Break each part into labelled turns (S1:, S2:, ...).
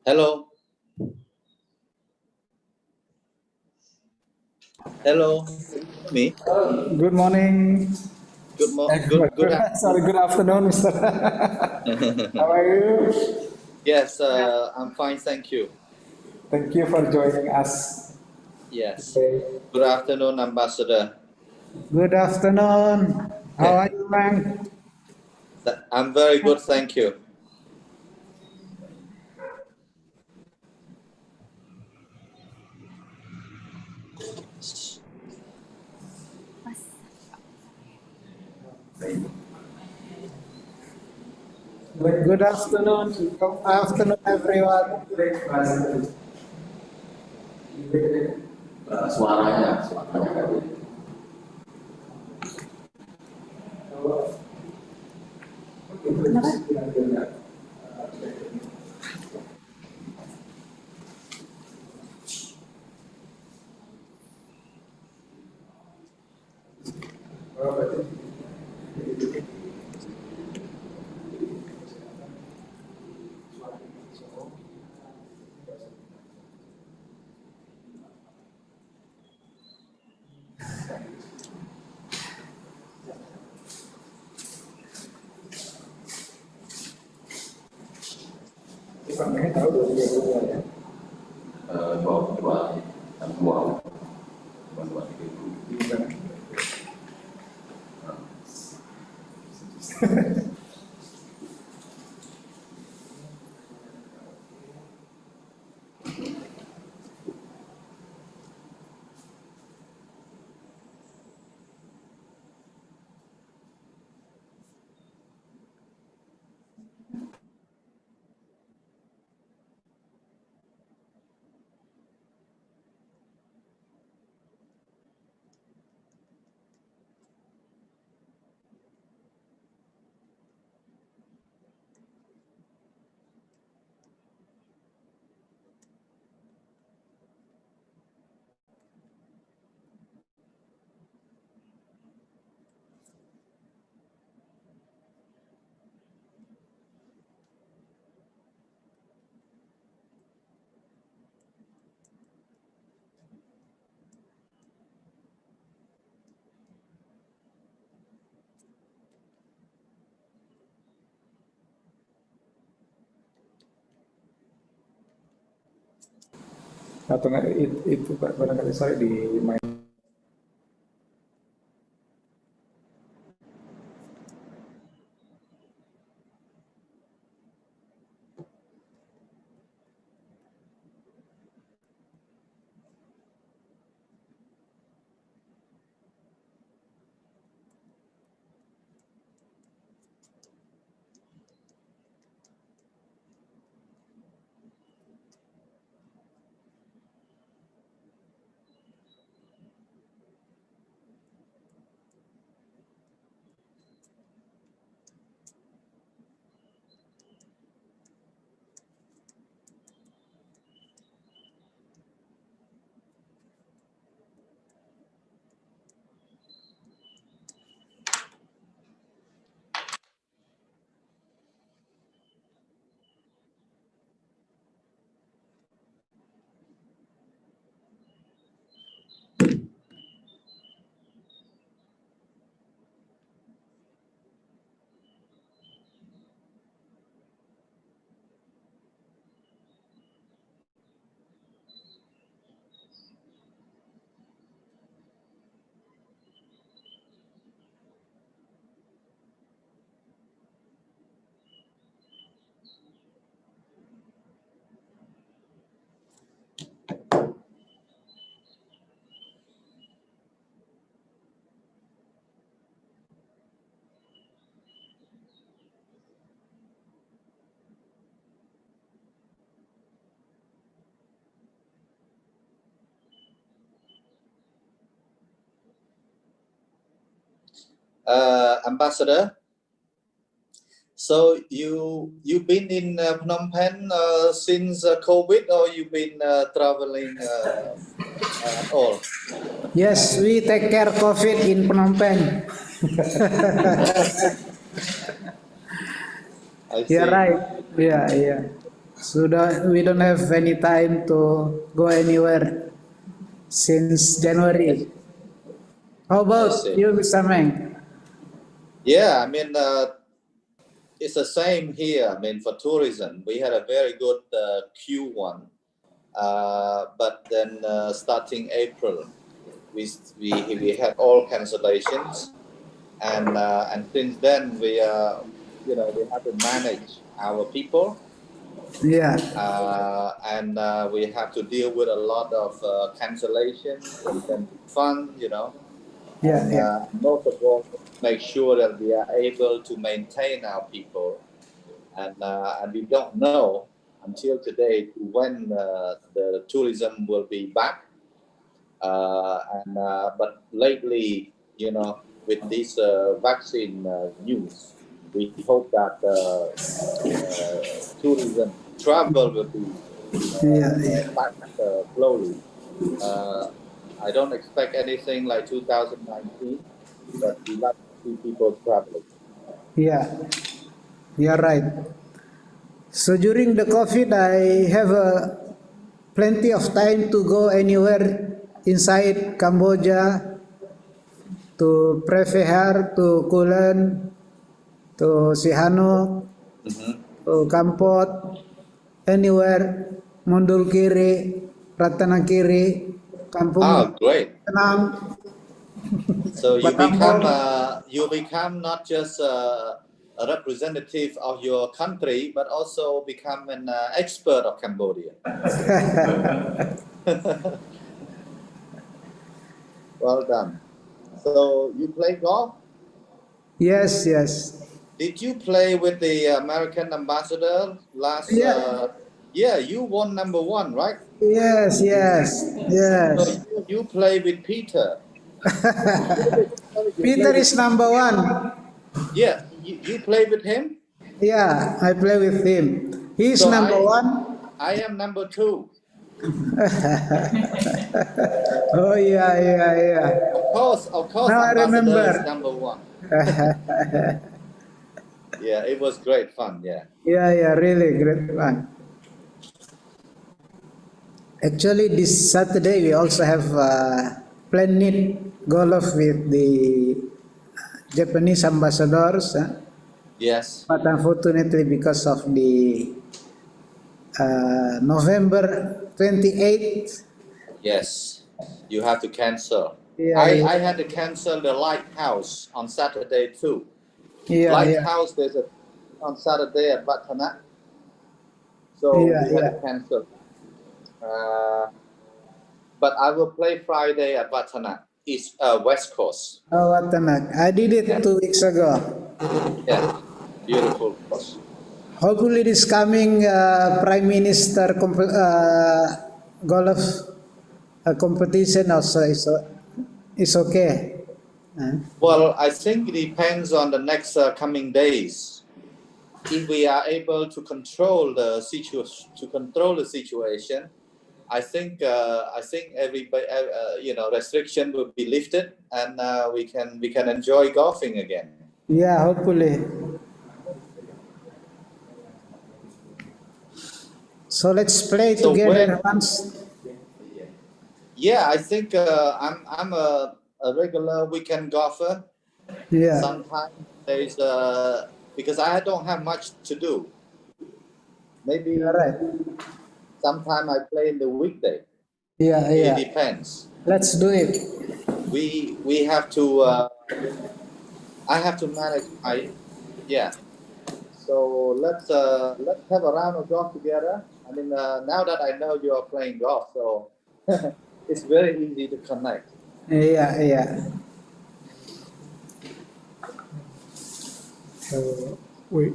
S1: Hello. Hello. Me.
S2: Good morning.
S1: Good morning. Good.
S2: Sorry, good afternoon, Mr. How are you?
S1: Yes, I'm fine. Thank you.
S2: Thank you for joining us.
S1: Yes.
S2: today.
S1: Good afternoon, Ambassador.
S2: Good afternoon. How are you, Bang?
S1: I'm very good. Thank you.
S2: Good afternoon. Good afternoon, everyone.
S3: Suaranya.
S2: Atau nggak itu barangkali sorry di main.
S1: Ambassador. So you've been in Phnom Penh since COVID, or you've been traveling at all?
S2: Yes, we take care COVID in Phnom Penh.
S1: I see.
S2: Yeah, right. Yeah.
S3: So we don't have any time to go anywhere since
S1: Yes,
S3: January. How
S1: I
S3: about
S1: see.
S3: you, Mr. Meng?
S1: Yeah, I mean, it's the same here. I mean, for tourism, we had a very good Q1, but then starting April, we had all cancellations, and since then we have to manage our people,
S3: Yeah,
S1: and we have to deal with a lot of cancellations and then refund.
S3: yeah,
S1: And
S3: yeah,
S1: most of all, make sure that we are able to maintain our people, and we don't know until today when the tourism will be back. But lately, with this vaccine news, we hope that tourism travel will be
S3: yeah, yeah.
S1: back slowly. Uh, I don't expect anything like 2019, but we like to see people traveling.
S3: Yeah, you're right. So during the COVID, I have plenty of time to go anywhere inside Cambodia, to Prefehar, to Kulen, to Sihanouk,
S1: Hmm.
S3: to Kampot, anywhere, Mundul Kiri, Ratana Kiri, Kampung
S1: Ah, great.
S3: Tenang,
S1: So
S3: Batambo.
S1: you become not just a representative of your country, but also become an expert of Cambodia. Well done. So you play golf?
S3: Yes, yes.
S1: Did you play with the American ambassador last?
S3: Yeah,
S1: Yeah, you won number one, right?
S3: yes, yes,
S1: So
S3: yes.
S1: you play with Peter. You play
S3: Peter
S1: with
S3: is number one.
S1: Yeah, you play with him.
S3: Yeah, I play with him. He's
S1: So
S3: number one.
S1: I am number two.
S3: Oh yeah, yeah, yeah.
S1: Of course,
S3: Now I
S1: ambassador is
S3: remember.
S1: number one. Yeah, it was great fun. Yeah.
S3: Yeah, yeah, really great one. Actually, this Saturday we also have planned golf with the Japanese ambassadors,
S1: Yes.
S3: but unfortunately because of the November 28th,
S1: Yes. You have to cancel.
S3: yeah,
S1: I
S3: yeah,
S1: had to cancel the lighthouse on Saturday too.
S3: yeah, yeah,
S1: Lighthouse there's a on Saturday at Batana, so
S3: yeah,
S1: we had to
S3: yeah.
S1: cancel. Uh, but I will play Friday at Batana, East West Coast.
S3: Oh, what a knack. I did it
S1: Yeah.
S3: 2 weeks ago.
S1: Yeah. Beautiful course.
S3: Hopefully, this coming Prime Minister golf competition also is okay.
S1: Well, I think it depends on the next coming days. If we are able to control the situation, I think everybody, restriction will be lifted, and we can enjoy golfing again.
S3: Yeah, hopefully. So let's play
S1: So
S3: together
S1: when,
S3: once.
S1: yeah, I think I'm a regular weekend golfer.
S3: Yeah,
S1: Sometimes there's because I don't have much to do.
S3: you're
S1: Maybe
S3: right.
S1: sometime I play in the weekday.
S3: Yeah,
S1: It
S3: yeah.
S1: depends.
S3: Let's do it.
S1: We have to. I have to manage my, yeah. So let's have a round of golf together. I mean, now that I know you are playing golf, so it's very easy to connect.
S3: Yeah, yeah.
S2: So we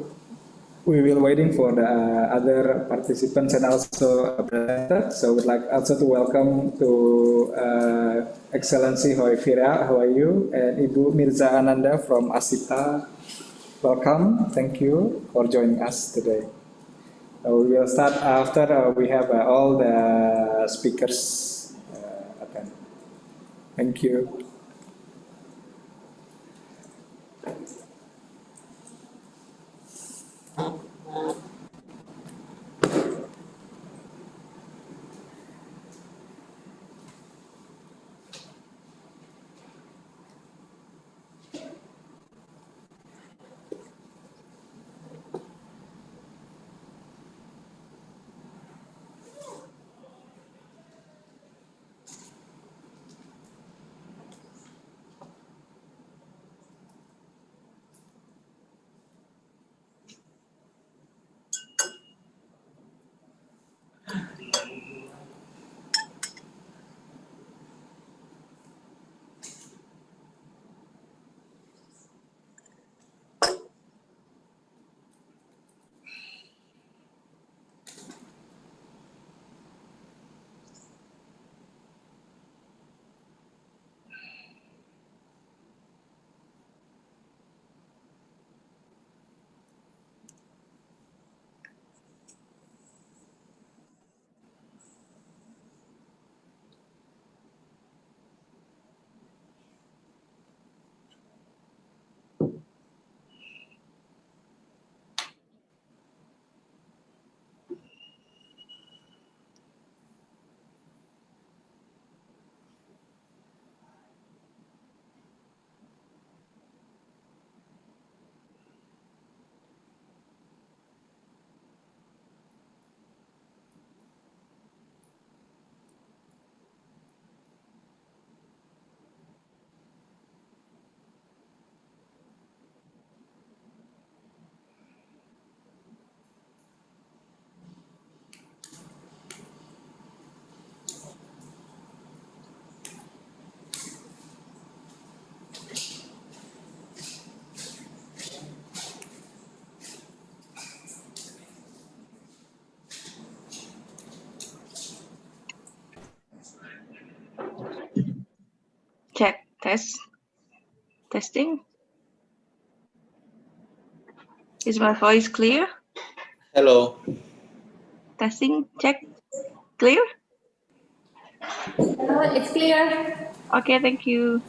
S2: will waiting for the other participants and also presenter. So we'd like also to welcome to Excellency Hoi Fira, how are you? And Ibu Mirza Ananda from Asita. Welcome. Thank you for joining us today. We will start after we have all the speakers attend. Thank you.
S4: Test. Testing. Is my voice clear?
S1: Hello.
S4: Testing. Check. Clear?
S5: Hello, it's clear.
S4: Okay, thank you.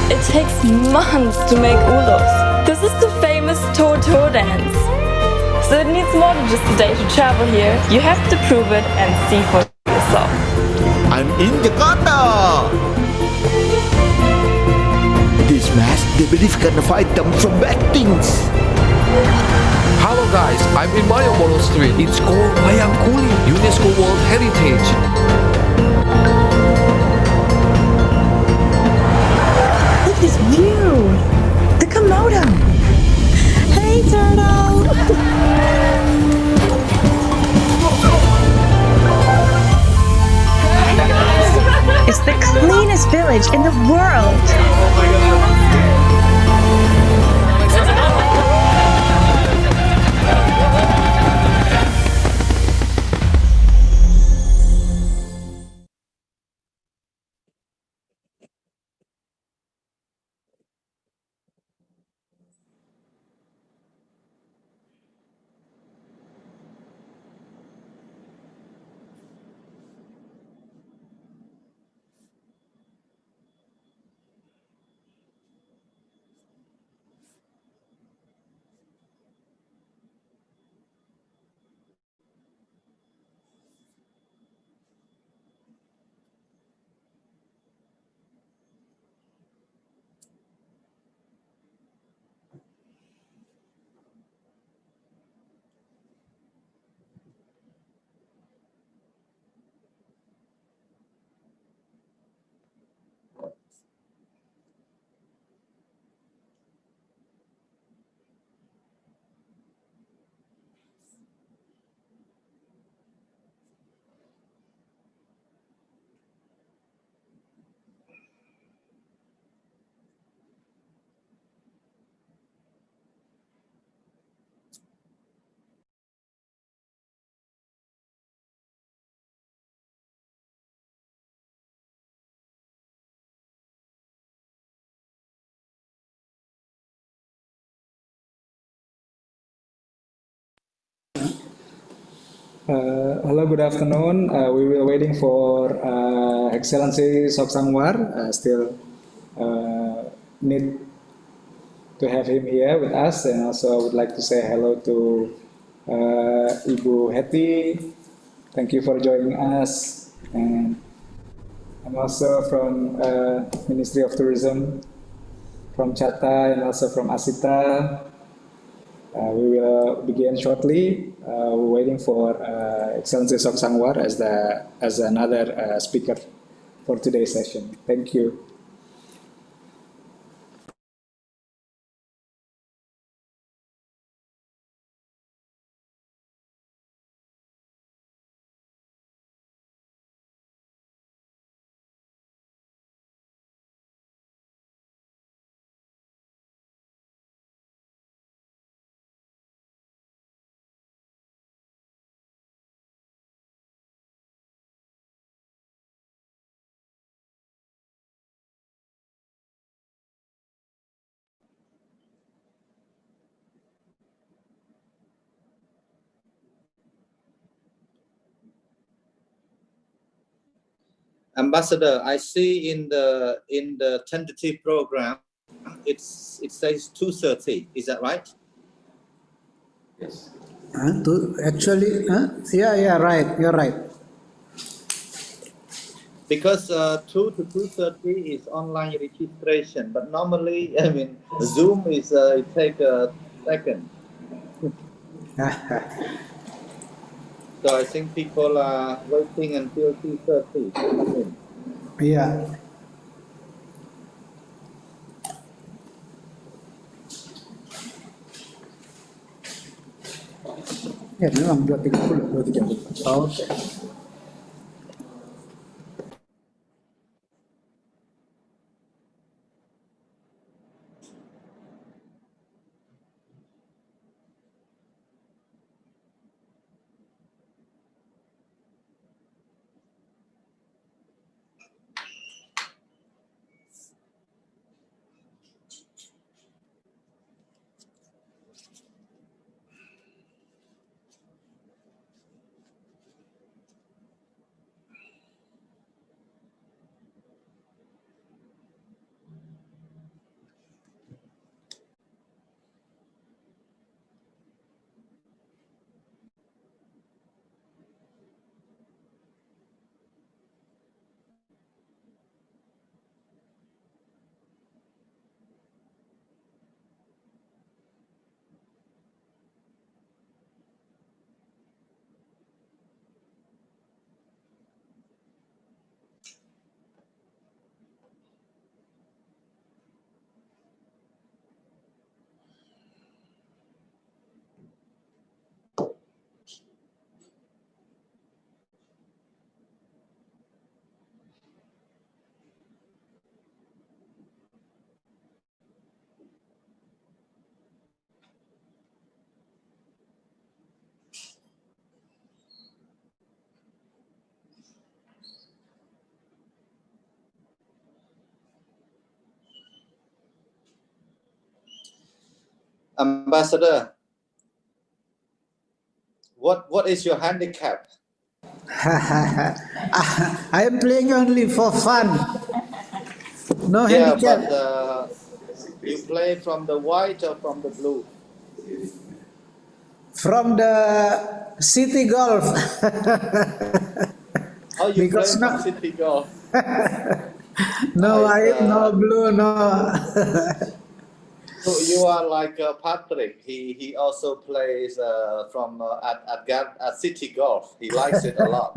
S6: It takes months to make ulos. This is the famous toe dance. So it needs more than just a day to travel here. You have to prove it and see for yourself.
S7: I'm in Jakarta!
S5: as they believe can fight them from bad things.
S7: Hello guys, I'm in Malioboro Street. It's called Wayangkuli, UNESCO World Heritage.
S8: Look at this view! The Komodo! Hey, turtle! It's the cleanest village in the world!
S2: Hello, good afternoon. We were waiting for Excellency Sok Sangwar. Still need to have him here with us, and also I would like to say hello to Ibu Hetty. Thank you for joining us, and I'm also from Ministry of Tourism, from Chata, and also from Asita. We will begin shortly. We're waiting for Excellency Sok Sangwar as another speaker for today's session. Thank you.
S1: Ambassador, I see in the tentative program, it says 2:30. Is that right?
S2: Yes.
S3: Actually, yeah, right. You're right.
S1: Because 2 to 2:30 is online registration, but normally, I mean, Zoom is it take a second. So I think people are waiting until 2:30 to come in.
S3: Yeah. Ya, memang 2.30, 2.30. Oke.
S1: Ambassador, what is your handicap?
S3: I am playing only for fun. No
S1: Yeah,
S3: handicap.
S1: but you play from the white or from the blue?
S3: From the city golf.
S1: Oh, you play
S3: Because
S1: from
S3: no,
S1: City Golf.
S3: no
S1: It's,
S3: white, no blue, no.
S1: you are like Patrick. He also plays from at City Golf. He likes it a lot.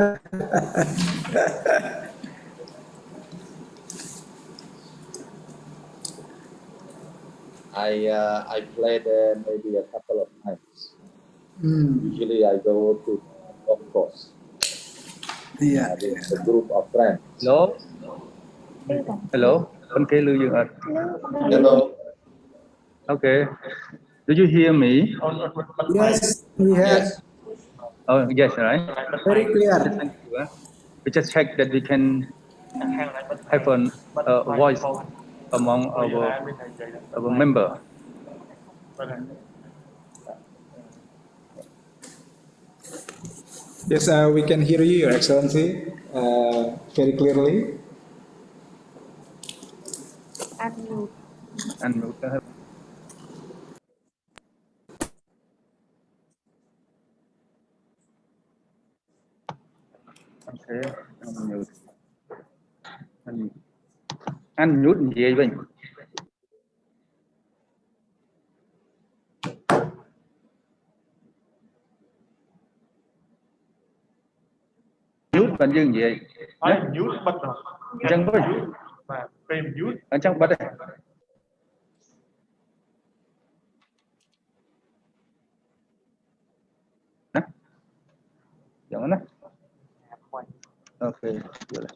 S1: I played there maybe a couple of times. Usually I go to golf course
S3: Yeah.
S1: with a group of friends.
S9: Hello. Hello. Okay, Lưu Dương ạ.
S1: Hello.
S9: Okay. Do you hear me?
S3: Yes, we have
S1: Yes.
S9: Oh, yes, right.
S3: very clear.
S9: Thank you. We just check that we can have a voice among our member.
S2: Yes, we can hear you, Your Excellency, very clearly.
S9: And okay. Anh nhút gì vậy? Nhút bạn dương gì vậy?
S10: Nhút bắt đầu.
S9: Chẳng bắt.
S10: Mà phim nhút.
S9: Anh chẳng bắt đây. Yang mana? Okay, boleh.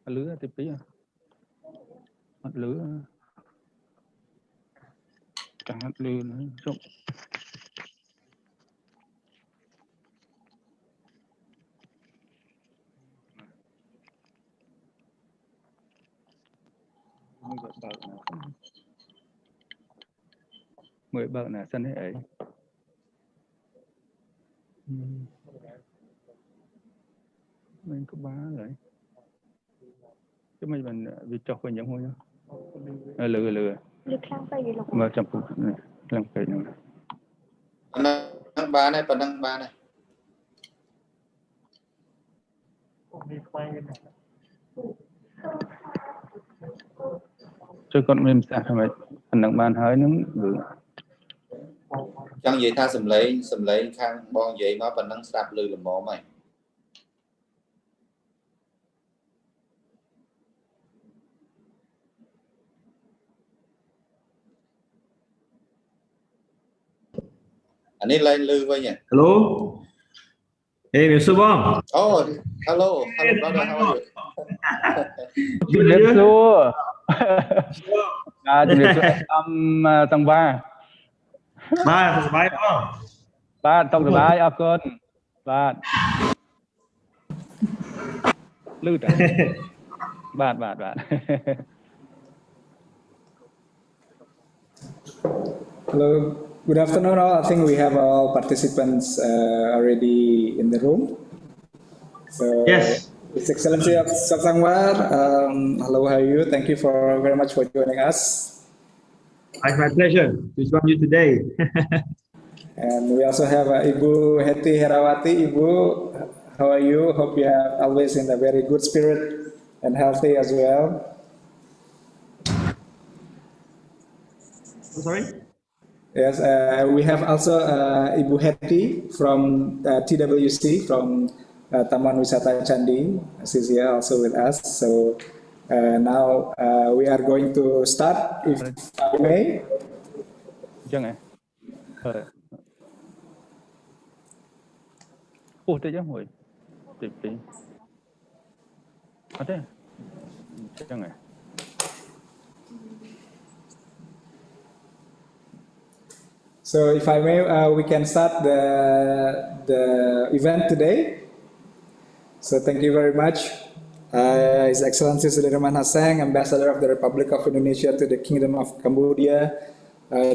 S9: Lửa tí à? Lửa. Chẳng hạn lửa nữa. Rộng. Mười bậc là sân ấy. Mình có bá rồi. Chứ mình vẫn vì chọc vào những hôi nhá. Lừa. Mà trong phục này. Làm cái nữa.
S1: Penang ba này.
S9: Cho con mình sao vậy? Thành năng ban hơi nó vừa.
S1: Chẳng vậy tha sầm lấy khang bon vậy nó Penang sạp lư là mỏ mày. Anh ấy lên lư với nhỉ?
S10: Hello. Hey, Mr. Bom.
S1: Oh, hello brother, how are you?
S9: Chụp đẹp xua. Chụp đẹp xua tầng 3.
S10: Ba, sắp bài không?
S9: Ba, tầng 3, áp cơn. Ba. Lưu trả. Bạn.
S2: Hello, good afternoon all. I think we have all participants already in the room. So,
S10: Yes.
S2: His Excellency of Saksangwar, hello, how are you? Thank you very much for joining us.
S10: It's my pleasure to join you today.
S2: And we also have Ibu Heti Herawati. Ibu, how are you? Hope you are always in a very good spirit and healthy as well.
S10: Sorry?
S2: Yes, we have also Ibu Heti from TWC from Taman Wisata Candi. She's here also with us. So now we are going to start, if I may.
S9: Jangan. Oh, tak jangan. Tapi. Ada. Jangan.
S2: So if I may, we can start the event today. So thank you very much His Excellency Sudirman Hassan, Ambassador of the Republic of Indonesia to the Kingdom of Cambodia,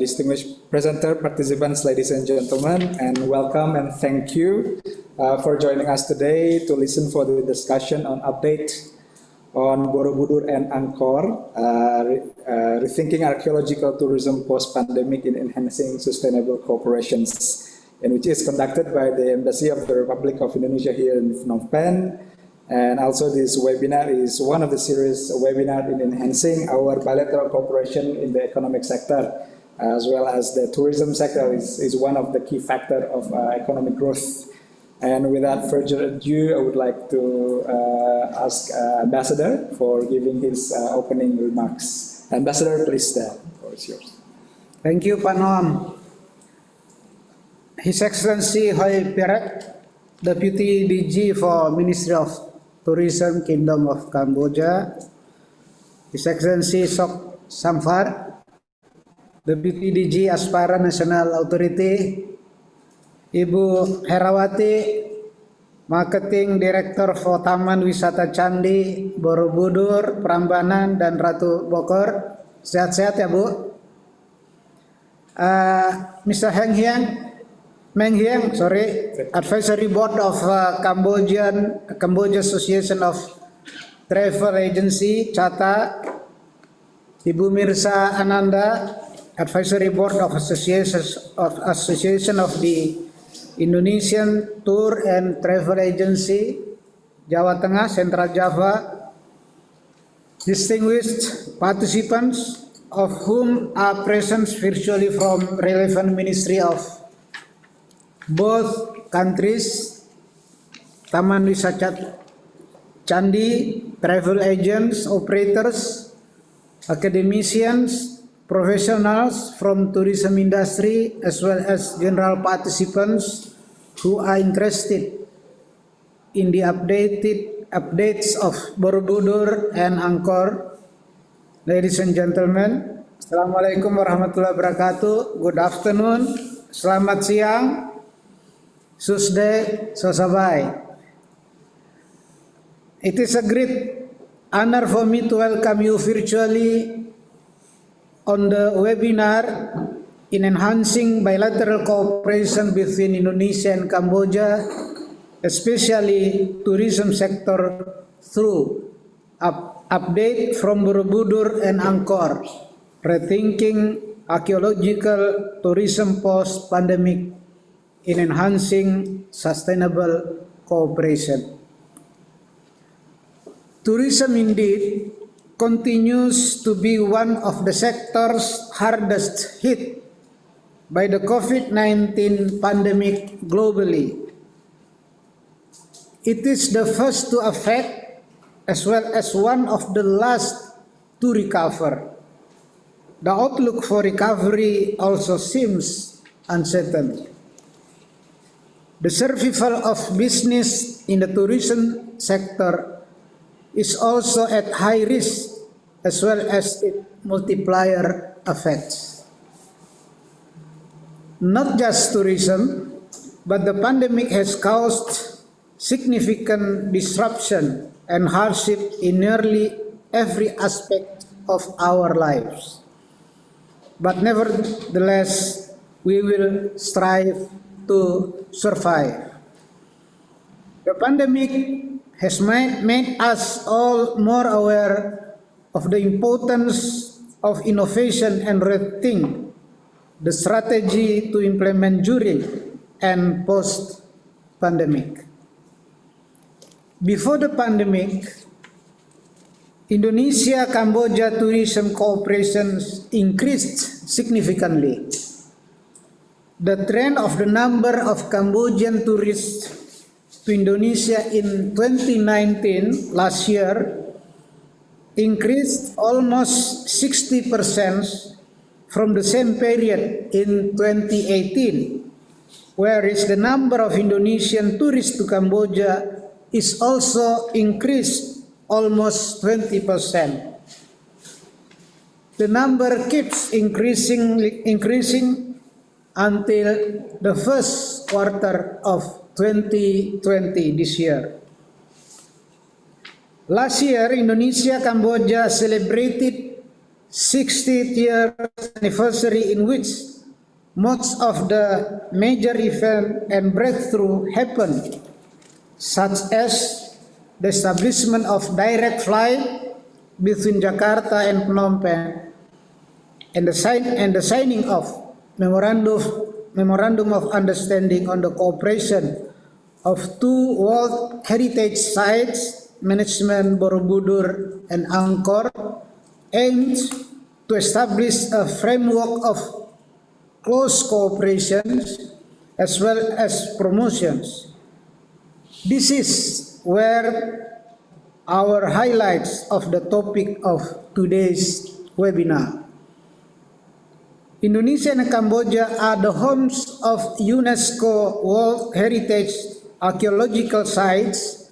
S2: distinguished presenter, participants, ladies and gentlemen, and welcome and thank you for joining us today to listen for the discussion on update on Borobudur and Angkor, rethinking archaeological tourism post-pandemic in enhancing sustainable cooperations, and which is conducted by the Embassy of the Republic of Indonesia here in Phnom Penh. And also this webinar is one of the series webinar in enhancing our bilateral cooperation in the economic sector, as well as the tourism sector is one of the key factor of economic growth. And without further ado, I would like to ask Ambassador for giving his opening remarks. Ambassador, please, the floor is yours.
S3: Thank you, Pak Noam. His Excellency Hoi Pirak, Deputy DG for Ministry of Tourism, Kingdom of Cambodia, His Excellency Sok Samphar, Deputy DG Aspara National Authority, Ibu Herawati, Marketing Director for Taman Wisata Candi, Borobudur, Prambanan, dan Ratu Bogor. Sehat-sehat ya Bu. Mr. Meng Hiang, Advisory Board of Cambodia Association of Travel Agency, CATA, Ibu Mirza Ananda, Advisory Board of Association of the Indonesian Tour and Travel Agency, Jawa Tengah, Central Java, distinguished participants, of whom are present virtually from relevant ministry of both countries, Taman Wisata Candi, travel agents, operators, academicians, professionals from tourism industry, as well as general participants who are interested in the updates of Borobudur and Angkor. Ladies and gentlemen, Assalamualaikum warahmatullahi wabarakatuh. Good afternoon, selamat siang, Susde Sosabai. It is a great honor for me to welcome you virtually on the webinar in enhancing bilateral cooperation between Indonesia and Cambodia, especially tourism sector through update from Borobudur and Angkor, rethinking archaeological tourism post-pandemic in enhancing sustainable cooperation. Tourism indeed continues to be one of the sectors hardest hit by the COVID-19 pandemic globally. It is the first to affect as well as one of the last to recover. The outlook for recovery also seems uncertain. The survival of business in the tourism sector is also at high risk, as well as its multiplier effects. Not just tourism, but the pandemic has caused significant disruption and hardship in nearly every aspect of our lives. But nevertheless, we will strive to survive. The pandemic has made us all more aware of the importance of innovation and rethink the strategy to implement during and post-pandemic. Before the pandemic, Indonesia-Cambodia tourism cooperation increased significantly. The trend of the number of Cambodian tourists to Indonesia in 2019, last year, increased almost 60% from the same period in 2018, whereas the number of Indonesian tourists to Cambodia is also increased almost 20%. The number keeps increasing until the first quarter of 2020 this year. Last year, Indonesia Cambodia celebrated 60th year anniversary, in which most of the major event and breakthrough happened, such as the establishment of direct flight between Jakarta and Phnom Penh, and the signing of memorandum of understanding on the cooperation of two World Heritage Sites management, Borobudur and Angkor, aimed to establish a framework of close cooperation as well as promotions. This is where our highlights of the topic of today's webinar. Indonesia and Cambodia are the homes of UNESCO World Heritage archaeological sites,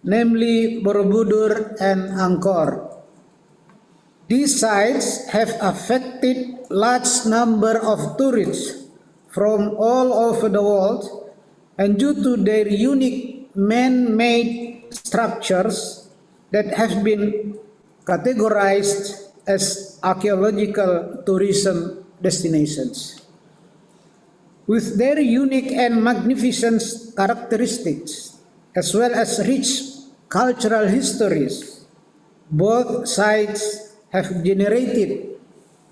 S3: namely Borobudur and Angkor. These sites have attracted large number of tourists from all over the world, and due to their unique man-made structures that have been categorized as archaeological tourism destinations. With their unique and magnificent characteristics, as well as rich cultural histories, both sites have generated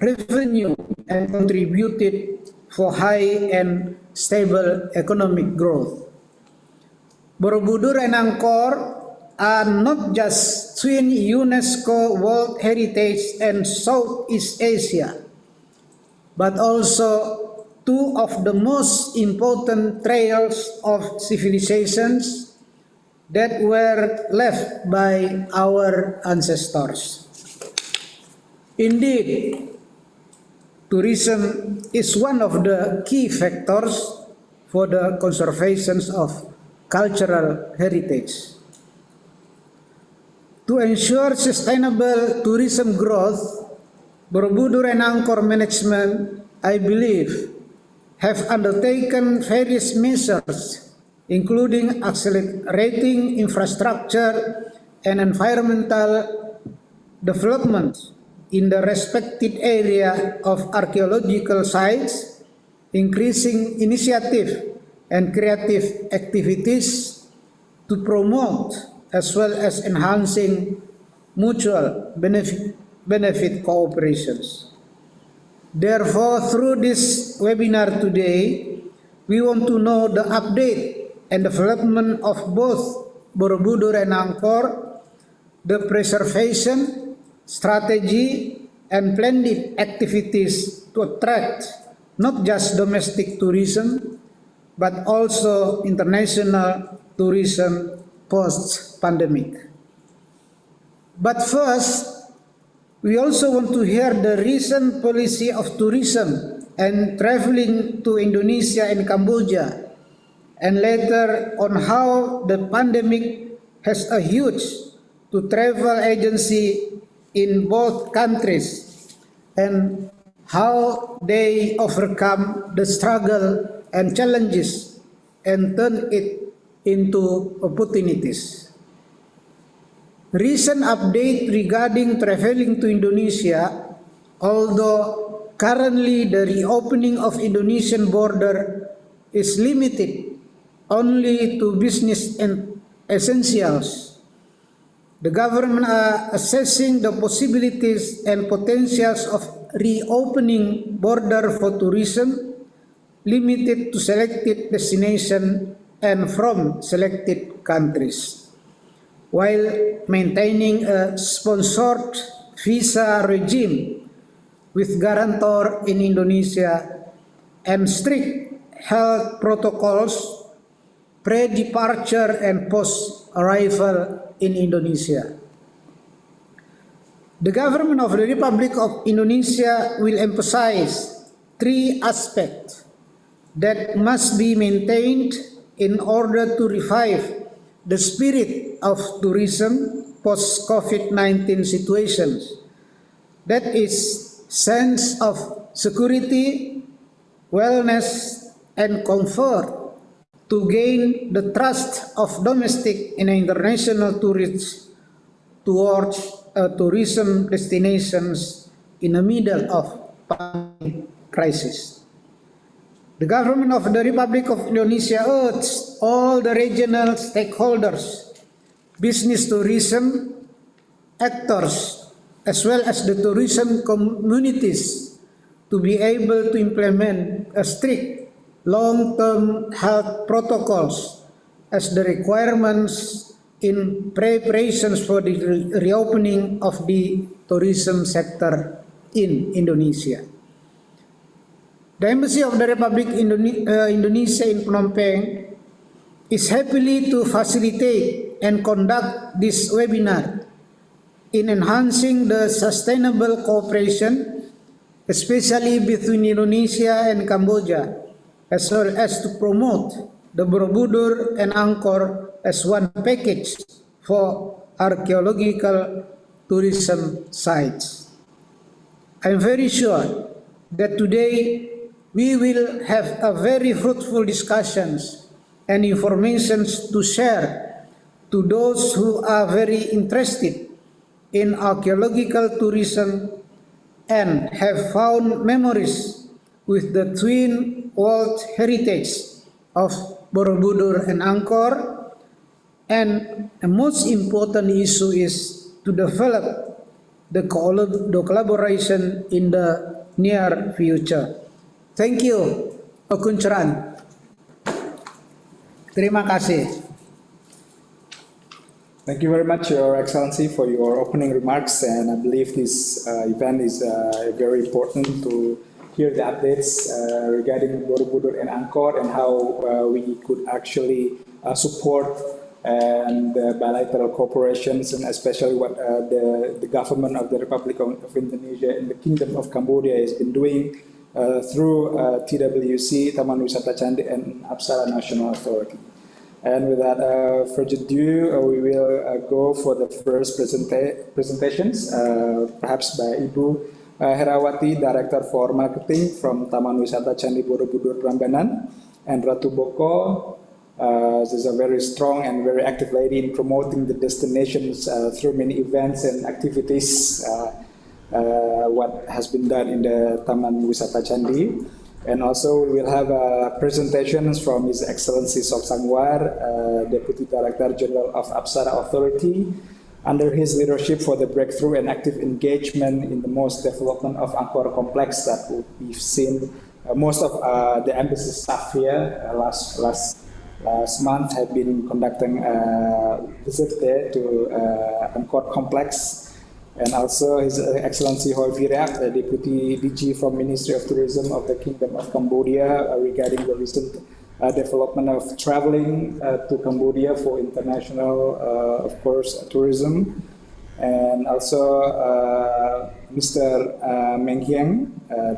S3: revenue and contributed for high and stable economic growth. Borobudur and Angkor are not just twin UNESCO World Heritage and Southeast Asia, but also two of the most important trails of civilizations that were left by our ancestors. Indeed, tourism is one of the key factors for the conservation of cultural heritage. To ensure sustainable tourism growth, Borobudur and Angkor management, I believe, have undertaken various measures, including accelerating infrastructure and environmental development in the respective area of archaeological sites, increasing initiative and creative activities to promote as well as enhancing mutual benefit cooperations. Therefore, through this webinar today, we want to know the update and development of both Borobudur and Angkor, the preservation, strategy, and planned activities to attract not just domestic tourism, but also international tourism post-pandemic. But first, we also want to hear the recent policy of tourism and traveling to Indonesia and Cambodia, and later on how the pandemic has a huge to travel agency in both countries and how they overcome the struggle and challenges and turn it into opportunities. Recent update regarding traveling to Indonesia, although currently the reopening of Indonesian border is limited only to business and essentials, the government are assessing the possibilities and potentials of reopening border for tourism, limited to selected destination and from selected countries, while maintaining a sponsored visa regime with guarantor in Indonesia and strict health protocols pre-departure and post-arrival in Indonesia. The government of the Republic of Indonesia will emphasize three aspects that must be maintained in order to revive the spirit of tourism post-COVID-19 situations. That is sense of security, wellness, and comfort to gain the trust of domestic and international tourists towards tourism destinations in the middle of pandemic crisis. The government of the Republic of Indonesia urges all the regional stakeholders, business tourism actors, as well as the tourism communities to be able to implement a strict long-term health protocols as the requirements in preparations for the reopening of the tourism sector in Indonesia. The Embassy of the Republic Indonesia in Phnom Penh is happy to facilitate and conduct this webinar in enhancing the sustainable cooperation, especially between Indonesia and Cambodia, as well as to promote the Borobudur and Angkor as one package for archaeological tourism sites. I am very sure that today we will have a very fruitful discussions and information to share to those who are very interested in archaeological tourism and have found memories with the twin world heritage of Borobudur and Angkor. And the most important issue is to develop the collaboration in the near future. Thank you, Okuncharan. Terima kasih.
S2: Thank you very much, Your Excellency, for your opening remarks, and I believe this event is very important to hear the updates regarding Borobudur and Angkor and how we could actually support and bilateral cooperations, and especially what the government of the Republic of Indonesia and the Kingdom of Cambodia has been doing through TWC, Taman Wisata Candi, and Apsara National Authority. And without further ado, we will go for the first presentations, perhaps by Ibu Herawati, Director for Marketing from Taman Wisata Candi Borobudur Prambanan, and Ratu Boko. She's a very strong and very active lady in promoting the destinations through many events and activities. What has been done in the Taman Wisata Candi. And also we will have presentations from His Excellency Sok Sangwar, Deputy Director General of Apsara Authority, under his leadership for the breakthrough and active engagement in the most development of Angkor complex that we've seen. Most of the embassy staff here last month have been conducting a visit there to Angkor complex. And also His Excellency Hoi Virac, the Deputy DG from Ministry of Tourism of the Kingdom of Cambodia, regarding the recent development of traveling to Cambodia for international, of course, tourism. And also Mr. Meng Hieng,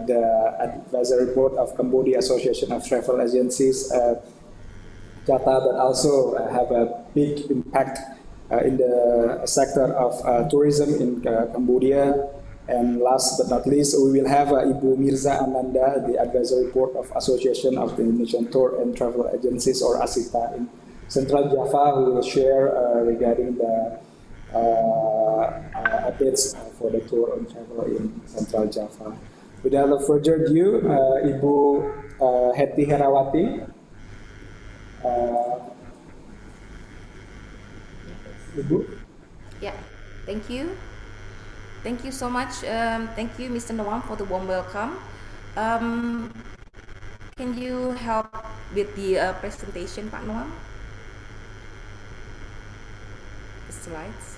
S2: the Advisory Board of Cambodia Association of Travel Agencies, Jata, that also have a big impact in the sector of tourism in Cambodia. And last but not least, we will have Ibu Mirza Ananda, the Advisory Board of Association of the Indonesian Tour and Travel Agencies, or ASITA, in Central Java, who will share regarding the updates for the tour and travel in Central Java. Without further ado, Ibu Heti Herawati. Ibu?
S11: Yeah, thank you. Thank you so much. Thank you, Mr. Nawam, for the warm welcome. Can you help with the presentation, Pak Nawam? The slides.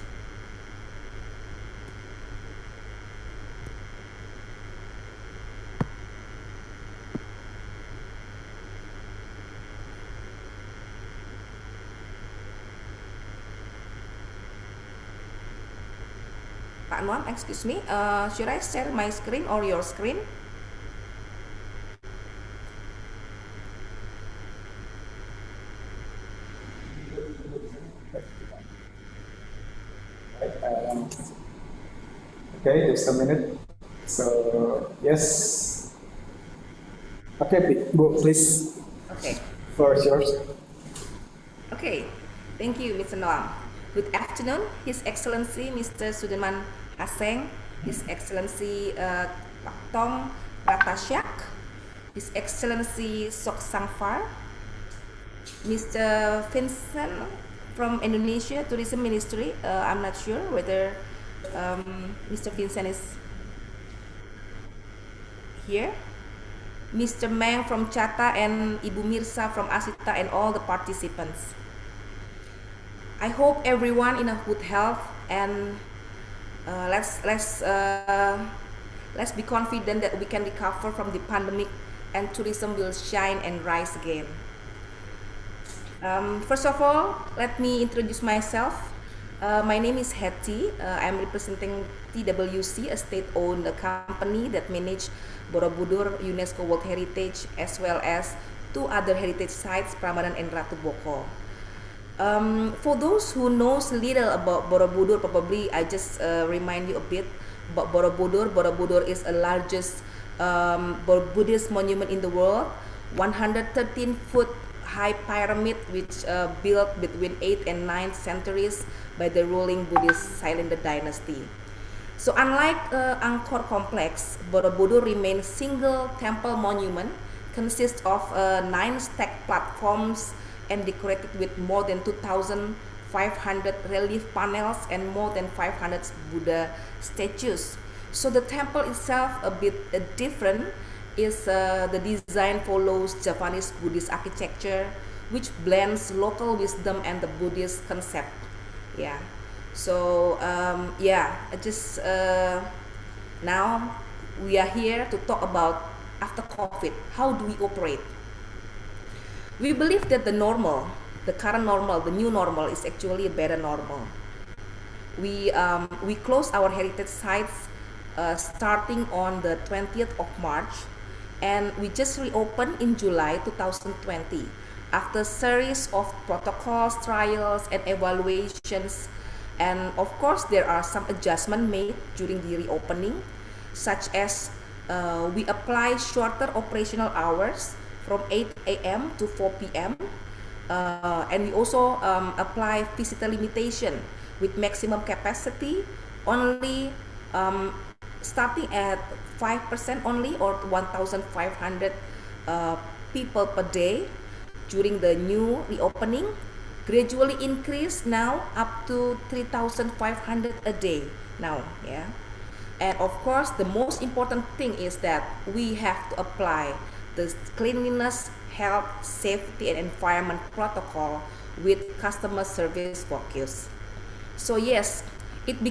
S11: Pak Anwar, excuse me, should I share my screen or your screen?
S2: Okay, just a minute. So, yes. Okay, Bu, please.
S11: Okay.
S2: Floor is yours.
S11: Okay, thank you, Mr. Noam. Good afternoon, His Excellency Mr. Sudirman Haseng, His Excellency Pak Tong Ratasyak, His Excellency Sok Sangfar, Mr. Vincent from Indonesia Tourism Ministry. I'm not sure whether Mr. Vincent is here. Mr. Meng from Chata and Ibu Mirsa from Asita and all the participants. I hope everyone in a good health, and let's be confident that we can recover from the pandemic and tourism will shine and rise again. First of all, let me introduce myself. My name is Hetty. I'm representing TWC, a state-owned company that manages Borobudur UNESCO World Heritage as well as 2 other heritage sites, Prambanan and Ratu Boko. For those who knows little about Borobudur, probably I just remind you a bit about Borobudur. Borobudur is the largest Buddhist monument in the world, 113-foot high pyramid which built between 8th and 9th centuries by the ruling Buddhist Sailendra dynasty. So unlike Angkor complex, Borobudur remains single temple monument, consists of 9 stacked platforms and decorated with more than 2,500 relief panels and more than 500 Buddha statues. So the temple itself a bit different. Is the design follows Japanese Buddhist architecture, which blends local wisdom and the Buddhist concept. Yeah. So now we are here to talk about after COVID. How do we operate? We believe that the normal, the current normal, the new normal is actually a better normal. We closed our heritage sites starting on the 20th of March, and we just reopened in July 2020 after a series of protocols, trials, and evaluations. And of course, there are some adjustments made during the reopening, such as we apply shorter operational hours from 8 a.m. to 4 p.m. And we also apply visitor limitation with maximum capacity only starting at 5% only, or 1,500 people per day during the new reopening, gradually increase now up to 3,500 a day now. Yeah. And of course, the most important thing is that we have to apply the cleanliness, health, safety, and environment protocol with customer service focus. So yes, it may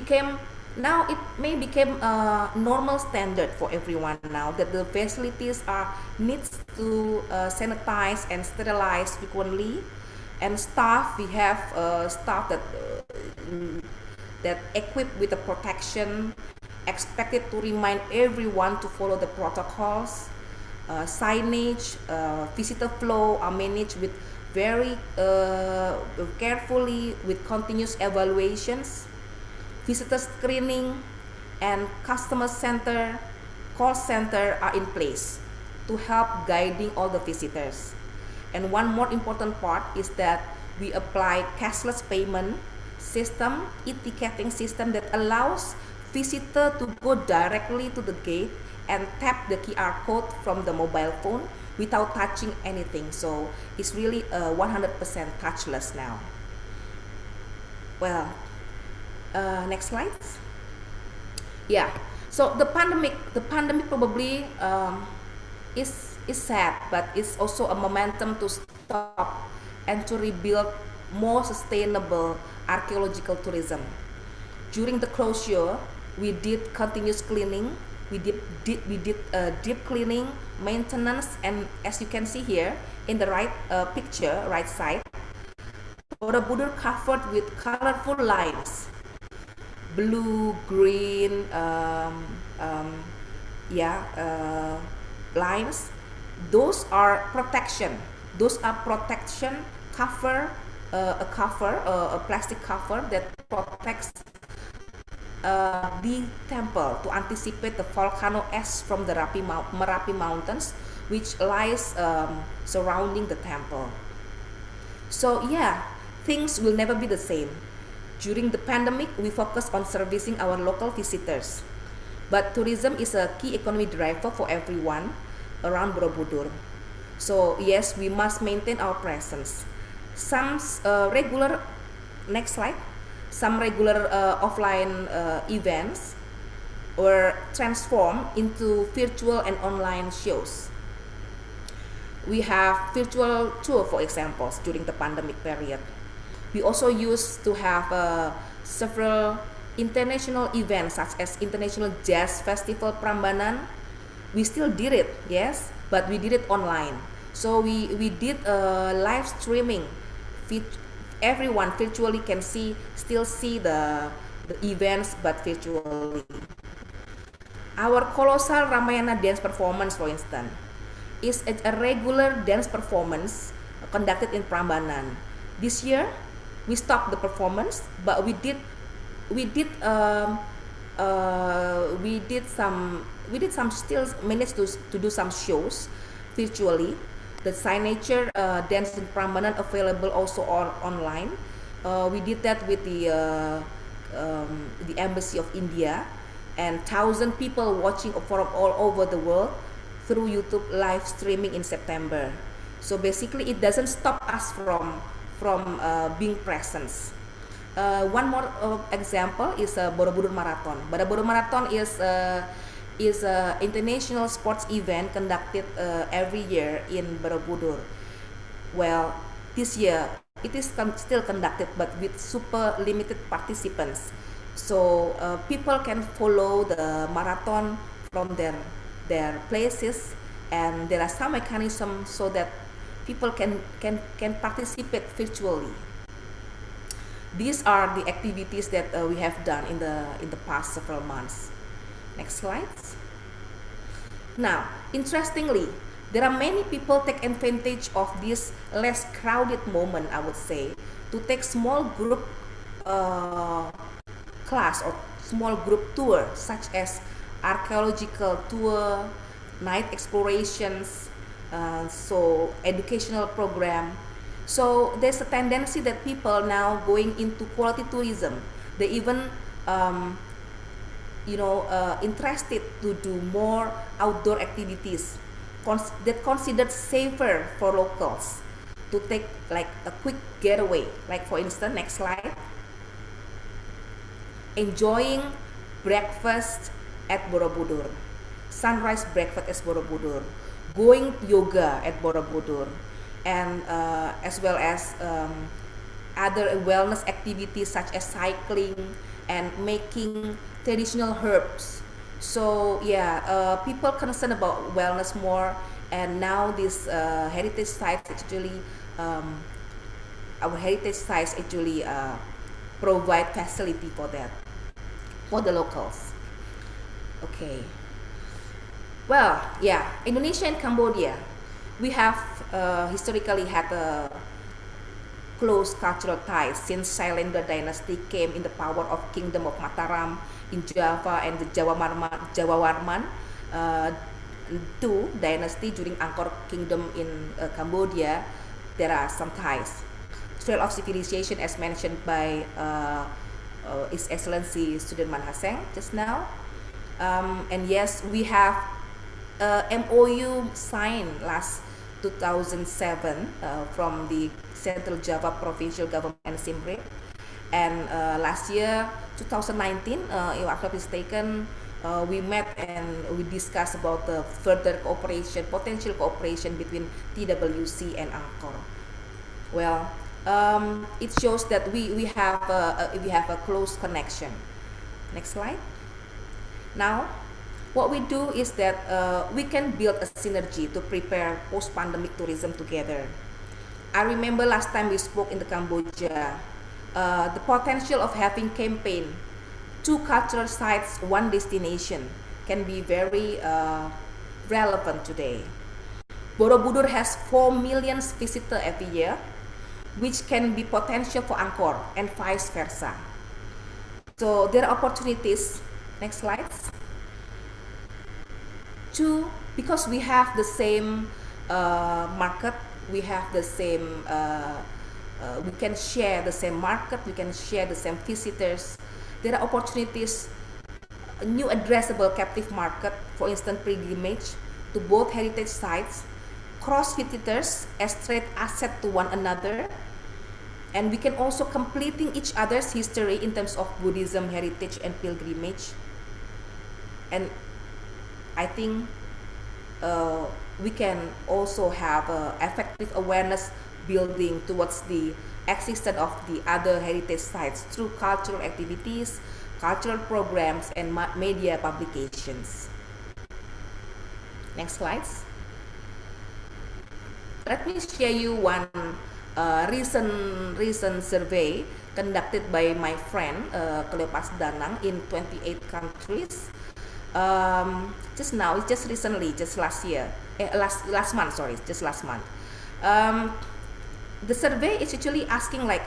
S11: become a normal standard for everyone now that the facilities needs to sanitize and sterilize frequently, and staff, we have staff that equipped with the protection, expected to remind everyone to follow the protocols. Signage, visitor flow are managed with very carefully with continuous evaluations. Visitor screening and customer center, call center are in place to help guiding all the visitors. And one more important part is that we apply cashless payment system, e-ticketing system that allows visitor to go directly to the gate and tap the QR code from the mobile phone without touching anything. So it's really 100% touchless now. Well, next slide. Yeah. So the pandemic probably is sad, but it's also a momentum to stop and to rebuild more sustainable archaeological tourism. During the closure, we did continuous cleaning. We did deep cleaning, maintenance, and as you can see here in the right picture, right side, Borobudur covered with colorful lines, blue, green, lines. Those are protection. Those are protection cover, a plastic cover that protects the temple to anticipate the volcano ash from the Merapi Mountains, which lies surrounding the temple. So yeah, things will never be the same. During the pandemic, we focus on servicing our local visitors. But tourism is a key economic driver for everyone around Borobudur. So yes, we must maintain our presence. Some regular, next slide, some regular offline events were transformed into virtual and online shows. We have virtual tour, for example, during the pandemic period. We also used to have several international events such as International Jazz Festival Prambanan. We still did it, yes, but we did it online. So we did live streaming. Everyone virtually can still see the events, but virtually. Our colossal Ramayana dance performance, for instance, is a regular dance performance conducted in Prambanan. This year, we stopped the performance, but we still managed to do some shows virtually. The signature dance in Prambanan available also online. We did that with the Embassy of India, and 1,000 people watching from all over the world through YouTube live streaming in September. So basically, it doesn't stop us from being present. One more example is Borobudur Marathon. Borobudur Marathon is an international sports event conducted every year in Borobudur. Well, this year it is still conducted, but with super limited participants. So people can follow the marathon from their places, and there are some mechanisms so that people can participate virtually. These are the activities that we have done in the past several months. Next slide. Now, interestingly, there are many people take advantage of this less crowded moment, I would say, to take small group class or small group tour, such as archaeological tour, night explorations, so educational program. So there's a tendency that people now going into quality tourism. They even interested to do more outdoor activities that considered safer for locals to take like a quick getaway. Like for instance, next slide, enjoying breakfast at Borobudur, sunrise breakfast at Borobudur, going yoga at Borobudur, and as well as other wellness activities such as cycling and making traditional herbs. So yeah, people concerned about wellness more, and now this heritage sites actually, our heritage sites actually provide facility for that, for the locals. Okay. Well, yeah, Indonesia and Cambodia, we have historically had a close cultural ties since Sailendra dynasty came in the power of Kingdom of Mataram in Java and the Jawawarman II dynasty during Angkor Kingdom in Cambodia. There are some ties. Trail of civilization, as mentioned by His Excellency Sudirman Haseng just now. And yes, we have MOU signed last 2007 from the Central Java Provincial Government and Siem Reap, and last year 2019, if I'm not mistaken, we met and we discussed about the further cooperation, potential cooperation between TWC and Angkor. Well, it shows that we have a close connection. Next slide. Now, what we do is that we can build a synergy to prepare post-pandemic tourism together. I remember last time we spoke in the Cambodia, the potential of having campaign, 2 cultural sites, 1 destination, can be very relevant today. Borobudur has 4 million visitors every year, which can be potential for Angkor and vice versa. So there are opportunities. Next slide. Because we have the same market, we have the same we can share the same market, we can share the same visitors. There are opportunities, a new addressable captive market, for instance, pilgrimage to both heritage sites, cross visitors as trade asset to one another, and we can also completing each other's history in terms of Buddhism, heritage, and pilgrimage. And I think we can also have effective awareness building towards the existence of the other heritage sites through cultural activities, cultural programs, and media publications. Next slides. Let me share you one recent survey conducted by my friend Cleopas Danang in 28 countries. Just now, just recently, just last month. The survey is actually asking like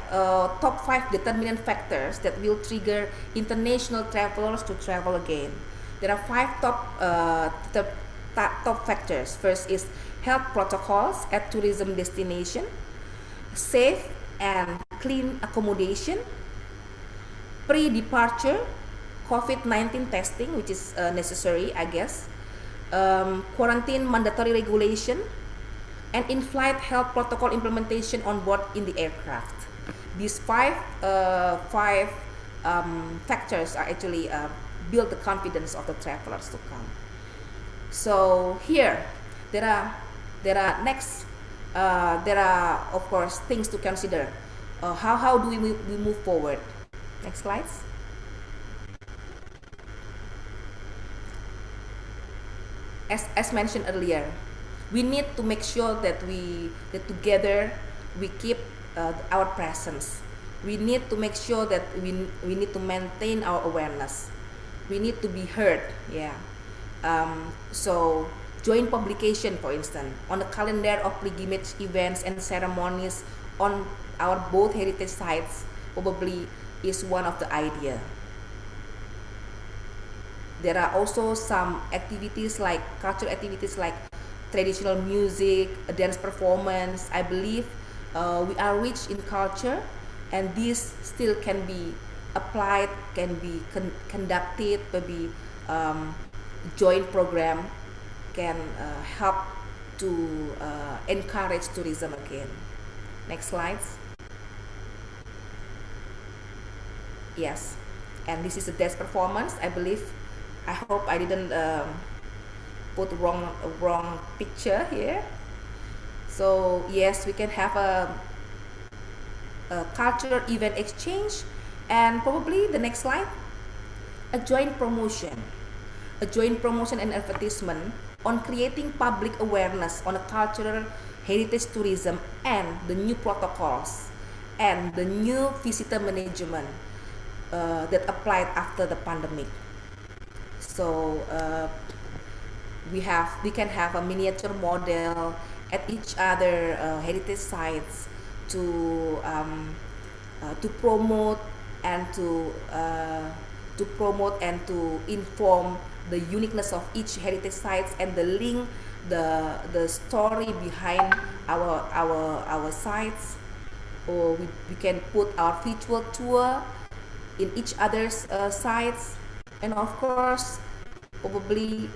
S11: top 5 determinant factors that will trigger international travelers to travel again. There are 5 top factors. First is health protocols at tourism destination, safe and clean accommodation, pre-departure COVID-19 testing, which is necessary, I guess, quarantine mandatory regulation, and in-flight health protocol implementation on board in the aircraft. These five factors are actually build the confidence of the travelers to come. So here, there are of course things to consider. How do we move forward? Next slides. As mentioned earlier, we need to make sure that together we keep our presence. We need to make sure that we need to maintain our awareness. We need to be heard. Yeah. So joint publication, for instance, on the calendar of pilgrimage events and ceremonies on our both heritage sites probably is one of the idea. There are also some activities like cultural activities like traditional music, dance performance. I believe we are rich in culture, and this still can be applied, can be conducted, maybe joint program can help to encourage tourism again. Next slides. Yes, and this is a dance performance. I hope I didn't put wrong picture here. So yes, we can have a cultural event exchange, and probably the next slide, a joint promotion and advertisement on creating public awareness on a cultural heritage tourism and the new protocols and the new visitor management that applied after the pandemic. So we can have a miniature model at each other heritage sites to promote and to inform the uniqueness of each heritage sites and the link, the story behind our sites. Or we can put our virtual tour in each other's sites, and of course probably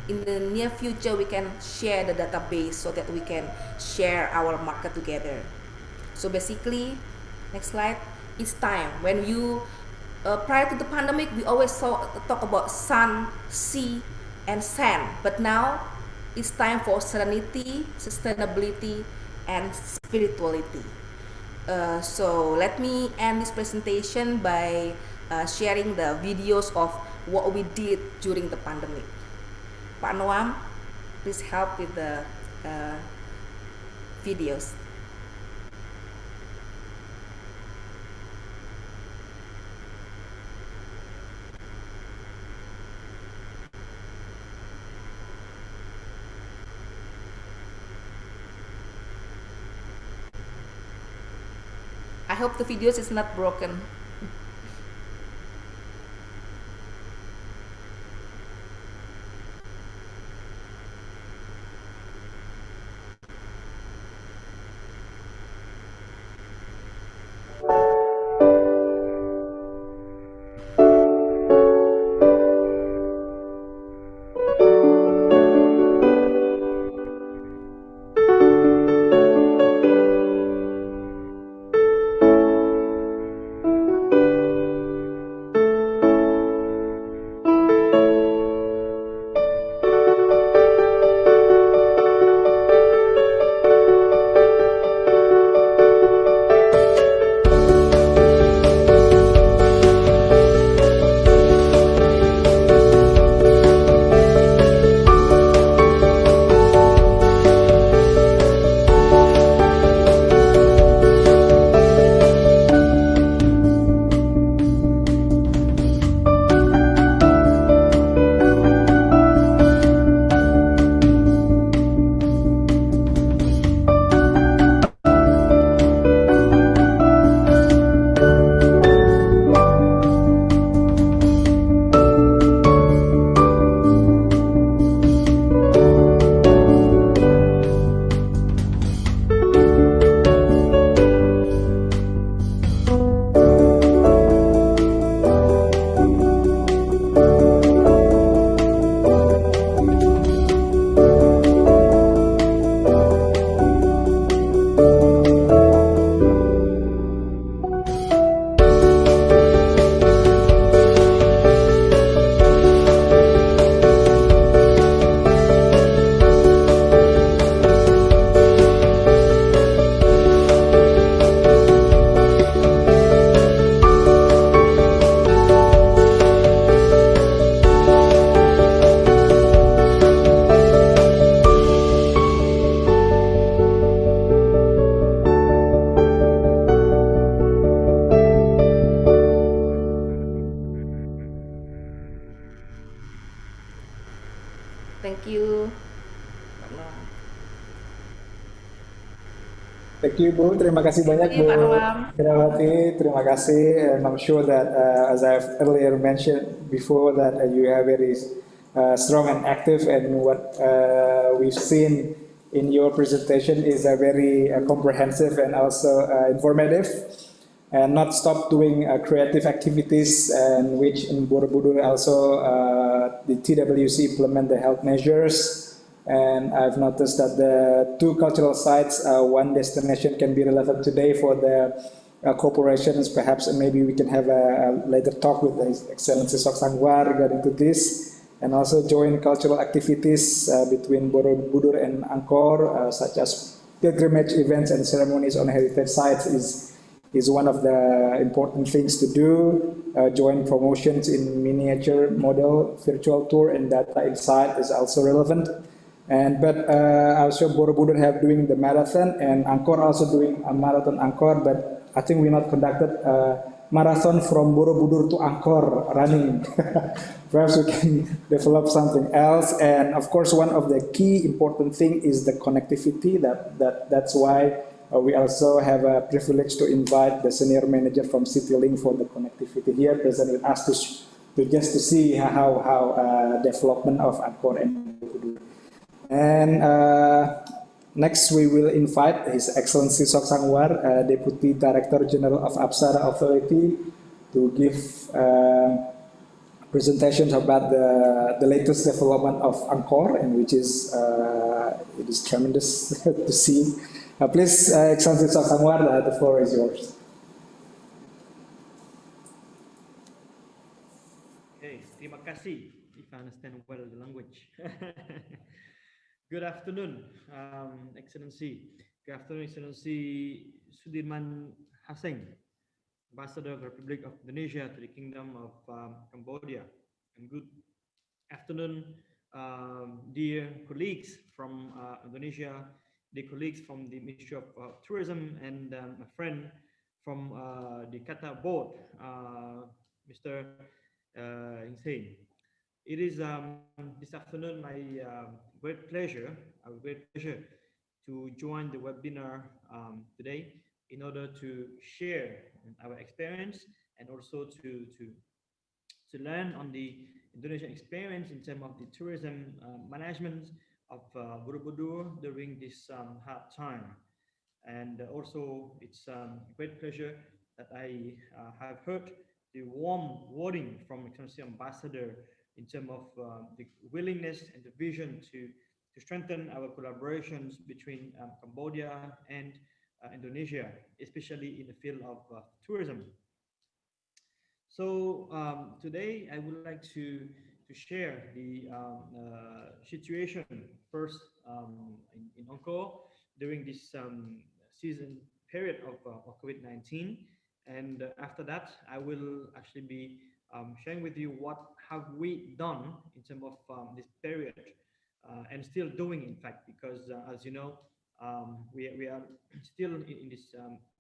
S11: in the near future we can share the database so that we can share our market together. So basically, next slide, it's time. When you prior to the pandemic, we always talk about sun, sea, and sand, but now it's time for serenity, sustainability, and spirituality. So let me end this presentation by sharing the videos of what we did during the pandemic. Pak Noam, please help with the videos. I hope the videos is not broken. Thank you.
S2: Thank you, Bu. Terima kasih banyak, Bu Herawati. Terima kasih. And I'm sure that, as I've earlier mentioned before, that you are very strong and active, and what we've seen in your presentation is a very comprehensive and also informative, and not stop doing creative activities, and which in Borobudur also the TWC implement the health measures. And I've noticed that the two cultural sites, one destination can be relevant today for the corporations. Perhaps maybe we can have a later talk with His Excellency Sok Sangwar regarding to this, and also join cultural activities between Borobudur and Angkor, such as pilgrimage events and ceremonies on heritage sites is one of the important things to do. Join promotions in miniature model, virtual tour, and data insight is also relevant. But also Borobudur have doing the marathon, and Angkor also doing a marathon Angkor, but I think we not conducted a marathon from Borobudur to Angkor running. Perhaps we can develop something else. And of course, one of the key important thing is the connectivity. That's why we also have a privilege to invite the senior manager from CityLink for the connectivity here present with us to just to see how development of Angkor and Borobudur. And next we will invite His Excellency Sok Sangwar, Deputy Director General of Apsara Authority, to give presentations about the latest development of Angkor, and which is it is tremendous to see. Please, Excellency Sok Sangwar, the floor is yours.
S12: Okay, terima kasih. If I understand well the language. Good afternoon, Excellency. Good afternoon, Excellency Sudirman Haseng, Ambassador of the Republic of Indonesia to the Kingdom of Cambodia. And good afternoon, dear colleagues from Indonesia, dear colleagues from the Ministry of Tourism, and a friend from the Qatar board, Mr. Hussein. It is this afternoon my great pleasure to join the webinar today in order to share our experience, and also to learn on the Indonesian experience in terms of the tourism management of Borobudur during this hard time. And also it's a great pleasure that I have heard the warm wording from Excellency Ambassador in terms of the willingness and the vision to strengthen our collaborations between Cambodia and Indonesia, especially in the field of tourism. So today I would like to share the situation first in Angkor during this season period of COVID-19, and after that I will actually be sharing with you what have we done in terms of this period, and still doing, in fact, because as you know, we are still in this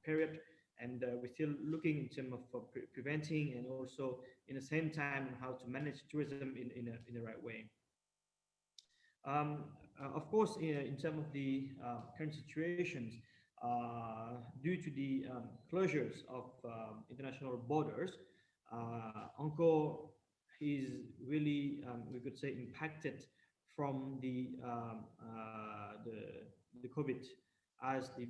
S12: period, and we're still looking in terms of preventing, and also in the same time how to manage tourism in the right way. Of course, in terms of the current situations, due to the closures of international borders, Angkor is really, we could say, impacted from the COVID, as the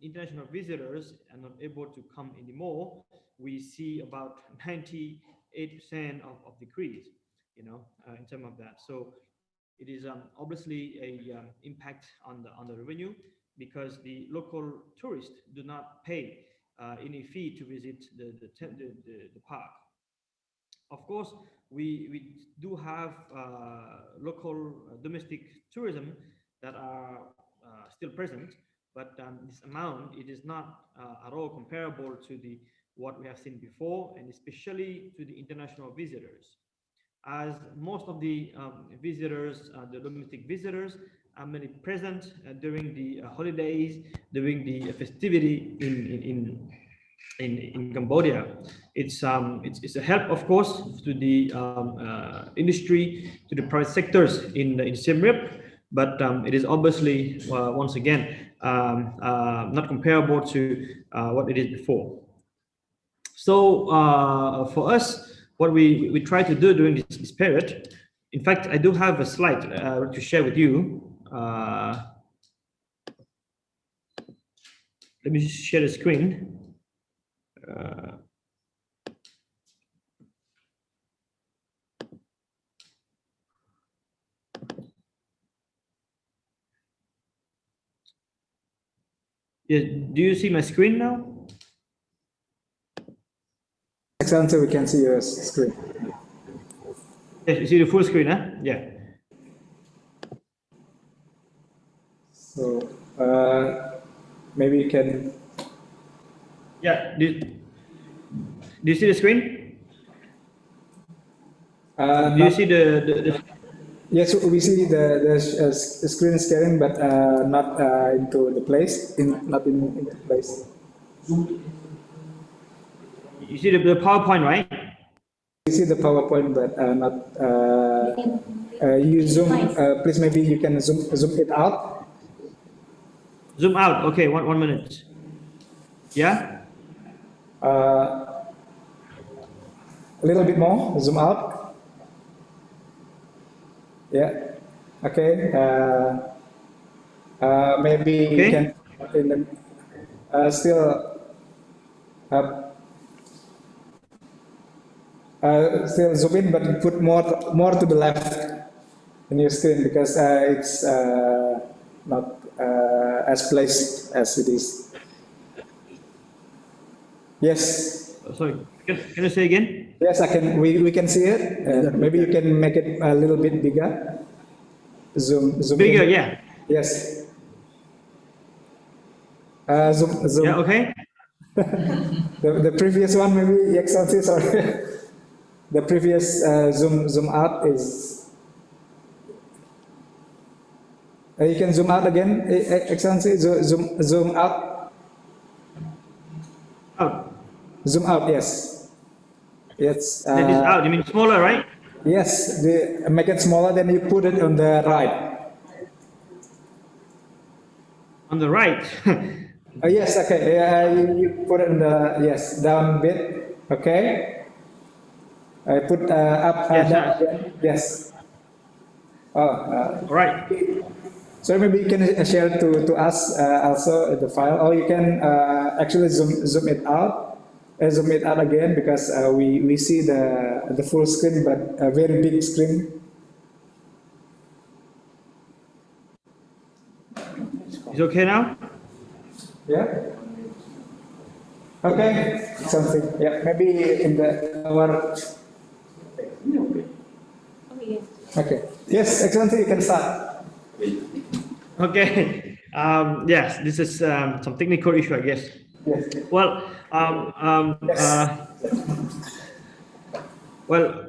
S12: international visitors are not able to come anymore. We see about 98% of decrease, in terms of that. So it is obviously a impact on the revenue, because the local tourists do not pay any fee to visit the park. Of course, we do have local domestic tourism that are still present, but this amount, it is not at all comparable to what we have seen before, and especially to the international visitors, as most of the visitors, the domestic visitors, are mainly present during the holidays, during the festivity in Cambodia. It's a help, of course, to the industry, to the private sectors in Siem Reap, but it is obviously once again not comparable to what it is before. So for us, what we try to do during this period, in fact, I do have a slide to share with you. Let me share the screen. Yeah, do you see my screen now?
S2: Excellency, we can see your screen.
S12: Yes, you see the full screen, huh? Yeah.
S2: So maybe you can.
S12: Yeah. Do you see the screen? Do you see the?
S2: Yes, we see the screen sharing, but not into the place. Not into place.
S12: You see the PowerPoint, right?
S2: We see the PowerPoint, but not. You zoom. Please, maybe you can zoom it out.
S12: Zoom out. Okay, one minute. Yeah.
S2: A little bit more. Zoom out. Yeah. Okay. Maybe
S12: okay.
S2: You can still. Still zoom in, but put more to the left in your screen because it's not as placed as it is. Yes.
S12: Sorry, can you say again?
S2: Yes, I can. We can see it. Maybe you can make it a little bit bigger. Zoom
S12: bigger,
S2: in.
S12: Yeah.
S2: Yes. Zoom.
S12: Yeah. Okay.
S2: the previous one, maybe Excellency. Sorry. The previous zoom out is. You can zoom out again, Excellency. Zoom out.
S12: Out.
S2: Zoom out. Yes. Yes.
S12: That is out. You mean smaller, right?
S2: Yes. Make it smaller. Then you put it on the right.
S12: On the right.
S2: Yes. Okay. You put it on the down a bit. Okay. I put up.
S12: Yes.
S2: Down. Yes.
S12: All right.
S2: So maybe you can share to us also the file, or you can actually zoom it out, zoom it out again because we see the full screen, but a very big screen.
S12: Is okay now?
S2: Yeah. Okay. Something. Yeah. Maybe in our. Okay. Yes, Excellency, you can start.
S12: Okay. Yes, this is some technical issue, I guess.
S2: Yes.
S12: Well,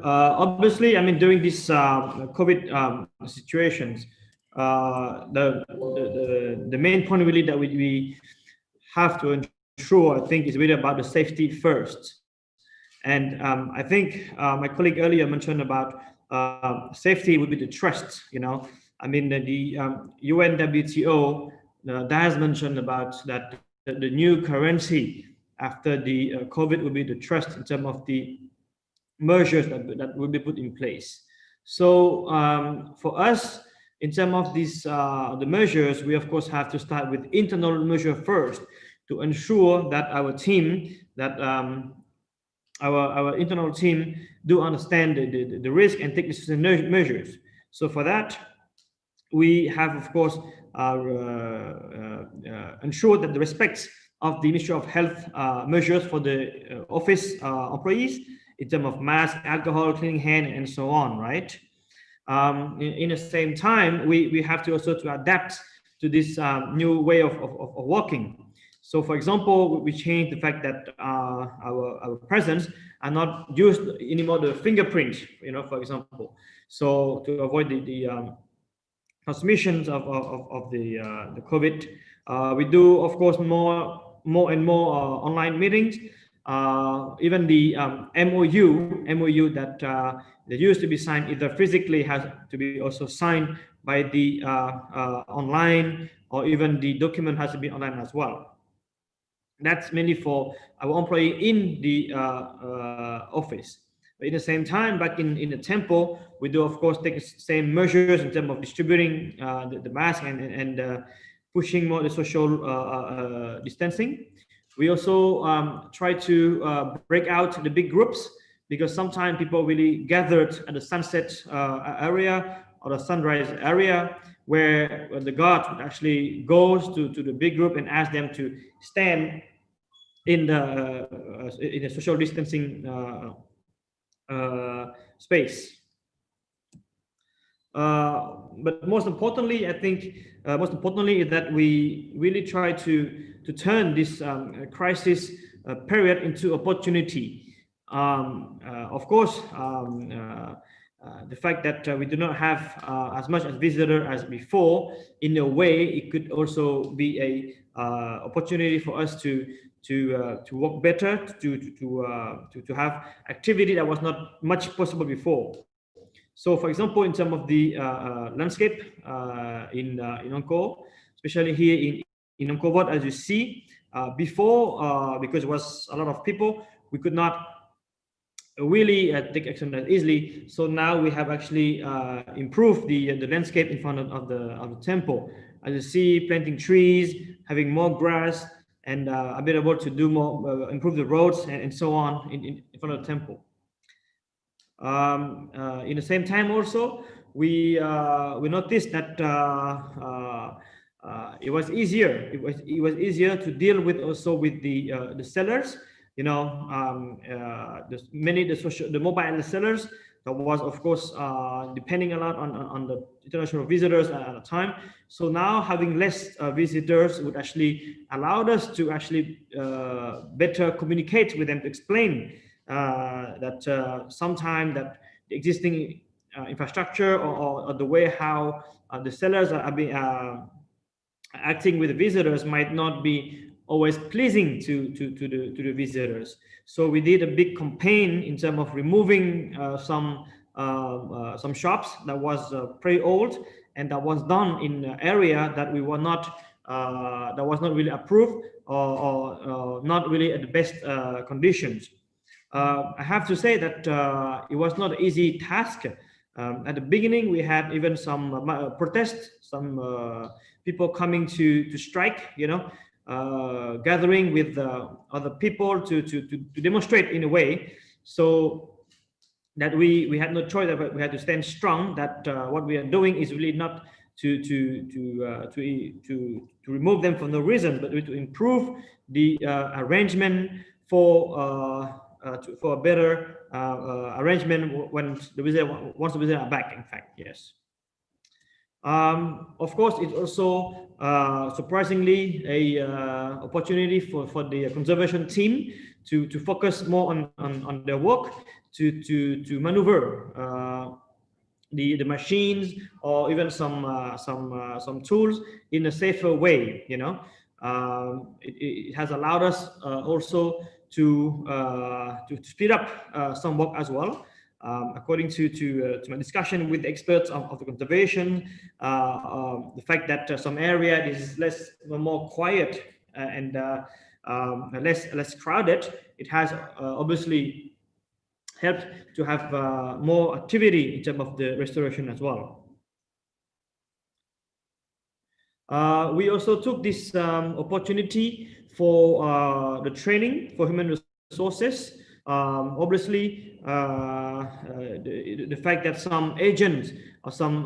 S12: obviously, I mean, during these COVID situations, the main point really that we have to ensure, I think, is really about the safety first. And I think my colleague earlier mentioned about safety would be the trust. I mean, the UNWTO that has mentioned about that the new currency after the COVID will be the trust in terms of the measures that will be put in place. So for us, in terms of these the measures, we of course have to start with internal measure first to ensure that our team, that our internal team do understand the risk and take necessary measures. So for that, we have, of course, ensure that the respect of the Ministry of Health measures for the office employees in terms of mask, alcohol, cleaning hand, and so on, right? In the same time, we have to also to adapt to this new way of working. So, for example, we changed the fact that our presence are not used anymore the fingerprint, for example. So to avoid the transmissions of the COVID, we do, of course, more more and more online meetings. Even the MOU that that used to be signed either physically has to be also signed by the online, or even the document has to be online as well. That's mainly for our employee in the office. But in the same time, back in the temple, we do of course take the same measures in terms of distributing the mask and pushing more the social distancing. We also try to break out the big groups, because sometimes people really gathered at the sunset area or the sunrise area, where the guard would actually goes to the big group and ask them to stand in the social distancing space. But most importantly, I think most importantly is that we really try to turn this crisis period into opportunity. Of course, the fact that we do not have as much as visitor as before, in a way, it could also be a opportunity for us to work better, to have activity that was not much possible before. So, for example, in terms of the landscape in Angkor, especially here in Angkor Wat, as you see, before, because it was a lot of people, we could not really take action that easily. So now we have actually improved the landscape in front of the temple. As you see, planting trees, having more grass, and be able to do more, improve the roads and so on in front of the temple. In the same time, also we noticed that it was easier. It was easier to deal with also with the sellers. You know, the mobile sellers that was of course depending a lot on the international visitors at the time. So now having less visitors would actually allow us to actually better communicate with them, to explain that sometimes that the existing infrastructure or the way how the sellers are acting with the visitors might not be always pleasing to the visitors. So we did a big campaign in terms of removing some shops that was pretty old, and that was done in an area that we were not that was not really approved or not really at the best conditions. I have to say that it was not an easy task. At the beginning, we had even some protests, some people coming to strike, you know, gathering with other people to demonstrate in a way. So that we had no choice, but we had to stand strong. That what we are doing is really not to remove them for no reason, but to improve the arrangement for a better arrangement when the visitor, once the visitors are back. In fact, yes. Of course, it's also surprisingly a opportunity for the conservation team to focus more on their work, to maneuver the machines or even some tools in a safer way. You know, it has allowed us also to speed up some work as well. According to my discussion with the experts of the conservation, the fact that some area is more quiet and less crowded, it has obviously helped to have more activity in terms of the restoration as well. We also took this opportunity for the training for human resources. Obviously, the fact that some agents or some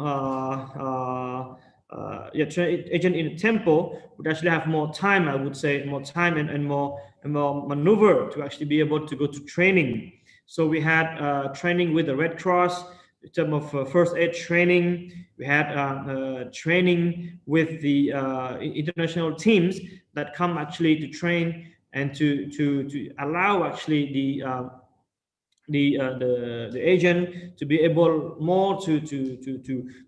S12: agent in the temple would actually have more time, I would say, more time and more maneuver to actually be able to go to training. So we had training with the Red Cross in terms of first aid training. We had training with the international teams that come actually to train and to allow actually the agent to be able more to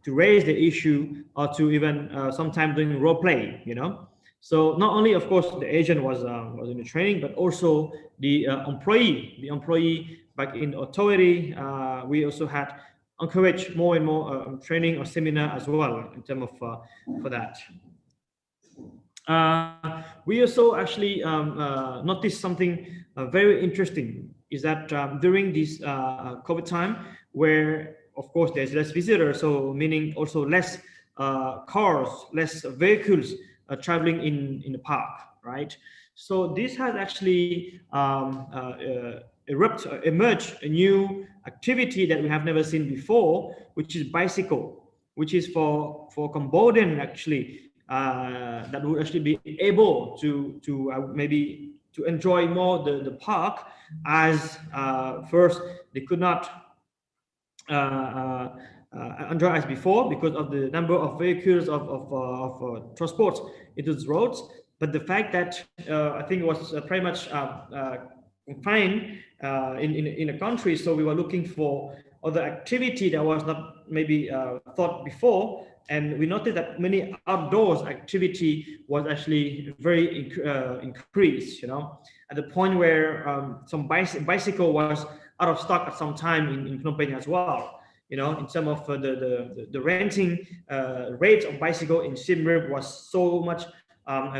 S12: raise the issue, or to even sometimes doing role play, you know. So not only, of course, the agent was in the training, but also the employee back in authority. We also had encouraged more and more training or seminar as well in terms of for that. We also actually noticed something very interesting, is that during this COVID time, where of course there's less visitors, so meaning also less cars, less vehicles traveling in the park, right? So this has actually emerged a new activity that we have never seen before, which is bicycle, which is for Cambodian actually, that would actually be able to maybe to enjoy more the park, as first they could not enjoy as before because of the number of vehicles of transport into the roads. But the fact that I think it was pretty much confined in a country, so we were looking for other activity that was not maybe thought before, and we noticed that many outdoors activity was actually very increased, you know, at the point where some bicycle was out of stock at some time in Phnom Penh as well. You know, in terms of the renting rates of bicycle in Siem Reap was so much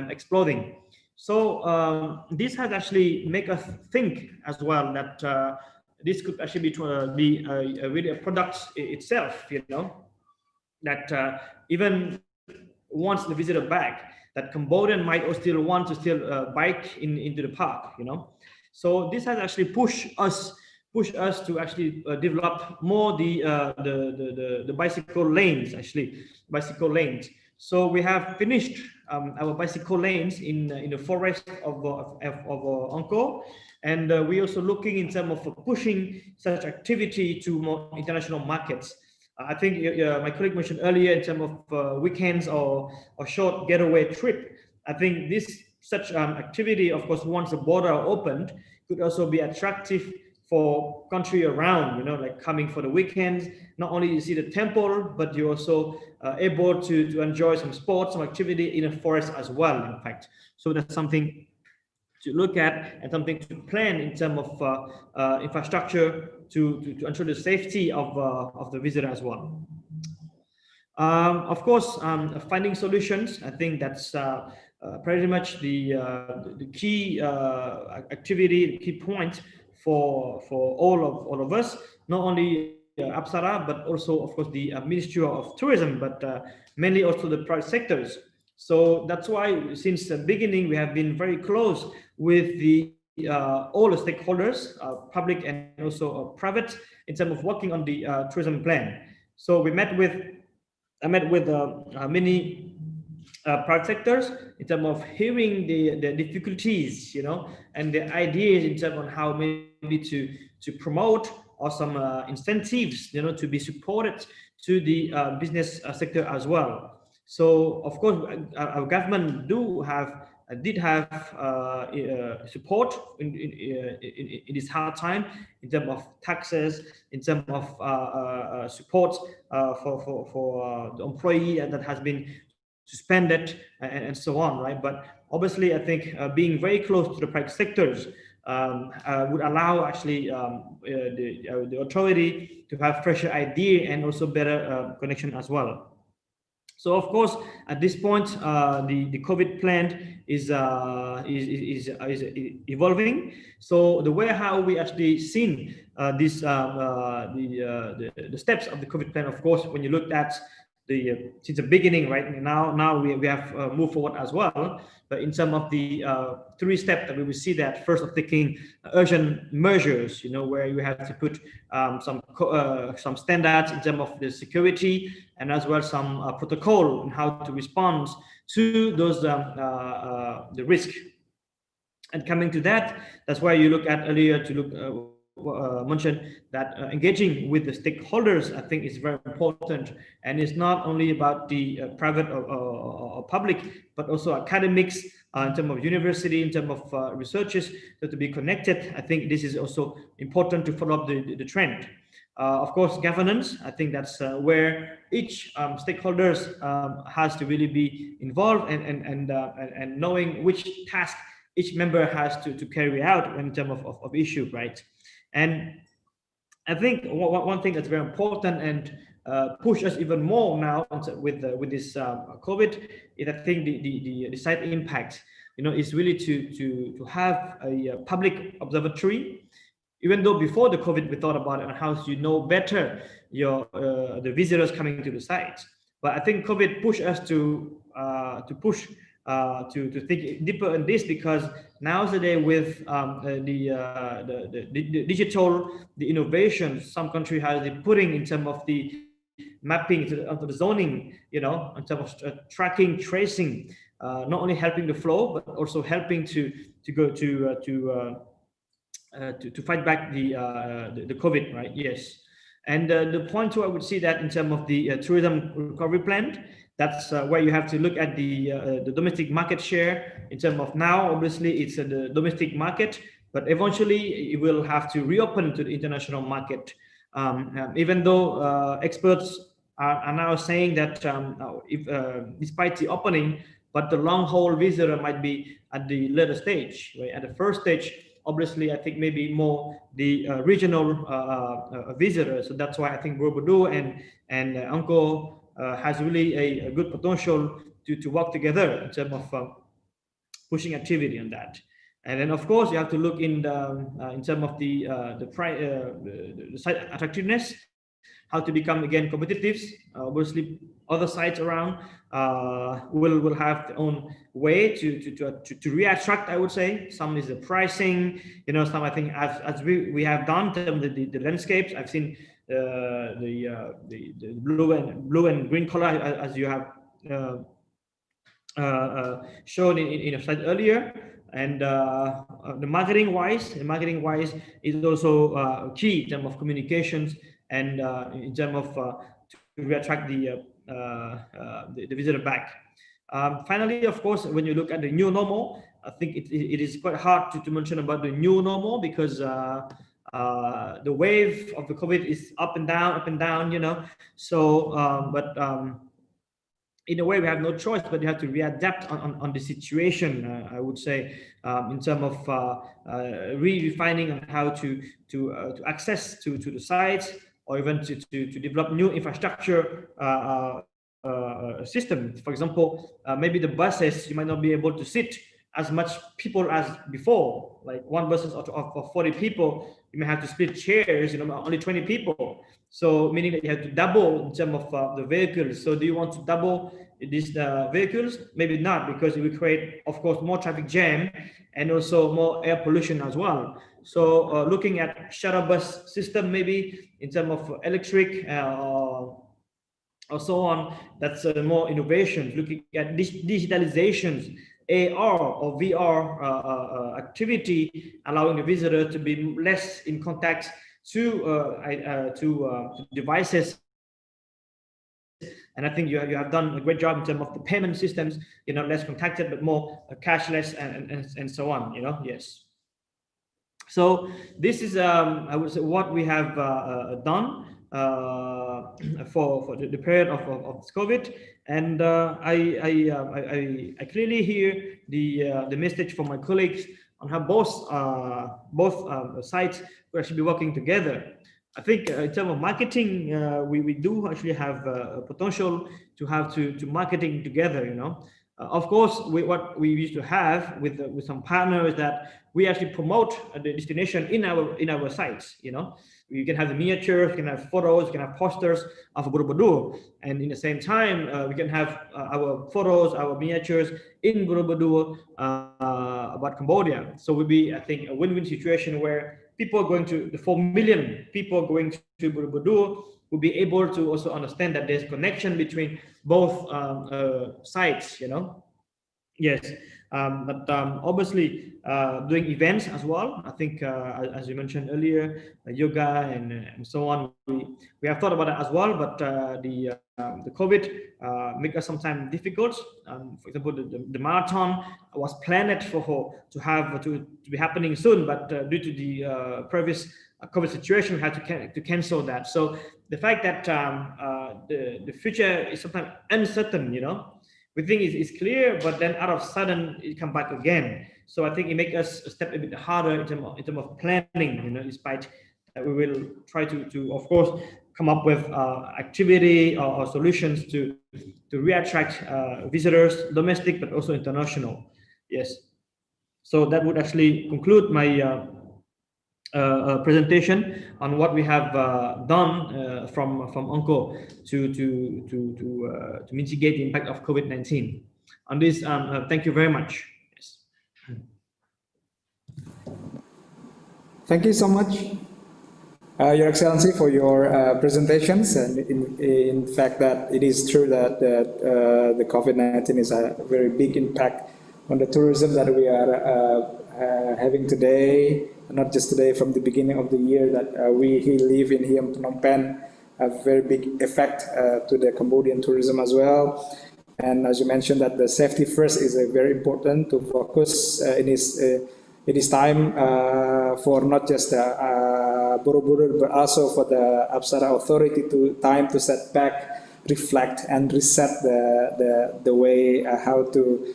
S12: exploding. So this has actually make us think as well that this could actually be really a product itself, you know, that even once the visitor back, that Cambodian might still want to still bike into the park, you know. So this has actually pushed us to actually develop more the bicycle lanes, bicycle lanes. So we have finished our bicycle lanes in the forest of Angkor, and we also looking in terms of pushing such activity to more international markets. I think my colleague mentioned earlier in terms of weekends or short getaway trip. I think this such activity, of course, once the border opened, could also be attractive for country around, you know, like coming for the weekends. Not only you see the temple, but you're also able to enjoy some sports, some activity in a forest as well, in fact. So that's something to look at and something to plan in terms of infrastructure to ensure the safety of the visitor as well. Of course, finding solutions, I think that's pretty much the key activity, the key point for all of us, not only Apsara, but also, of course, the Ministry of Tourism, but mainly also the private sectors. So that's why since the beginning, we have been very close with all the stakeholders, public and also private, in terms of working on the tourism plan. So I met with many private sectors in terms of hearing the difficulties, you know, and the ideas in terms of how maybe to promote or some incentives, you know, to be supported to the business sector as well. So of course, our government did have support in this hard time in terms of taxes, in terms of support for the employee that has been suspended and so on, right? But obviously, I think being very close to the private sectors would allow actually the authority to have fresher idea and also better connection as well. So of course, at this point, the COVID plan is evolving. So the way how we actually seen this the steps of the COVID plan, of course, when you looked at since the beginning, right now we have moved forward as well. But in terms of the 3 steps that we will see that first of taking urgent measures, you know, where you have to put some standards in terms of the security and as well some protocol on how to respond to those the risk. And coming to that, that's why you look at earlier to look mentioned that engaging with the stakeholders, I think, is very important, and it's not only about the private or public, but also academics in terms of university, in terms of researchers, to be connected. I think this is also important to follow up the trend. Of course, governance. I think that's where each stakeholders has to really be involved and knowing which task each member has to carry out in terms of issue, right? And I think one thing that's very important and push us even more now with this COVID is, I think, the side impact. Is really to have a public observatory. Even though before the COVID we thought about it and how you know better the visitors coming to the site, but I think COVID pushed us to think deeper in this, because nowadays with the digital, the innovation some country has been putting in terms of the mapping onto the zoning, in terms of tracking, tracing, not only helping the flow but also helping to fight back the COVID, right? Yes. And the point too, I would see that in terms of the tourism recovery plan, that's where you have to look at the domestic market share. In terms of now, obviously it's the domestic market, but eventually it will have to reopen to the international market. Even though experts are now saying that despite the opening, but the long haul visitor might be at the later stage, right? At the first stage, obviously, I think maybe more the regional visitors. So that's why I think Borobudur and Angkor has really a good potential to work together in terms of pushing activity on that. And then, of course, you have to look in terms of the site attractiveness, how to become again competitive. Obviously, other sites around will have their own way to re-attract. I would say some is the pricing. Some I think as we have done the landscapes. I've seen the blue and green color as you have shown in a slide earlier. And the marketing wise is also key in terms of communications and in terms of to re-attract the visitor back. Finally, of course, when you look at the new normal, I think it is quite hard to mention about the new normal, because the wave of the COVID is up and down, So, but in a way, we have no choice, but you have to readapt on the situation. I would say, in terms of refining on how to access to the sites, or even to develop new infrastructure system. For example, maybe the buses, you might not be able to sit as much people as before. Like one bus of 40 people, you may have to split chairs, only 20 people. So meaning that you have to double in terms of the vehicles. So do you want to double these vehicles? Maybe not, because it will create, of course, more traffic jam and also more air pollution as well. So looking at shuttle bus system, maybe in terms of electric or so on, that's more innovation. Looking at digitalizations, AR or VR activity, allowing the visitor to be less in contact to devices. And I think you have done a great job in terms of the payment systems, less contacted but more cashless and so on, yes. So this is I would say what we have done for the period of this COVID, and I clearly hear the message from my colleagues on how both sides will actually be working together. I think in terms of marketing, we do actually have potential to have to marketing together. Of course, what we used to have with some partners that we actually promote the destination in our sites. You can have the miniatures, you can have photos, you can have posters of Borobudur, and in the same time, we can have our photos, our miniatures in Borobudur about Cambodia. So it will be, I think, a win-win situation where people going to the 4 million people going to Borobudur will be able to also understand that there's connection between both sites. Yes. But obviously doing events as well. I think as you mentioned earlier, yoga and so on, we have thought about it as well, but the COVID make us sometimes difficult. For example, the marathon was planned to be happening soon, but due to the previous COVID situation, we had to cancel that. So the fact that the future is sometimes uncertain, we think it's clear, but then out of sudden it come back again. So I think it makes us step a bit harder in terms of planning, despite that we will try to of course come up with activity or solutions to reattract visitors, domestic but also international. Yes. So that would actually conclude my presentation on what we have done from Angkor to mitigate the impact of COVID-19. On this, thank you very much. Yes.
S2: Thank you so much, Your Excellency, for your presentations. And in fact, that it is true that the COVID-19 is a very big impact on the tourism that we are having today, not just today, from the beginning of the year that we live in here in Phnom Penh, have very big effect to the Cambodian tourism as well. And as you mentioned, that the safety first is very important to focus in this time for not just Borobudur, but also for the Apsara authority to set back, reflect, and reset the way how to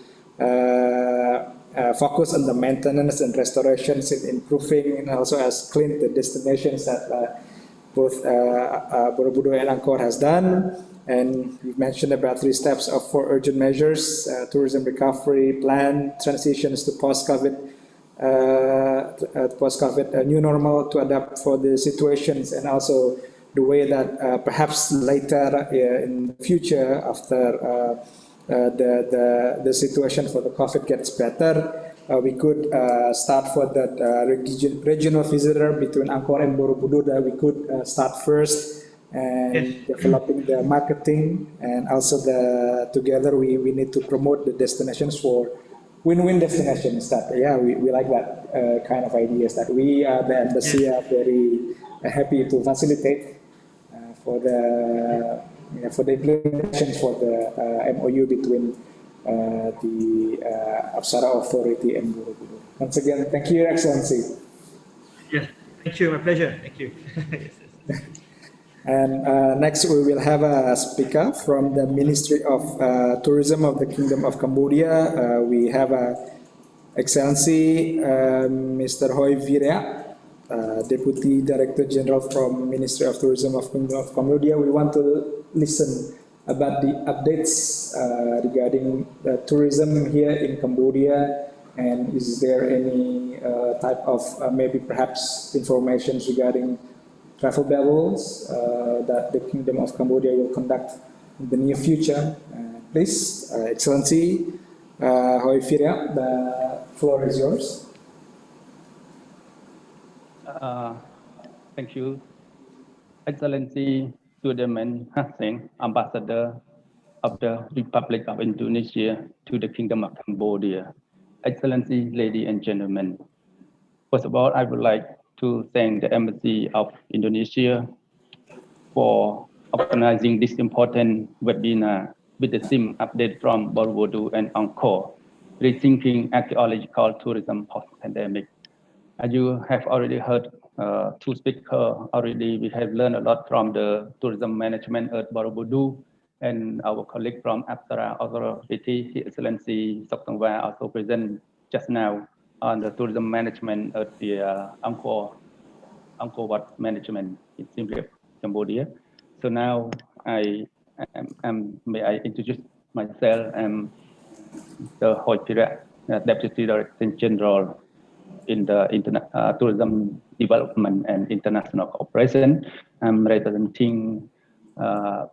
S2: focus on the maintenance and restorations in improving, and also as clean the destinations that both Borobudur and Angkor has done. And you mentioned about 3 steps of 4 urgent measures: tourism recovery plan, transitions to post-COVID, new normal to adapt for the situations, and also the way that perhaps later in the future, after the situation for the COVID gets better, we could start for that regional visitor between Angkor and Borobudur, that we could start first and developing the marketing, and also together we need to promote the destinations for win-win destinations. That we like that kind of ideas, that we the embassy are very happy to facilitate for the implementation for the MOU between the Apsara Authority and Borobudur. Once again, thank you, Your Excellency.
S12: Yes, thank you. My pleasure. Thank you. Yes.
S2: And next we will have a speaker from the Ministry of Tourism of the Kingdom of Cambodia. We have Excellency Mr. Hoi Virya, Deputy Director General from Ministry of Tourism of Kingdom of Cambodia. We want to listen about the updates regarding tourism here in Cambodia, and is there any type of maybe perhaps information regarding travel bubbles that the Kingdom of Cambodia will conduct in the near future. Please, Excellency Hoi Virya, the floor is yours.
S9: Thank you, Excellency Sudirman Hassan, Ambassador of the Republic of Indonesia to the Kingdom of Cambodia. Excellency, ladies and gentlemen, first of all, I would like to thank the Embassy of Indonesia for organizing this important webinar with the theme update from Borobudur and Angkor, rethinking archaeological tourism post-pandemic. As you have already heard, 2 speakers already, we have learned a lot from the tourism management at Borobudur, and our colleague from Apsara Authority, His Excellency Soktongwa, also present just now on the tourism management at the Angkor Wat management in Siem Reap, Cambodia. So now may I introduce myself? I'm the Hoi Virya, Deputy Director General in the Tourism Development and International Cooperation. I'm representing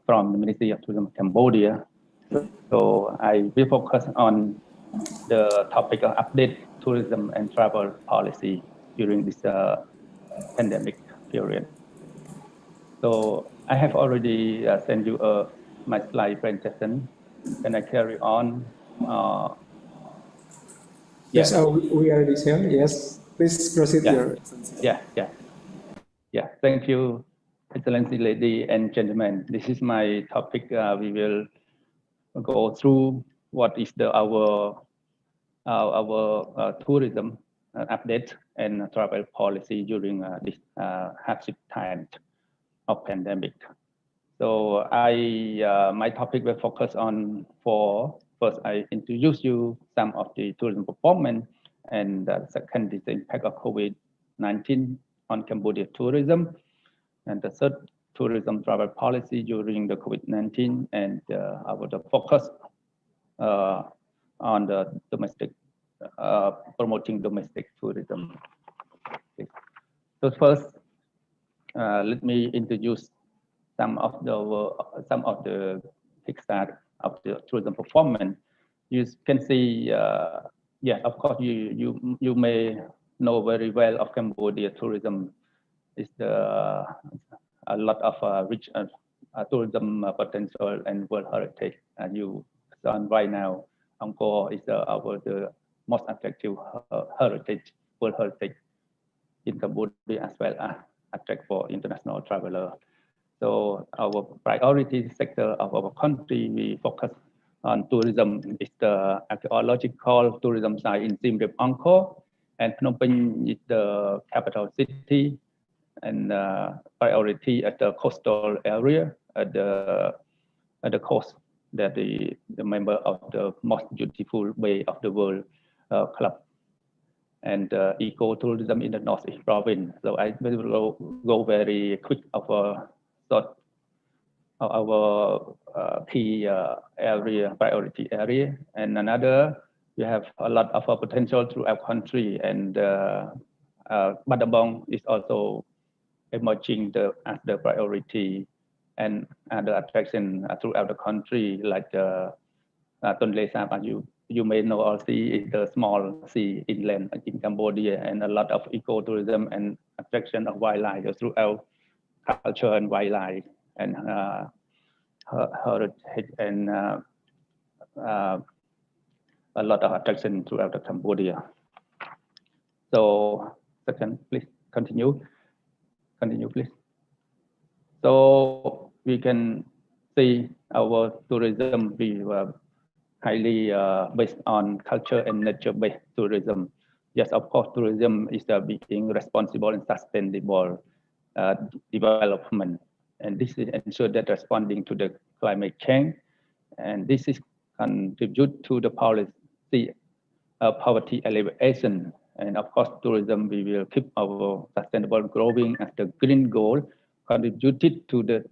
S9: from the Ministry of Tourism of Cambodia. So I will focus on the topic of update tourism and travel policy during this pandemic period. So I have already sent you my slide presentation. Can I carry on?
S2: Yes, we already here. Yes, please proceed.
S9: Yeah. Thank you, Excellency, ladies and gentlemen. This is my topic. We will go through what is our tourism update and travel policy during this hardship time of pandemic. So my topic will focus on four. First, I introduce you some of the tourism performance, and second is the impact of COVID-19 on Cambodia tourism, and the third, tourism travel policy during the COVID-19, and I would focus on the domestic, promoting domestic tourism. Okay. So first, let me introduce some of the kickstart of the tourism performance. You can see, yeah, of course, you may know very well of Cambodia tourism. Is a lot of rich tourism potential and world heritage. And you saw right now, Angkor is the most attractive heritage, world heritage in Cambodia, as well as attract for international travelers. So our priority sector of our country, we focus on tourism. Is the archaeological tourism site in Siem Reap, Angkor, and Phnom Penh is the capital city, and priority at the coastal area at the coast, that the member of the most beautiful bay of the world club, and ecotourism in the northeast province. So I will go very quick of a sort of our key area, priority area, and another, we have a lot of potential throughout country, and Battambang is also emerging as the priority, and the attraction throughout the country, like Tonle Sap, as you may know, or see, is the small sea inland in Cambodia, and a lot of ecotourism and attraction of wildlife throughout culture and wildlife, and heritage, and a lot of attraction throughout the Cambodia. So second, please continue. Continue, please. So we can see our tourism, we were highly based on culture and nature-based tourism. Yes, of course, tourism is being responsible and sustainable development, and this is ensure that responding to the climate change, and this is contribute to the policy poverty alleviation. And of course, tourism, we will keep our sustainable growing as the green goal, contributed to the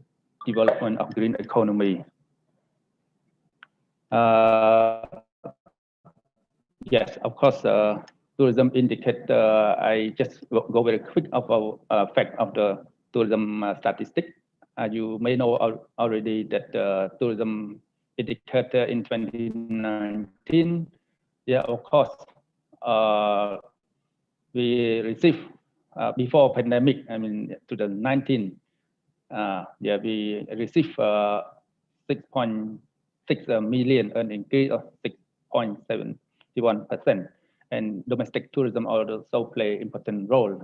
S9: development of green economy. Yes, of course, tourism indicator, I just go very quick of our fact of the tourism statistic. You may know already that tourism indicator in 2019, yeah, of course, we received before pandemic, I mean 2019, yeah, we received 6.6 million, an increase of 6.71%. And domestic tourism also play important role,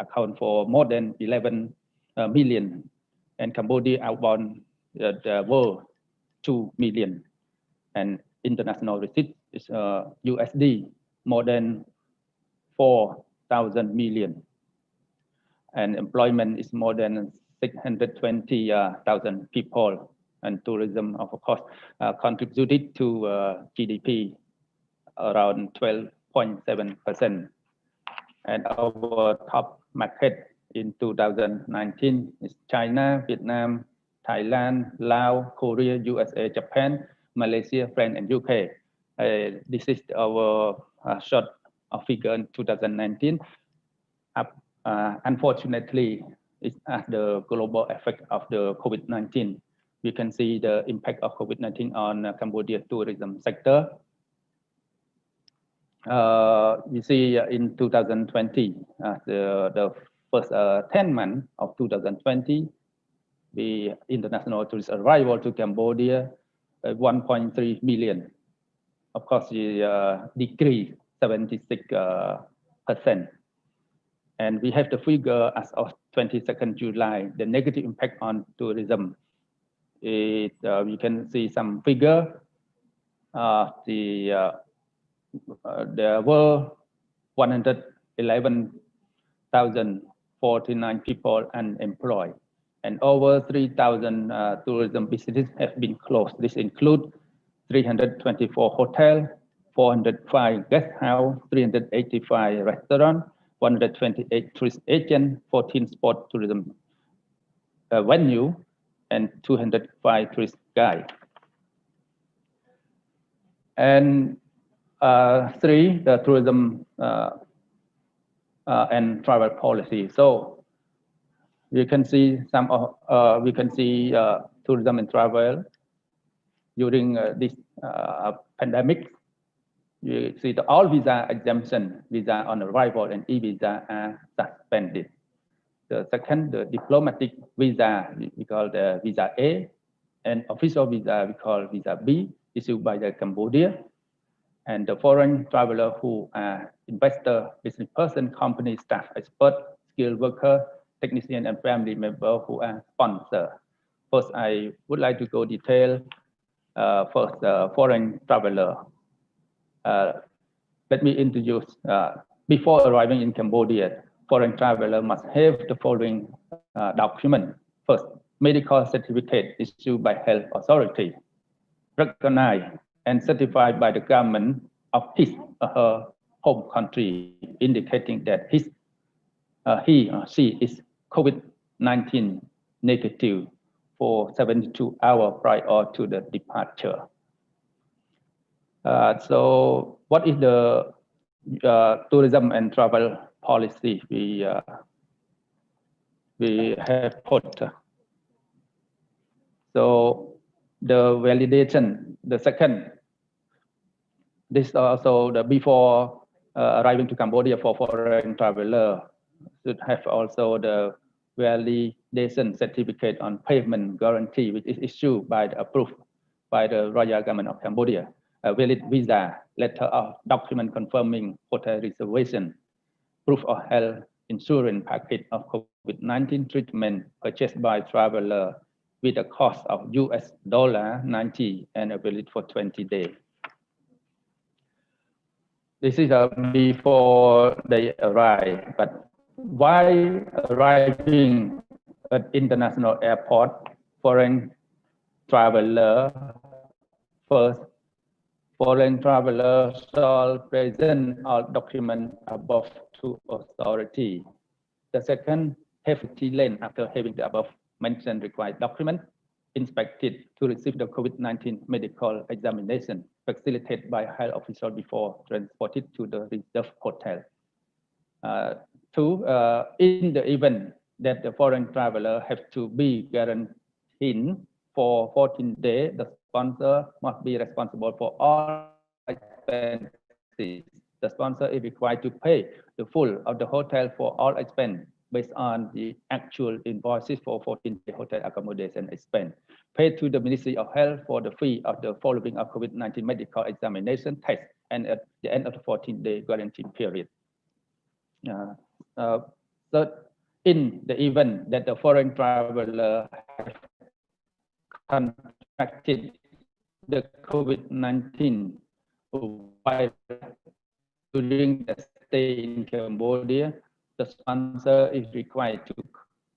S9: account for more than 11 million. And Cambodia outbound the world 2 million. And international receipt is USD more than 4,000 million, and employment is more than 620,000 people, and tourism, of course, contributed to GDP around 12.7%. And our top market in 2019 is China, Vietnam, Thailand, Laos, Korea, USA, Japan, Malaysia, France, and UK. This is our short figure in 2019. Unfortunately, it's the global effect of the COVID-19. We can see the impact of COVID-19 on Cambodia tourism sector. You see in 2020, the first 10 months of 2020, the international tourist arrival to Cambodia, 1.3 million. Of course, the decrease 76%. And we have the figure as of 22nd July, the negative impact on tourism. We can see some figure. There were 111,049 people unemployed, and over 3,000 tourism businesses have been closed. This includes 324 hotels, 405 guest house, 385 restaurants, 128 tourist agents, 14 sport tourism venue, and 205 tourist guides. And three, the tourism and travel policy. So you can see some of we can see tourism and travel during this pandemic. You see the all visa exemption, visa on arrival and e-visa are suspended. The second, the diplomatic visa, we call the visa A, and official visa, we call visa B, issued by the Cambodia. And the foreign traveler who are investor, business person, company, staff, expert, skilled worker, technician, and family member who are sponsor. First, I would like to go detail. First, foreign traveler. Let me introduce, before arriving in Cambodia, foreign traveler must have the following document. First, medical certificate issued by health authority, recognized and certified by the government of his or her home country, indicating that he or she is COVID-19 negative for 72 hours prior to the departure. So what is the tourism and travel policy we have put? So the validation, the second, this also the before arriving to Cambodia for foreign traveler should have also the validation certificate on payment guarantee, which is issued by the approved by the Royal Government of Cambodia. A valid visa, letter of document confirming hotel reservation, proof of health insurance package of COVID-19 treatment purchased by traveler with a cost of US $90 and valid for 20 days. This is before they arrive, but while arriving at international airport, foreign traveler first, foreign traveler shall present all documents above to authority. The second, have length after having the above mentioned required document inspected to receive the COVID-19 medical examination facilitated by health official before transported to the reserved hotel. Two, in the event that the foreign traveler have to be quarantined for 14 days, the sponsor must be responsible for all expenses. The sponsor is required to pay the full of the hotel for all expenses based on the actual invoices for 14-day hotel accommodation expense. Paid to the Ministry of Health for the fee of the following of COVID-19 medical examination test and at the end of the 14-day quarantine period. Third, in the event that the foreign traveler has contracted the COVID-19 while during the stay in Cambodia, the sponsor is required to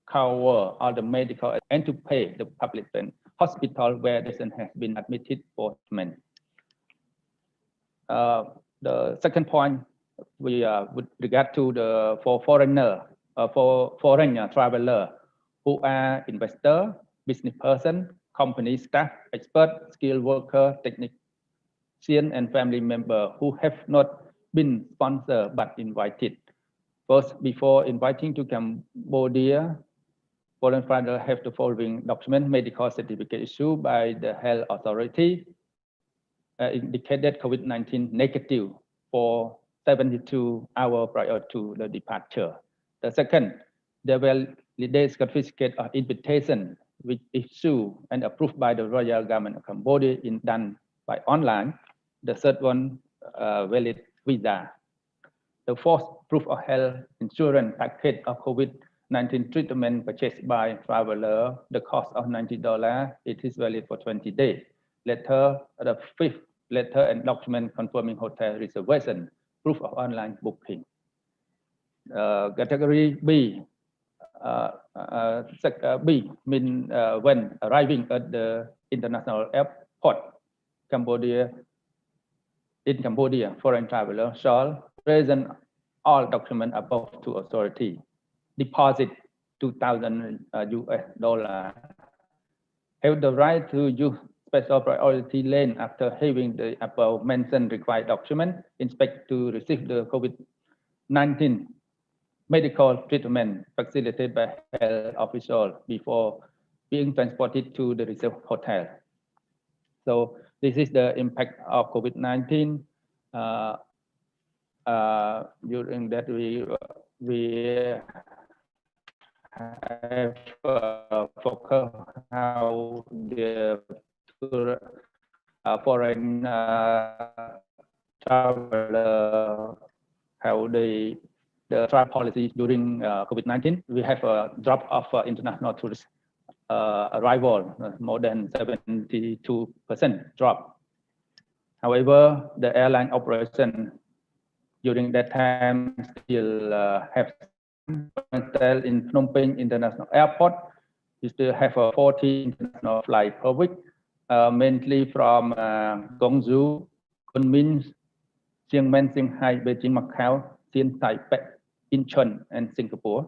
S9: cover all the medical and to pay the public and hospital where the patient has been admitted for treatment. The second point, we with regard to the for foreign traveler who are investor, business person, company staff, expert, skilled worker, technician, and family member who have not been sponsored but invited. First, before inviting to Cambodia, foreign traveler have the following document: medical certificate issued by the health authority, indicated COVID-19 negative for 72 hours prior to the departure. The second, the validation certificate of invitation, which is issued and approved by the Royal Government of Cambodia done by online. The third one, valid visa. The fourth, proof of health insurance package of COVID-19 treatment purchased by traveler, the cost of $90. It is valid for 20 days. The fifth, letter and document confirming hotel reservation, proof of online booking. Category B, B mean when arriving at the international airport, in Cambodia, foreign traveler shall present all documents above to authority, deposit $2,000 US, have the right to use special priority lane after having the above mentioned required document, inspect to receive the COVID-19 medical treatment facilitated by health official before being transported to the reserve hotel. So this is the impact of COVID-19. During that we have focused how the foreign traveler, how the travel policies during COVID-19. We have a drop of international tourist arrival, more than 72% drop. However, the airline operation during that time still have in Phnom Penh International Airport. We still have 40 international flights per week, mainly from Gwangju, Kunming, Chiang Mai, Shanghai, Beijing, Macau, Siem Taipei, Incheon, and Singapore,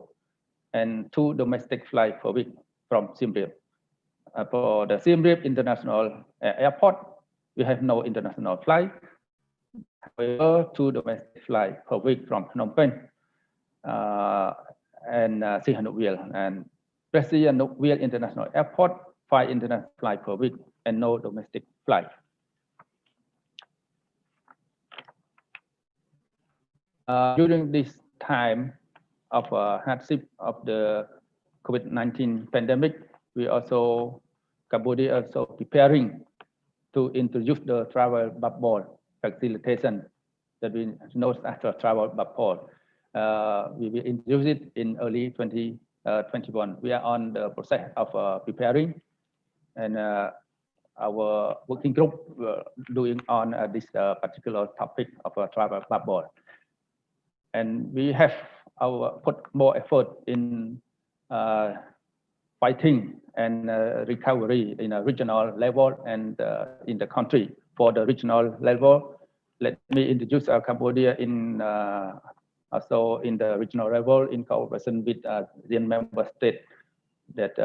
S9: and 2 domestic flights per week from Siem Reap. For the Siem Reap International Airport, we have no international flight. However, 2 domestic flights per week from Phnom Penh and Sihanoukville, and Sihanoukville International Airport, 5 international flights per week and no domestic flight. During this time of hardship of the COVID-19 pandemic, Cambodia also preparing to introduce the travel bubble facilitation that we know as a travel bubble. We will introduce it in early 2021. We are on the process of preparing, and our working group doing on this particular topic of a travel bubble. And we have put more effort in fighting and recovery in a regional level and in the country. For the regional level, let me introduce Cambodia in also in the regional level in cooperation with the member state that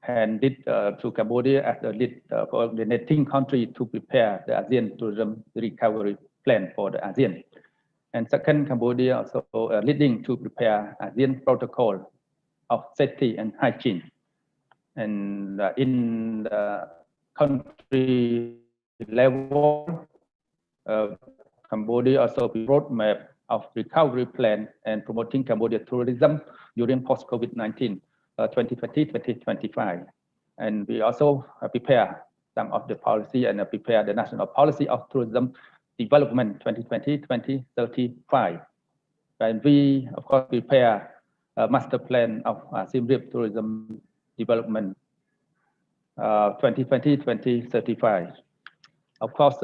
S9: handed to Cambodia as the lead coordinating country to prepare the ASEAN tourism recovery plan for the ASEAN. And second, Cambodia also leading to prepare ASEAN protocol of safety and hygiene. And in the country level, Cambodia also roadmap of recovery plan and promoting Cambodia tourism during post-COVID-19 2020-2025. And we also prepare some of the policy and prepare the national policy of tourism development 2020-2035. And we, of course, prepare a master plan of Siem Reap tourism development 2020-2035. Of course,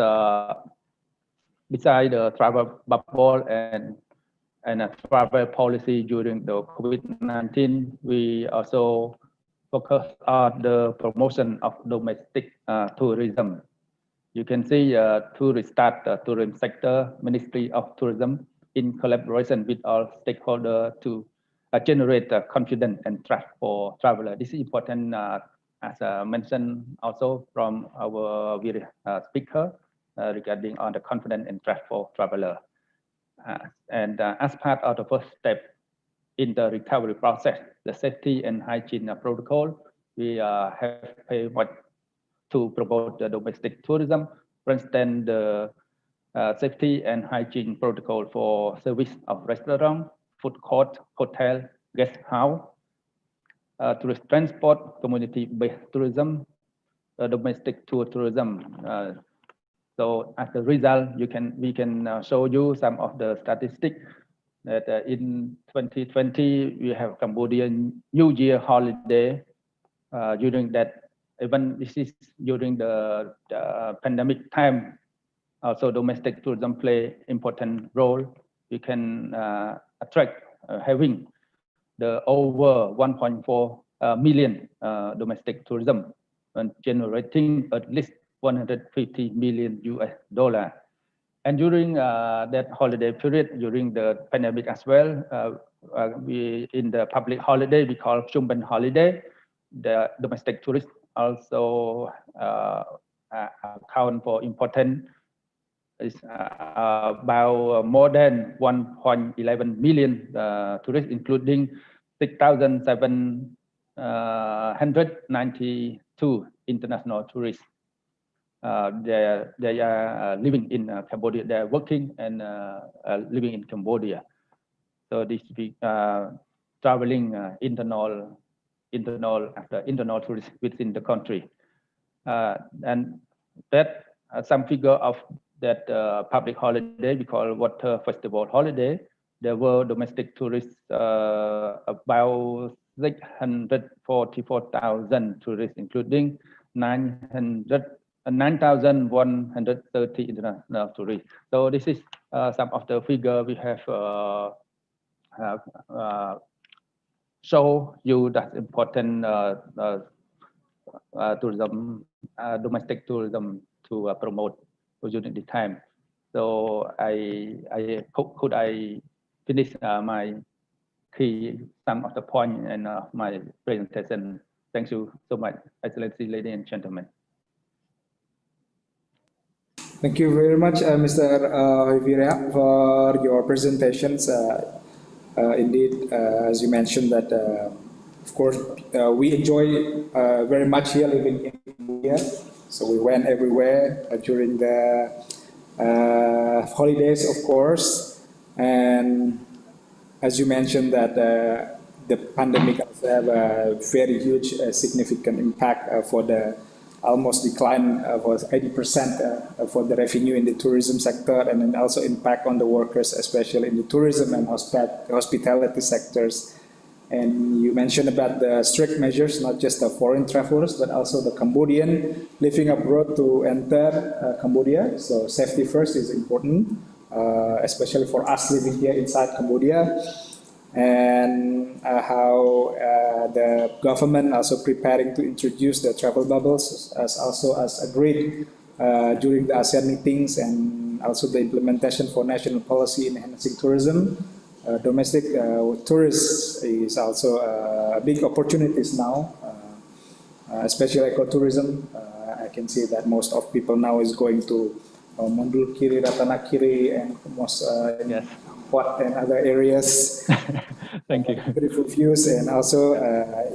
S9: besides the travel bubble and a travel policy during the COVID-19, we also focus on the promotion of domestic tourism. You can see to restart the tourism sector, Ministry of Tourism in collaboration with all stakeholders to generate confidence and trust for travelers. This is important, as mentioned also from our speaker regarding on the confidence and trust for travelers. And as part of the first step in the recovery process, the safety and hygiene protocol, we have paid much to promote the domestic tourism. For instance, the safety and hygiene protocol for service of restaurant, food court, hotel, guest house, tourist transport, community-based tourism, domestic tour tourism. So as a result, we can show you some of the statistics that in 2020 we have Cambodian New Year holiday. During that, even this is during the pandemic time, Also, domestic tourism play important role. We can attract having the over 1.4 million domestic tourism and generating at least 150 million US dollar. And during that holiday period, during the pandemic as well, we in the public holiday we call Phnom Penh holiday. The domestic tourists also account for important. Is about more than 1.11 million tourists, including 6,792 international tourists. They are living in Cambodia. They are working and living in Cambodia. So this traveling internal tourists within the country, and that some figure of that public holiday we call Water Festival holiday. There were domestic tourists about 644,000 tourists, including 9,130 international tourists. So this is some of the figure we have show you that important tourism, domestic tourism to promote during the time. So could I finish my key some of the point and my presentation. Thank you so much, Excellency, ladies and gentlemen.
S2: Thank you very much, Mr. Viria, for your presentations. Indeed, as you mentioned that, of course, we enjoy very much here living in India. So we went everywhere during the holidays, of course. And as you mentioned that the pandemic also have a very huge, significant impact for the almost decline of 80% for the revenue in the tourism sector, and then also impact on the workers, especially in the tourism and hospitality sectors. And you mentioned about the strict measures, not just the foreign travelers, but also the Cambodian living abroad to enter Cambodia. So safety first is important, especially for us living here inside Cambodia. And how the government also preparing to introduce the travel bubbles as agreed during the ASEAN meetings, and also the implementation for national policy in enhancing tourism. Domestic tourists is also a big opportunities now, especially ecotourism. I can see that most of people now is going to Mondul Kiri, Ratana Kiri, and most yes. What and other areas.
S9: Thank you.
S2: Beautiful views, and also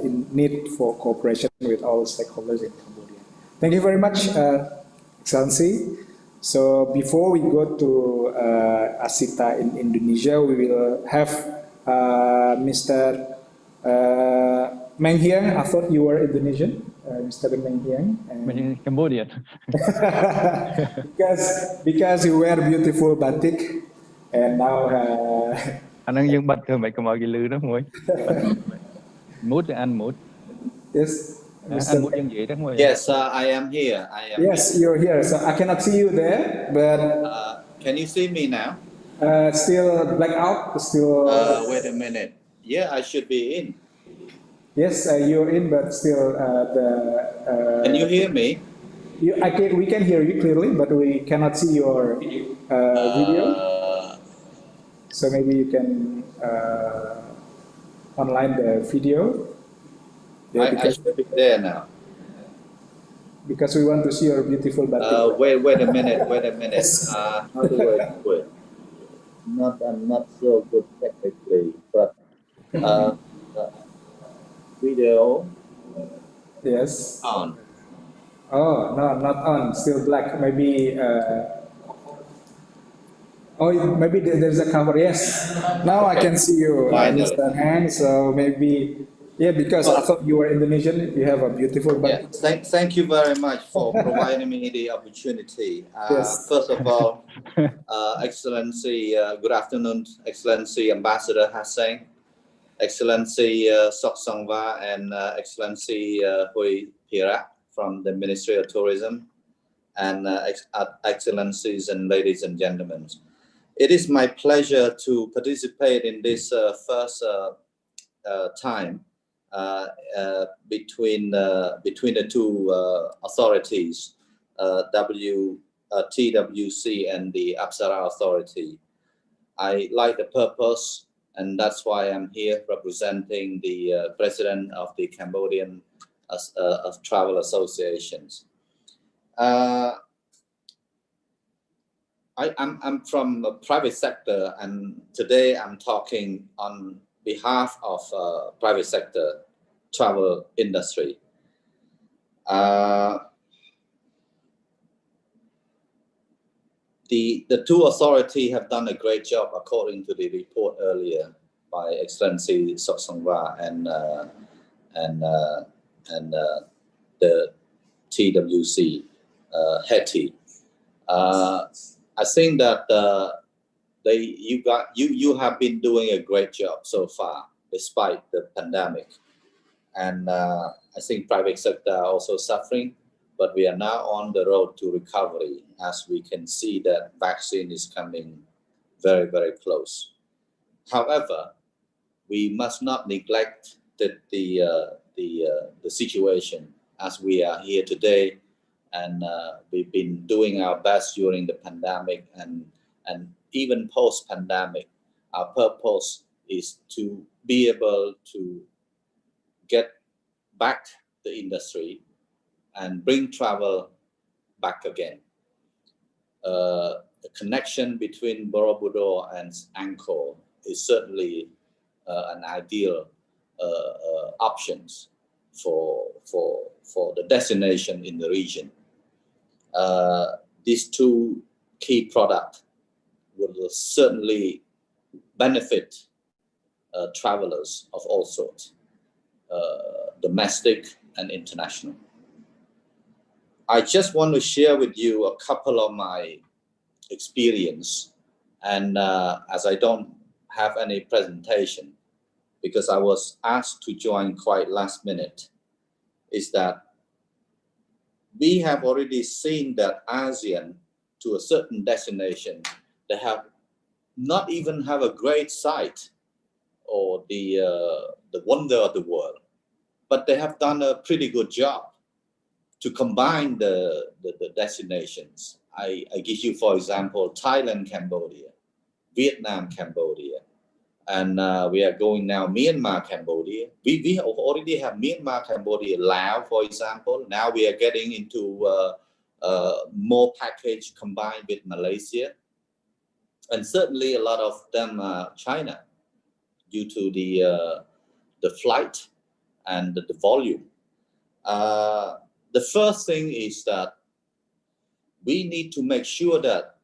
S2: in need for cooperation with all stakeholders in Cambodia. Thank you very much, Excellency. So before we go to Asita in Indonesia, we will have Mr. Meng Hiang. I thought you were Indonesian, Mr. Meng Hiang.
S9: Cambodian.
S2: because you wear beautiful batik, and now.
S9: Anh ăn dương bạch thôi mày cầm cái lư đó thôi. Mút anh mút.
S2: Yes.
S1: Yes, I am here.
S2: Yes, you're here. So I cannot see you there, but
S1: can you see me now?
S2: Still black out. Still.
S1: Wait a minute. Yeah, I should be in.
S2: Yes, you're in, but still
S1: Can you hear me?
S2: We can hear you clearly, but we cannot see your video. So maybe you can online the video.
S1: Yeah, I should be there now.
S2: Because we want to see your beautiful batik.
S1: Wait a minute. How do I do it? I'm not so good technically, but video.
S2: Yes.
S1: On.
S2: Oh no, not on. Still black. Maybe. Oh, maybe there's a cover. Yes. Now I can see you, Mr. Han. So maybe, yeah, because I thought you were Indonesian. You have a beautiful batik.
S1: Yeah. Thank you very much for providing me the opportunity.
S2: Yes.
S1: First of all, Excellency, good afternoon, Excellency Ambassador Hassan, Excellency Sok Songva, and Excellency Hui Pira from the Ministry of Tourism, and excellencies and ladies and gentlemen. It is my pleasure to participate in this first time between the two authorities, TWC and the Apsara Authority. I like the purpose, and that's why I'm here representing the president of the Cambodian Travel Associations. I'm from the private sector, and today I'm talking on behalf of private sector travel industry. The two authorities have done a great job according to the report earlier by Excellency Soksongwa and the TWC Hetty. I think that you have been doing a great job so far despite the pandemic, and I think private sector are also suffering, but we are now on the road to recovery as we can see that vaccine is coming very, very close. However, we must not neglect the situation as we are here today, and we've been doing our best during the pandemic and even post-pandemic. Our purpose is to be able to get back the industry and bring travel back again. The connection between Borobudur and Angkor is certainly an ideal options for the destination in the region. These two key products will certainly benefit travelers of all sorts, domestic and international. I just want to share with you a couple of my experience, and as I don't have any presentation, because I was asked to join quite last minute, is that we have already seen that ASEAN to a certain destination, they have not even have a great site or the wonder of the world, but they have done a pretty good job to combine the destinations. I give you, for example, Thailand, Cambodia, Vietnam, Cambodia, and we are going now Myanmar, Cambodia. We already have Myanmar, Cambodia, Laos, for example. Now we are getting into more package combined with Malaysia, and certainly a lot of them China, due to the flight and the volume. The first thing is that we need to make sure that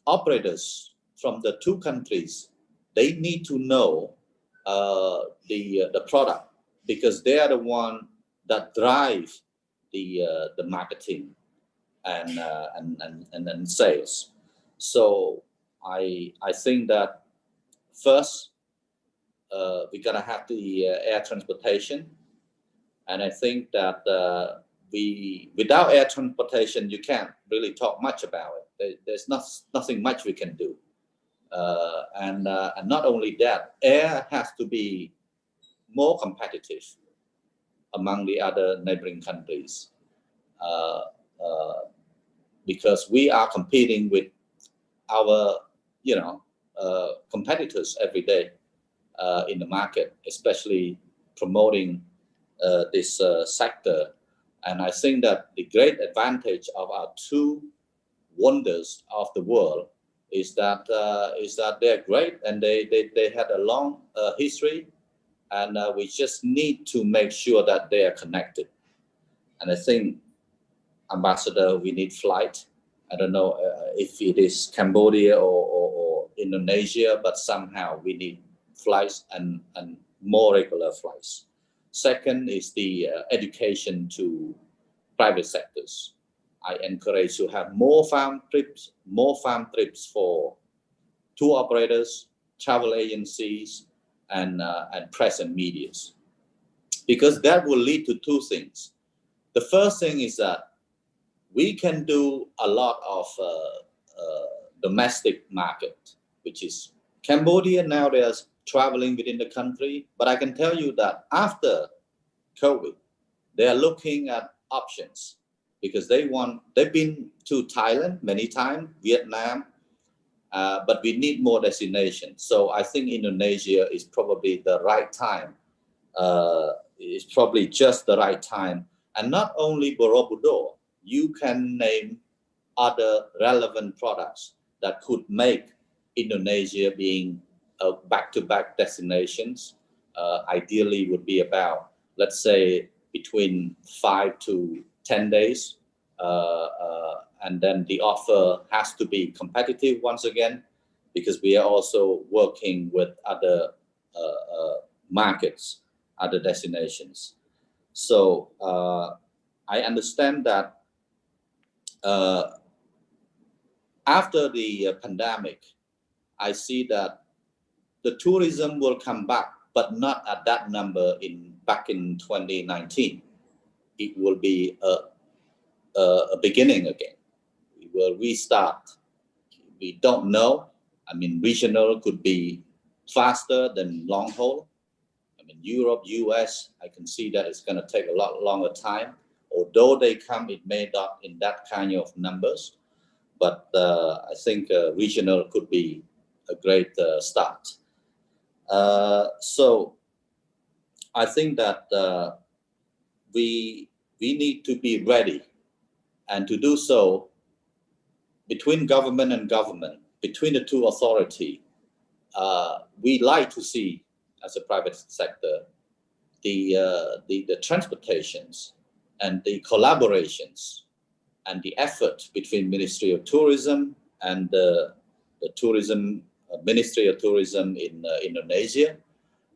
S1: operators from the two countries, they need to know the product, because they are the one that drive the marketing and sales. So I think that first we gotta have the air transportation, and I think that without air transportation you can't really talk much about it. There's nothing much we can do. And not only that, air has to be more competitive among the other neighboring countries, because we are competing with our competitors every day in the market, especially promoting this sector. And I think that the great advantage of our two wonders of the world is that they're great, and they had a long history, and we just need to make sure that they are connected. And I think, Ambassador, we need flight. I don't know if it is Cambodia or Indonesia, but somehow we need flights and more regular flights. Second is the education to private sectors. I encourage to have more farm trips for tour operators, travel agencies, and press and medias, because that will lead to two things. The first thing is that we can do a lot of domestic market, which is Cambodia now. There's traveling within the country, but I can tell you that after COVID, they are looking at options because they've been to Thailand many times, Vietnam, but we need more destinations. So I think Indonesia is probably the right time. It's probably just the right time. And not only Borobudur, you can name other relevant products that could make Indonesia being back-to-back destinations. Ideally would be about, let's say, between 5 to 10 days. And then the offer has to be competitive once again, because we are also working with other markets, other destinations. So I understand that after the pandemic, I see that the tourism will come back, but not at that number back in 2019. It will be a beginning again. We will restart. We don't know. I mean, regional could be faster than long haul. I mean, Europe, US, I can see that it's going to take a lot longer time. Although they come, it may not in that kind of numbers. But I think regional could be a great start. So I think that we need to be ready, and to do so between government and government, between the two authorities. We like to see, as a private sector, the transportations and the collaborations and the effort between Ministry of Tourism and the Ministry of Tourism in Indonesia.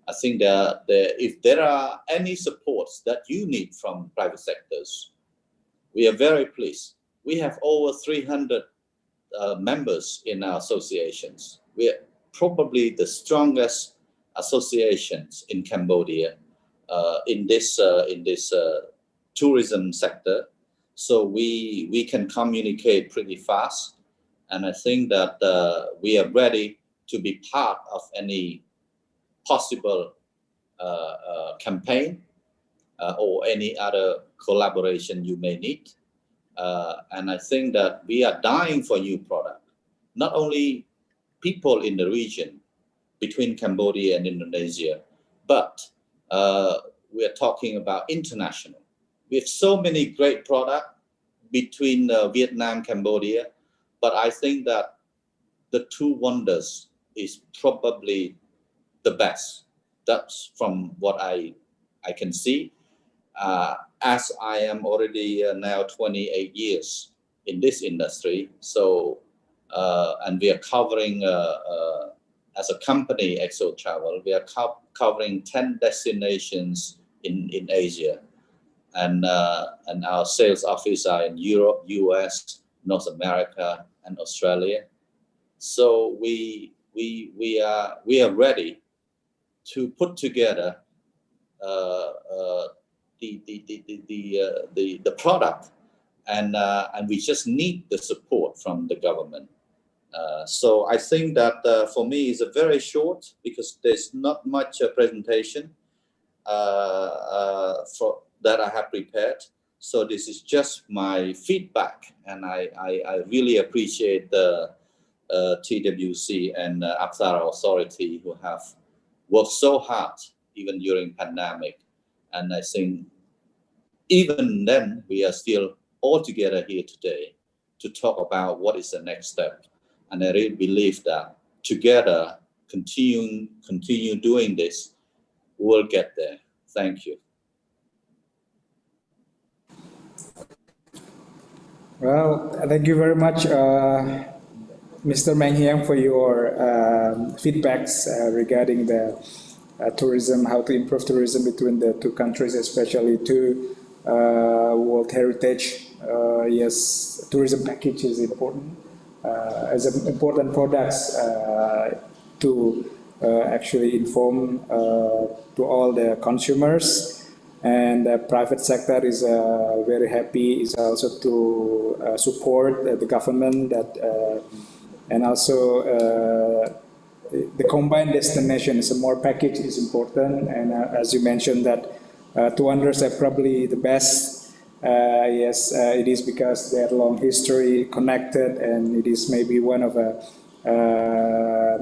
S1: I think that if there are any supports that you need from private sectors, we are very pleased. We have over 300 members in our associations. We are probably the strongest associations in Cambodia in this tourism sector. So we can communicate pretty fast, and I think that we are ready to be part of any possible campaign or any other collaboration you may need. And I think that we are dying for new product. Not only people in the region between Cambodia and Indonesia, but we are talking about international. We have so many great products between Vietnam, Cambodia, but I think that the two wonders is probably the best. That's from what I can see. As I am already now 28 years in this industry, so and we are covering as a company, Exo Travel, we are covering 10 destinations in Asia, and our sales office are in Europe, US, North America, and Australia. So we are ready to put together the product, and we just need the support from the government. So I think that for me is a very short, because there's not much presentation for that I have prepared. So this is just my feedback, and I really appreciate the TWC and Aksara Authority who have worked so hard even during pandemic. And I think even then we are still all together here today to talk about what is the next step. And I really believe that together, continue doing this, we'll get there. Thank you.
S2: Well, thank you very much, Mr. Meng Hiang, for your feedbacks regarding the tourism, how to improve tourism between the two countries, especially to World Heritage. Yes, tourism package is important as an important products to actually inform to all the consumers and the private sector is very happy is also to support the government that and also the combined destination is a more package is important, and as you mentioned that Tuanders are probably the best. Yes, it is because their long history connected, and it is maybe one of the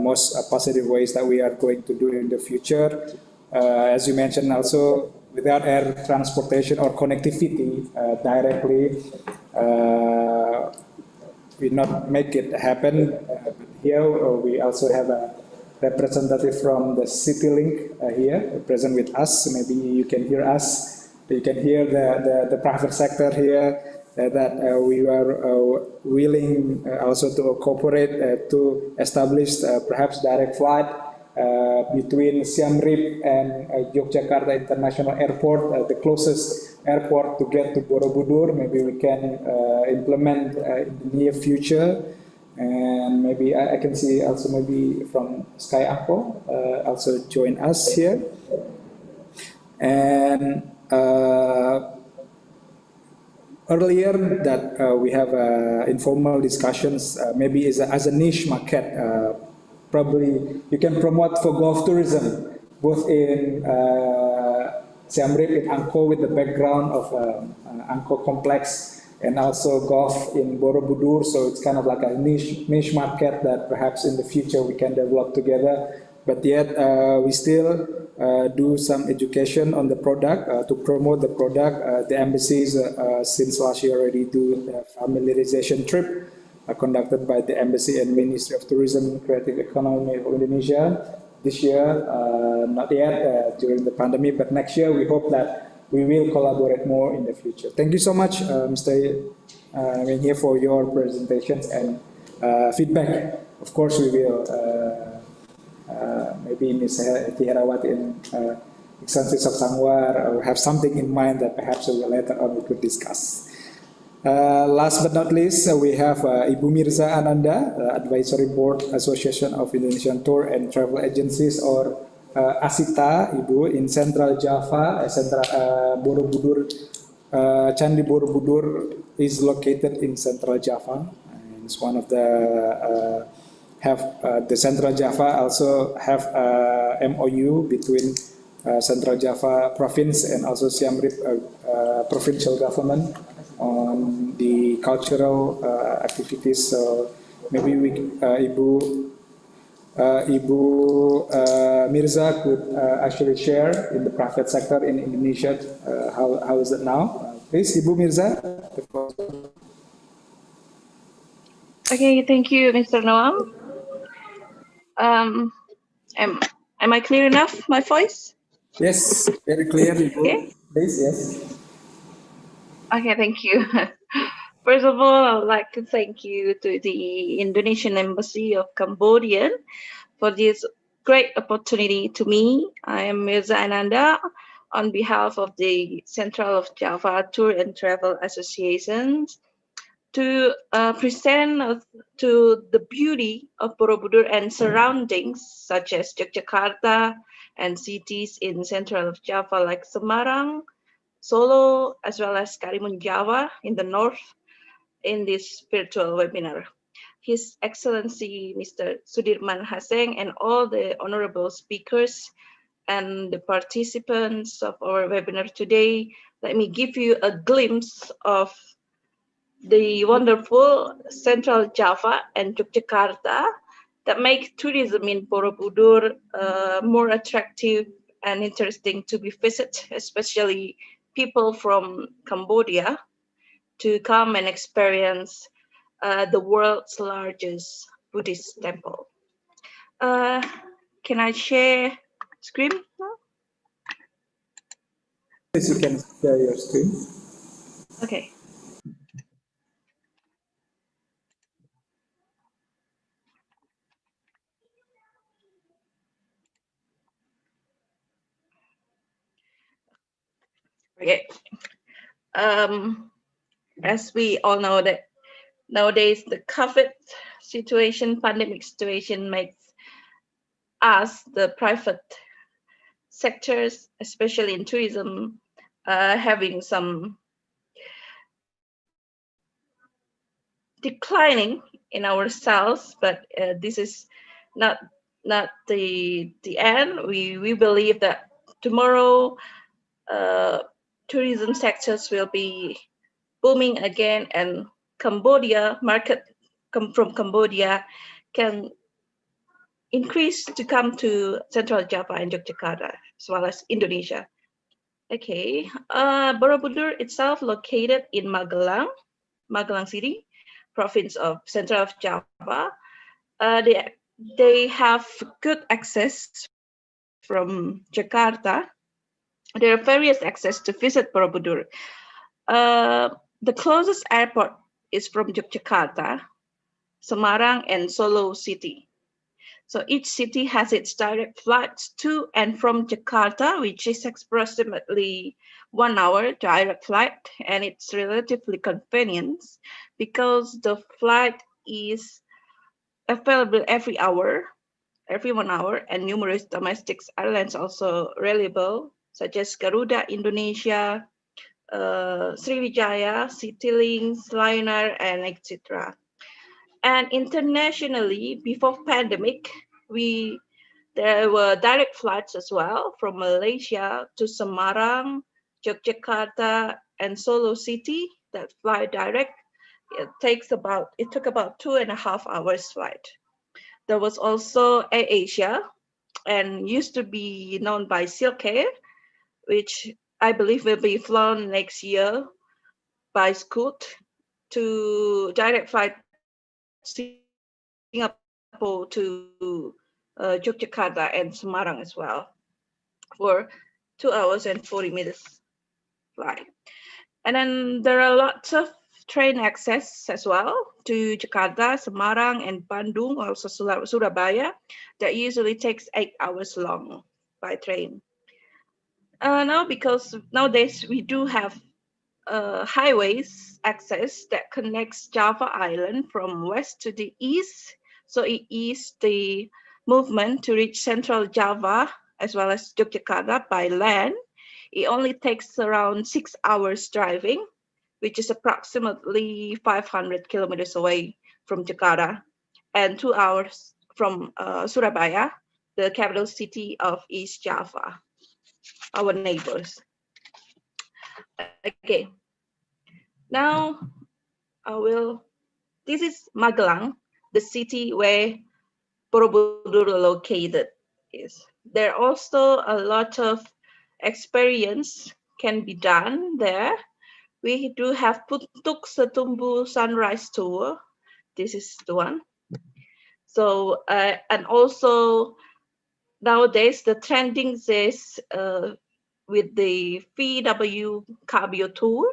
S2: most positive ways that we are going to do in the future. As you mentioned also, without air transportation or connectivity directly, we not make it happen. Here we also have a representative from the CityLink here present with us. Maybe you can hear us. You can hear the private sector here that we are willing also to cooperate to establish perhaps direct flight between Siem Reap and Yogyakarta International Airport, the closest airport to get to Borobudur. Maybe we can implement in the near future. And maybe I can see also maybe from Sky Angkor also join us here. And earlier that we have informal discussions, maybe as a niche market, probably you can promote for golf tourism, both in Siem Reap, in Angkor with the background of Angkor complex, and also golf in Borobudur. So it's kind of like a niche market that perhaps in the future we can develop together. But yet we still do some education on the product to promote the product. The embassies since last year already do the familiarization trip conducted by the Embassy and Ministry of Tourism and Creative Economy of Indonesia. This year, not yet during the pandemic, but next year we hope that we will collaborate more in the future. Thank you so much, Mr. Here for your presentations and feedback. Of course, we will maybe Ms. Herawati and Excellency Sangwar have something in mind that perhaps later on we could discuss. Last but not least, we have Ibu Mirza Ananda, Advisory Board Association of Indonesian Tour and Travel Agencies, or Asita, Ibu, in Central Java. Borobudur, Candi Borobudur is located in Central Java. And it's one of the the Central Java also have MOU between Central Java Province and also Siem Reap provincial government on the cultural activities. So maybe we, Ibu Mirza could actually share in the private sector in Indonesia. How is it now? Please, Ibu Mirza.
S4: Okay, thank you, Mr. Noam. Am I clear enough, my voice?
S2: Yes, very clear, Ibu.
S4: Okay.
S2: Please, yes.
S4: Okay, thank you. First of all, I would like to thank you to the Indonesian Embassy of Cambodia for this great opportunity to me. I am Mirza Ananda on behalf of the Central of Java Tour and Travel Association to present to the beauty of Borobudur and surroundings such as Yogyakarta and cities in Central of Java like Semarang, Solo, as well as Karimun Jawa in the north in this virtual webinar. His Excellency Mr. Sudirman Haseng and all the honorable speakers and the participants of our webinar today, let me give you a glimpse of the wonderful Central Java and Yogyakarta that make tourism in Borobudur more attractive and interesting to be visited, especially people from Cambodia, to come and experience the world's largest Buddhist temple. Can I share screen now?
S2: Yes, you can share your screen.
S4: Okay. Okay. As we all know that nowadays the COVID situation, pandemic situation makes us, the private sectors, especially in tourism, having some declining in our cells, but this is not the end. We believe that tomorrow tourism sectors will be booming again, and Cambodia market from Cambodia can increase to come to Central Java and Yogyakarta, as well as Indonesia. Okay, Borobudur itself located in Magelang City, province of Central of Java. They have good access from Jakarta. There are various access to visit Borobudur. The closest airport is from Yogyakarta, Semarang, and Solo City. So each city has its direct flights to and from Jakarta, which is approximately 1 hour direct flight, and it's relatively convenient because the flight is available every 1 hour, and numerous domestic airlines also reliable, such as Garuda Indonesia, Sriwijaya, Citylink, Lion Air, and etc. And internationally, before pandemic, there were direct flights as well from Malaysia to Semarang, Yogyakarta, and Solo City that fly direct. It took about 2.5 hours flight. There was also AirAsia, and used to be known by Silk Air, which I believe will be flown next year by Scoot to direct flight Singapore to Yogyakarta and Semarang as well for 2 hours and 40 minutes flight. And then there are lots of train access as well to Jakarta, Semarang, and Bandung, also Surabaya, that usually takes 8 hours long by train. Now, because nowadays we do have highways access that connects Java Island from west to the east, so it eases the movement to reach Central Java as well as Yogyakarta by land. It only takes around 6 hours driving, which is approximately 500 kilometers away from Jakarta, and 2 hours from Surabaya, the capital city of East Java, our neighbors. Okay, now this is Magelang, the city where Borobudur located is. There also a lot of experience can be done there. We do have Putuk Setumbu sunrise tour. This is the one. So, and also nowadays the trending is with the VW Cabrio tour,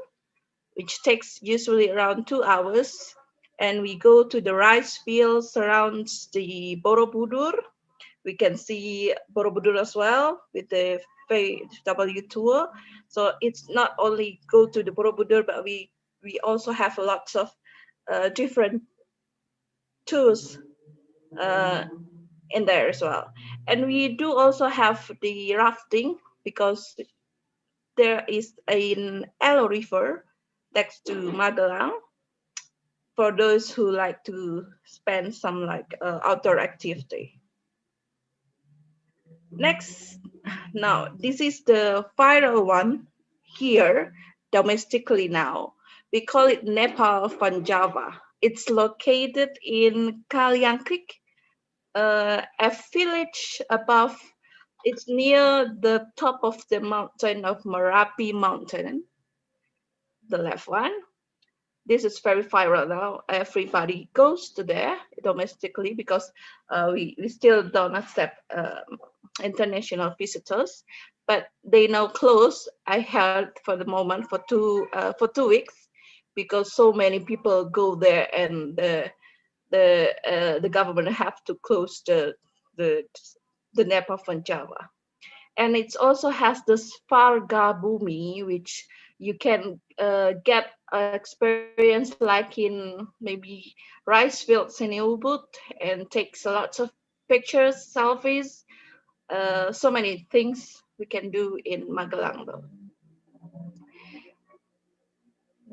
S4: which takes usually around 2 hours. And we go to the rice fields surrounds the Borobudur. We can see Borobudur as well with the VW tour. So it's not only go to the Borobudur, but we also have lots of different tours in there as well. And we do also have the rafting because there is an Elo River next to Magelang for those who like to spend some outdoor activity. Next, now this is the viral one here domestically now. We call it Nepal Van Java. It's located in Kaliang Creek, a village above. It's near the top of the mountain of Merapi Mountain, the left one. This is very viral now. Everybody goes to there domestically because we still don't accept international visitors, but they now close. I heard for the moment for 2 weeks because so many people go there, and the government have to close the Nepal Van Java. And it also has this Varga Bumi, which you can get experience like in maybe rice fields in Ubud, and takes lots of pictures, selfies, so many things we can do in Magelang though.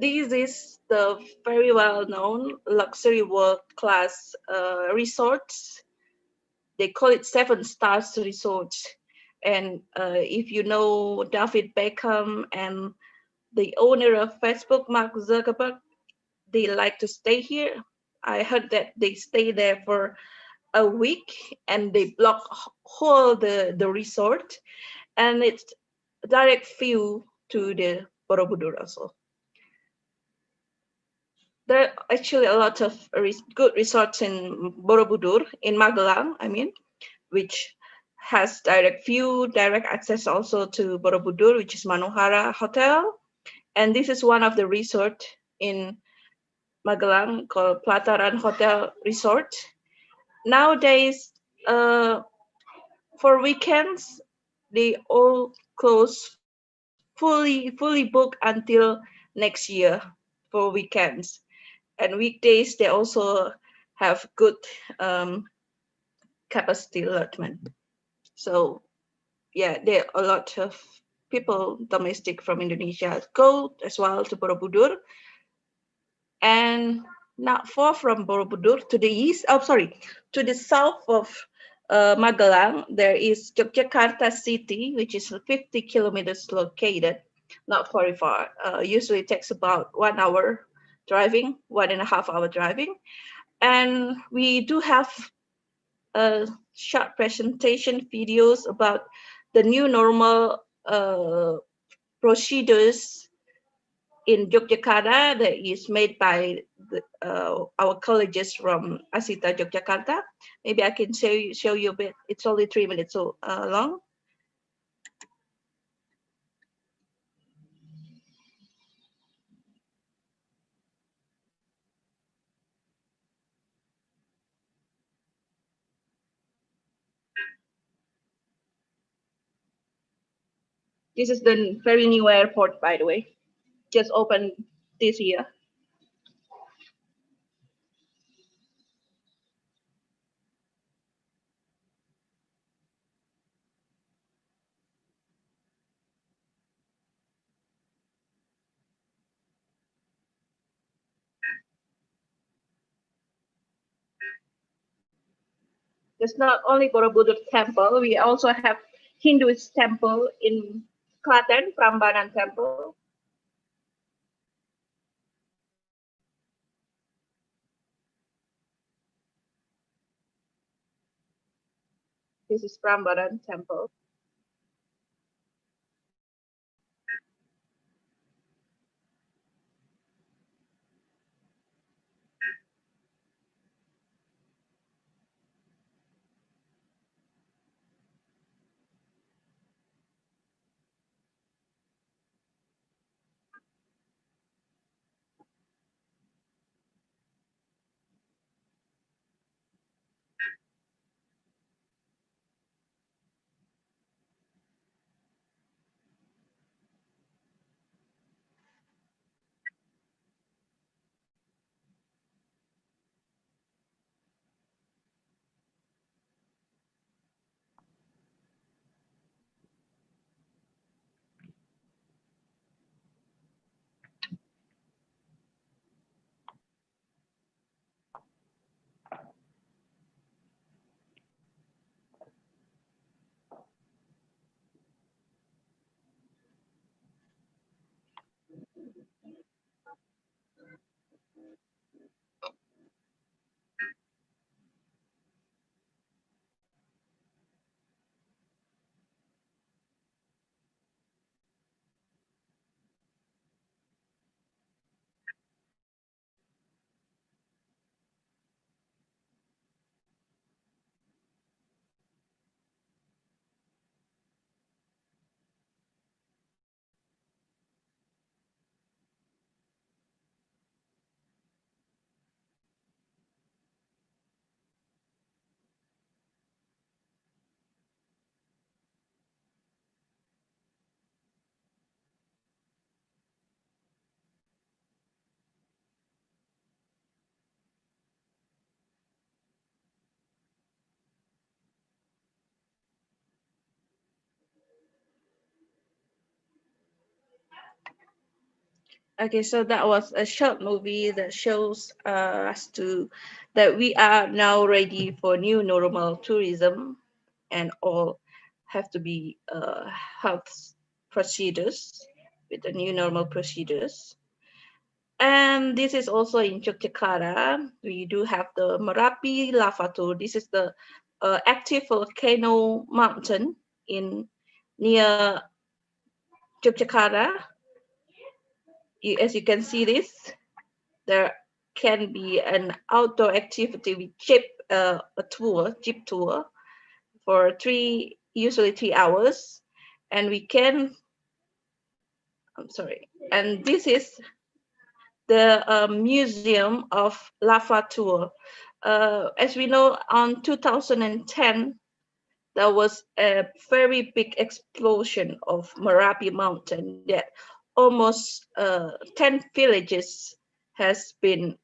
S4: this is the very well-known luxury world-class resorts. They call it 7 stars resorts. And if you know David Beckham and the owner of Facebook, Mark Zuckerberg, they like to stay here. I heard that they stay there for a week and they block whole the resort, and it's direct view to the Borobudur also. There are actually a lot of good resorts in Borobudur, in Magelang, I mean, which has direct view, direct access also to Borobudur, which is Manohara Hotel. And this is one of the resort in Magelang called Plataran Hotel Resort. Nowadays, for weekends, they all close fully booked until next year for weekends. And weekdays, they also have good capacity allotment. So yeah, there are a lot of people domestic from Indonesia go as well to Borobudur. And not far from Borobudur, to the east, to the south of Magelang, there is Yogyakarta city, which is 50 kilometers located, not very far. Usually takes about 1 hour driving, 1.5 hour driving. And we do have short presentation videos about the new normal procedures in Yogyakarta that is made by our colleges from Asita Yogyakarta. Maybe I can show you a bit. It's only 3 minutes so long. This is the very new airport, by the way. Just opened this year. There's not only Borobudur temple, we also have Hinduist temple in Klaten, Prambanan temple. This is Prambanan temple. Okay, so that was a short movie that shows us that we are now ready for new normal tourism, and all have to be health procedures with the new normal procedures. And this is also in Yogyakarta. We do have the Merapi Lava Tour. This is the active volcano mountain in near Yogyakarta. As you can see this, there can be an outdoor activity with jeep tour for usually 3 hours, and and this is the Museum of Lava Tour. As we know, on 2010, there was a very big explosion of Merapi Mountain that almost 10 villages has been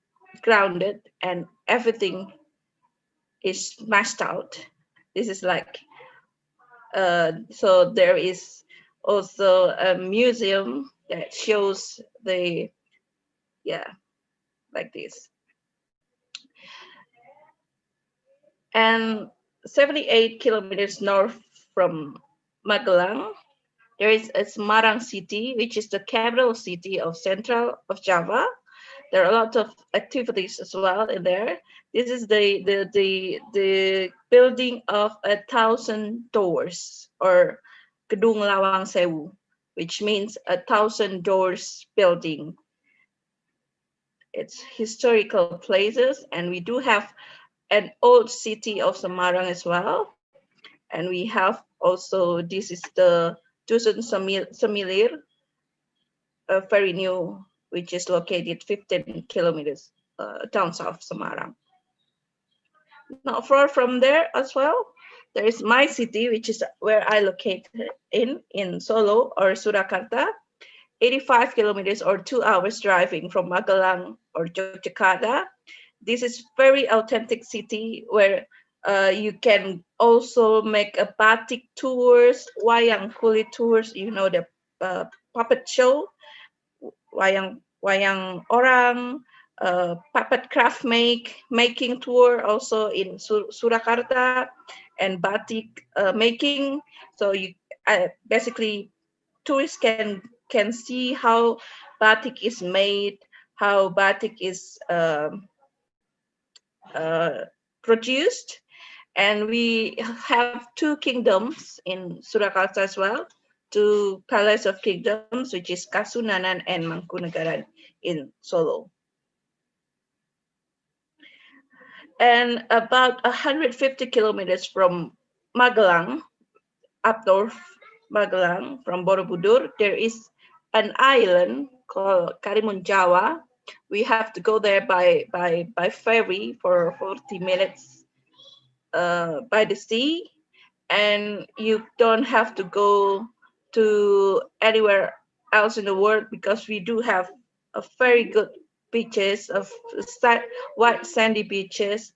S4: grounded and everything is smashed out. This is like, so there is also a museum that shows like this. And 78 kilometers north from Magelang, there is a Semarang city, which is the capital city of central of Java. There are a lot of activities as well in there. This is the building of 1,000 doors, or Gedung Lawang Sewu, which means 1,000 doors building. It's historical places, and we do have an old city of Semarang as well. And we have also, this is the Dusun Semilir, very new, which is located 15 kilometers down south Semarang. Not far from there as well, there is my city, which is where I located in Solo or Surakarta, 85 kilometers or 2 hours driving from Magelang or Yogyakarta. This is very authentic city where you can also make a batik tours, wayang kulit tours, the puppet show, wayang orang, puppet craft making tour also in Surakarta, and batik making. So you basically tourists can see how batik is made, how batik is produced. And we have 2 kingdoms in Surakarta as well, 2 palace of kingdoms, which is Kasunanan and Mangkunegaran in Solo. And about 150 kilometers from Magelang, up north Magelang, from Borobudur, there is an island called Karimun Jawa. We have to go there by ferry for 40 minutes by the sea, and you don't have to go to anywhere else in the world, because we do have a very good beaches of white sandy beaches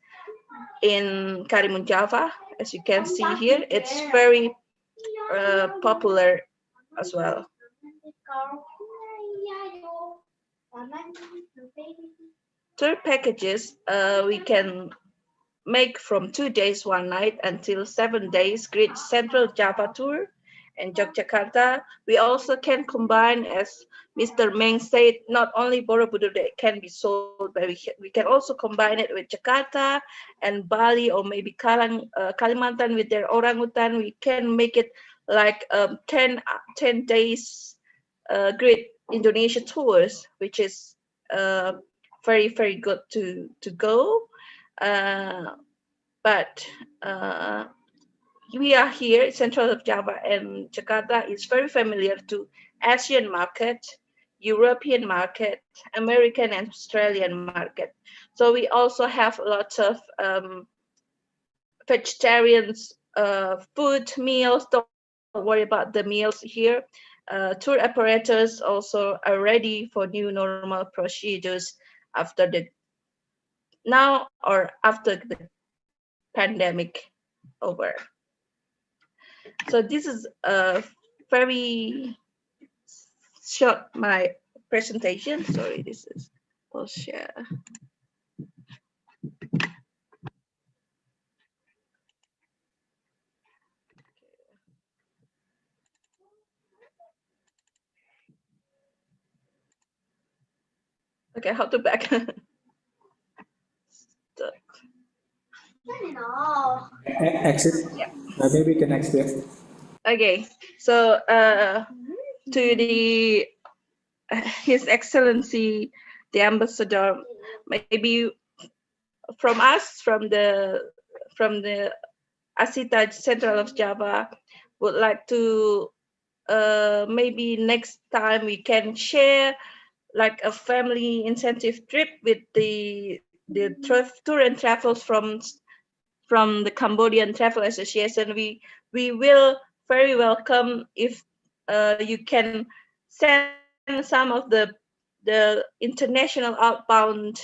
S4: in Karimun Jawa. As you can see here, it's very popular as well. Tour packages we can make from 2 days 1 night until 7 days Great Central Java Tour in Yogyakarta. We also can combine, as Mr. Meng said, not only Borobudur that can be sold, but we can also combine it with Jakarta and Bali, or maybe Kalimantan with their orangutan. We can make it like 10 days Great Indonesia tours, which is very, very good to go. But we are here, Central of Java, and Jakarta is very familiar to Asian market, European market, American and Australian market. So we also have lots of vegetarian food meals. Don't worry about the meals here. Tour operators also are ready for new normal procedures after the pandemic over. So this is a very short my presentation. Sorry, this is post share. Okay, how to back? Stop.
S2: Exit. Maybe we can exit.
S4: Okay, so to the His Excellency the Ambassador, maybe from us, from the Asita Central of Java, would like to maybe next time we can share like a family incentive trip with the tour and travels from the Cambodian Travel Association. We will very welcome if you can send some of the international outbound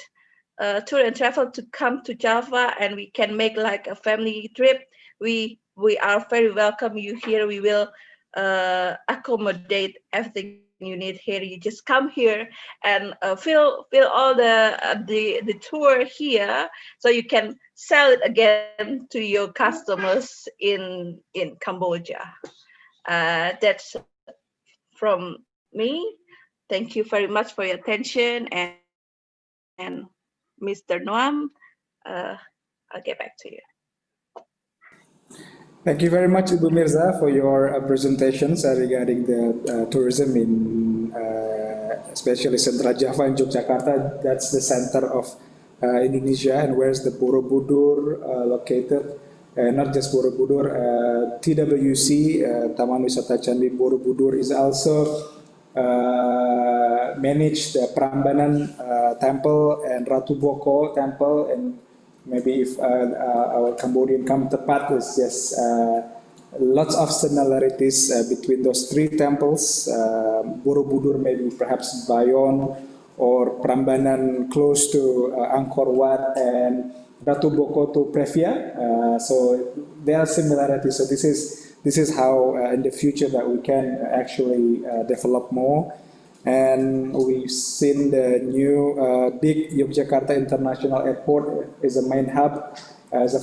S4: tour and travel to come to Java, and we can make like a family trip. We are very welcome you here. We will accommodate everything you need here. You just come here and fill all the tour here, so you can sell it again to your customers in Cambodia. That's from me. Thank you very much for your attention, and Mr. Noam, I'll get back to you.
S2: Thank you very much, Ibu Mirza, for your presentations regarding the tourism in especially Central Java and Yogyakarta. That's the center of Indonesia, and where's the Borobudur located? Not just Borobudur, TWC, Taman Wisata Candi Borobudur, is also managed the Prambanan Temple and Ratu Boko Temple, and maybe if our Cambodian counterpart is just lots of similarities between those three temples. Borobudur maybe perhaps Bayon, or Prambanan close to Angkor Wat, and Ratu Boko to Previa. So there are similarities. So this is how in the future that we can actually develop more. And we've seen the new big Yogyakarta International Airport is a main hub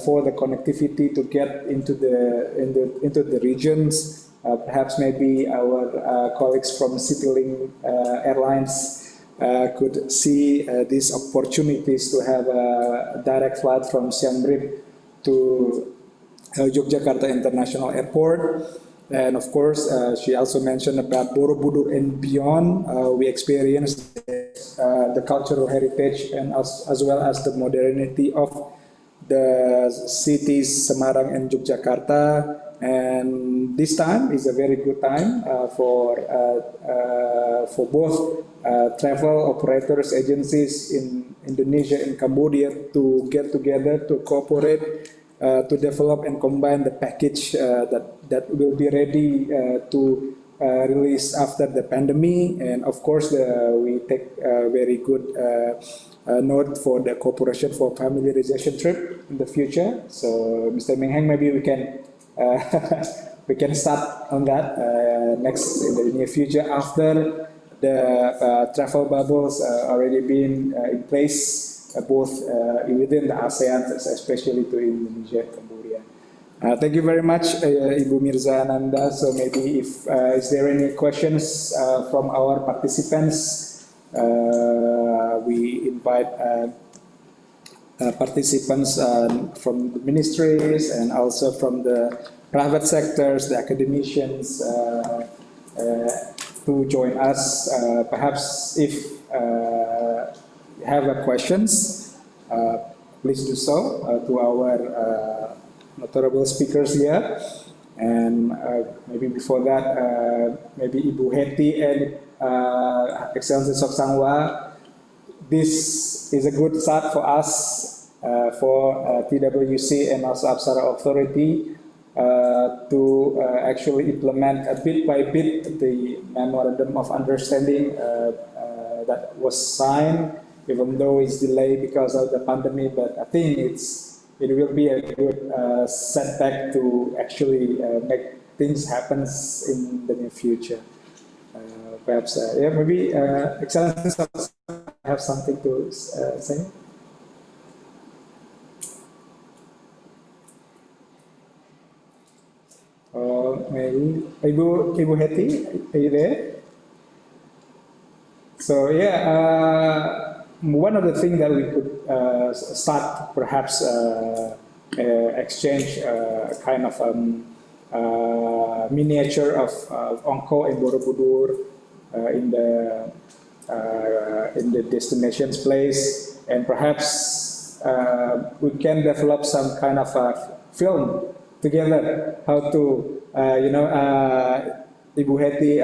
S2: for the connectivity to get into the regions. Perhaps maybe our colleagues from Citylink Airlines could see these opportunities to have a direct flight from Siem Reap to Yogyakarta International Airport. And of course, she also mentioned about Borobudur and beyond. We experienced the cultural heritage and as well as the modernity of the cities Semarang and Yogyakarta. And this time is a very good time for both travel operators, agencies in Indonesia and Cambodia to get together to cooperate to develop and combine the package that will be ready to release after the pandemic. And of course, we take a very good note for the cooperation for familiarization trip in the future. So, Mr. Meng Heng, maybe we can we can start on that next in the near future after the travel bubbles already been in place. Both within the ASEAN, especially to Indonesia and Cambodia. Thank you very much, Ibu Mirza Ananda. So maybe if is there any questions from our participants? We invite participants from the ministries and also from the private sectors, the academicians, to join us. Perhaps if you have questions, please do so to our notable speakers here. And maybe before that, maybe Ibu Heti and Excellency Soksangwa, this is a good start for us, for TWC and also Apsara Authority to actually implement bit by bit the Memorandum of Understanding that was signed, even though it's delayed because of the pandemic. But I think it will be a good setback to actually make things happen in the near future. perhaps, yeah, maybe Excellencies have something to say. Or maybe Ibu Heti, are you there? So yeah, one of the things that we could start perhaps exchange kind of miniature of Angkor and Borobudur in the destination's place, and perhaps we can develop some kind of film together. How to Ibu Heti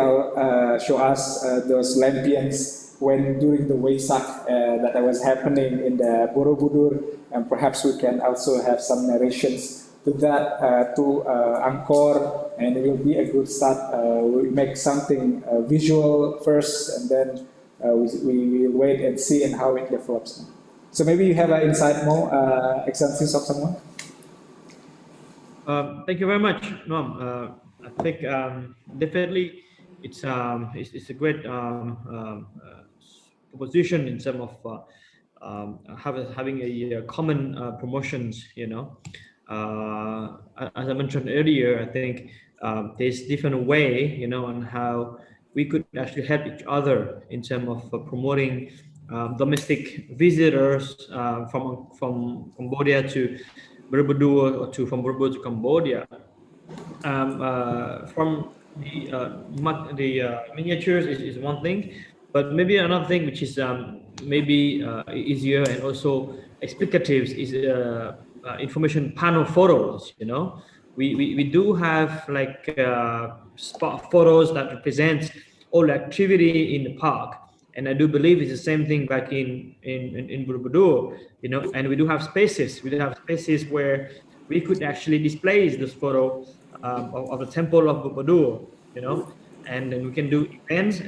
S2: show us those lampions when during the Waisak that was happening in the Borobudur, and perhaps we can also have some narrations to that to Angkor, and it will be a good start. We make something visual first, and then we will wait and see and how it develops. So maybe you have an insight more, Excellencies of someone.
S12: Thank you very much, Noam. I think definitely it's a great proposition in terms of having a common promotions. As I mentioned earlier, I think there's different way, on how we could actually help each other in terms of promoting domestic visitors from Cambodia to Borobudur, or from Borobudur to Cambodia. From the miniatures is one thing, but maybe another thing which is maybe easier and also explicative is information panel photos. We do have like spot photos that represent all the activity in the park. And I do believe it's the same thing back in Borobudur, and we do have spaces. We do have spaces where we could actually display this photo of the temple of Borobudur, and then we can do events.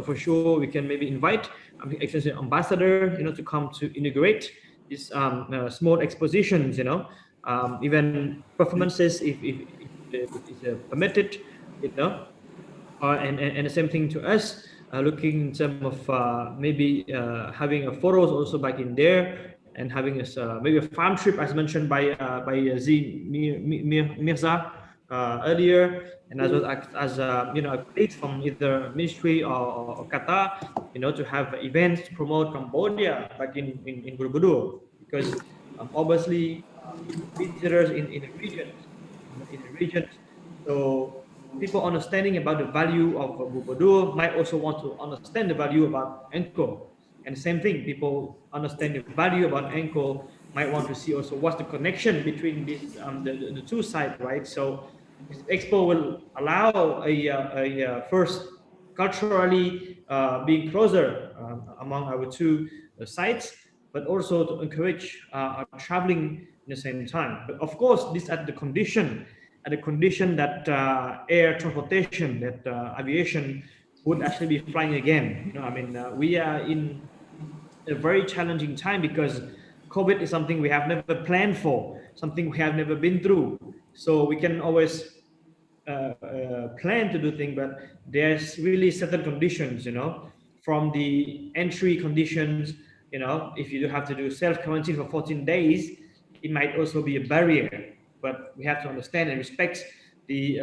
S12: For sure, we can maybe invite ambassador, to come to integrate these small expositions, even performances if it's permitted, and the same thing to us. Looking in terms of maybe having photos also back in there, and having maybe a farm trip as mentioned by Z Mirza earlier, and as well as a colleagues from either ministry or Qatar, to have events to promote Cambodia back in Borobudur, because obviously visitors in the region, so people understanding about the value of Borobudur might also want to understand the value about Angkor. And the same thing, people understand the value about Angkor might want to see also what's the connection between these the two sides, right? So this expo will allow a first culturally being closer among our two sites, but also to encourage traveling in the same time. But of course, this at the condition that air transportation, that aviation would actually be flying again. We are in a very challenging time because COVID is something we have never planned for, something we have never been through. So we can always plan to do things, but there's really certain conditions, from the entry conditions, if you do have to do self-quarantine for 14 days, it might also be a barrier. But we have to understand and respect the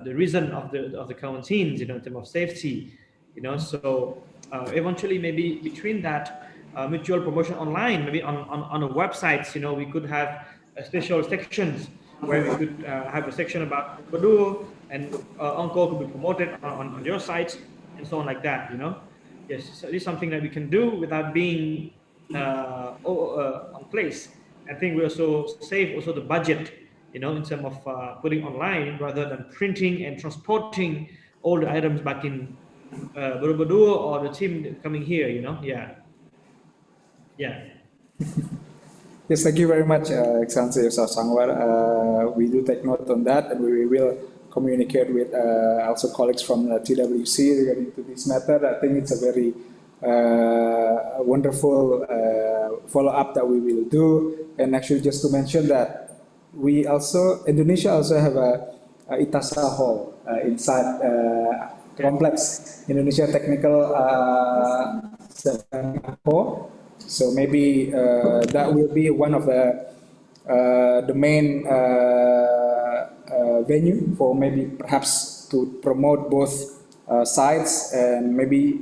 S12: reason of the quarantines, in terms of safety, So eventually, maybe between that mutual promotion online, maybe on the websites, we could have special sections where we could have a section about Borobudur, and Angkor could be promoted on your sites, and so on like that. Yes, so this is something that we can do without being on place. I think we also save also the budget, in terms of putting online rather than printing and transporting all the items back in Borobudur or the team coming here. Yeah.
S2: Yes, thank you very much, Excellency Yusuf Sangwar. We do take note on that, and we will communicate with also colleagues from TWC regarding to this matter. I think it's a very wonderful follow-up that we will do. And actually, just to mention that Indonesia also have a Itasa Hall inside complex Indonesia Technical Angkor. So maybe that will be one of the main venue for maybe perhaps to promote both sites, and maybe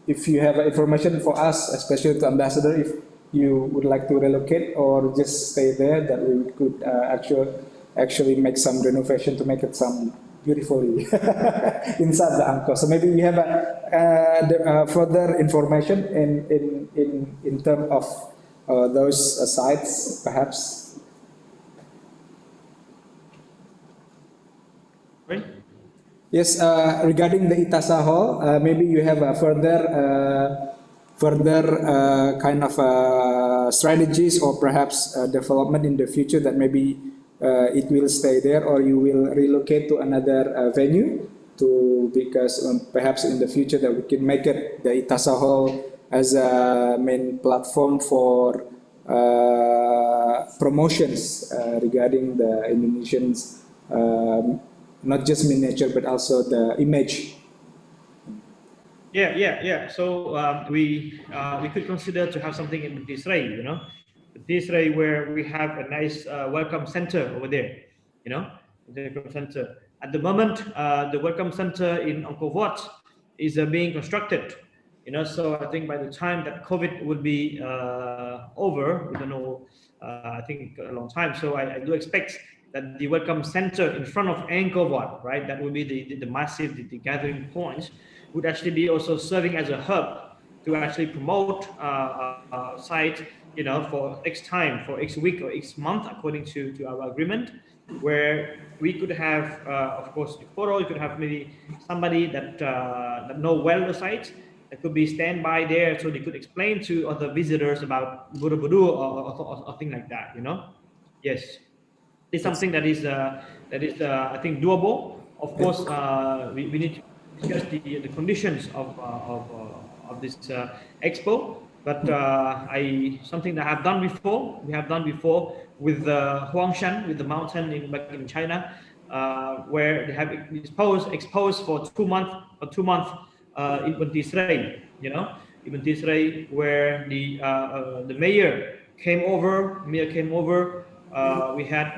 S2: if you have information for us, especially to Ambassador, if you would like to relocate or just stay there, that we could actually make some renovation to make it some beautifully inside the Angkor. So maybe we have further information in terms of those sites, perhaps.
S12: Right.
S2: Yes, regarding the Itasa Hall, maybe you have a further kind of strategies or perhaps development in the future that maybe it will stay there, or you will relocate to another venue because perhaps in the future that we can make it the Itasa Hall as a main platform for promotions regarding the Indonesians, not just miniature but also the image.
S12: Yeah. So we could consider to have something in Tisray, Tisray, where we have a nice welcome center over there, the welcome center. At the moment, the welcome center in Angkor Wat is being constructed, So I think by the time that COVID will be over, we don't know, I think a long time. So I do expect that the welcome center in front of Angkor Wat, right, that will be the massive, the gathering points, would actually be also serving as a hub to actually promote site, for X time, for X week or X month, according to our agreement, where we could have, of course, the photo. You could have maybe somebody that know well the site, that could be standby there, so they could explain to other visitors about Borobudur or thing like that, Yes. It's something that is I think doable. Of course, we need to discuss the conditions of this expo, but something that I have done before. We have done before with Huangshan, with the mountain back in China, where they have exposed for 2 months in Tisray, Ibn Tisray, where the mayor came over. We had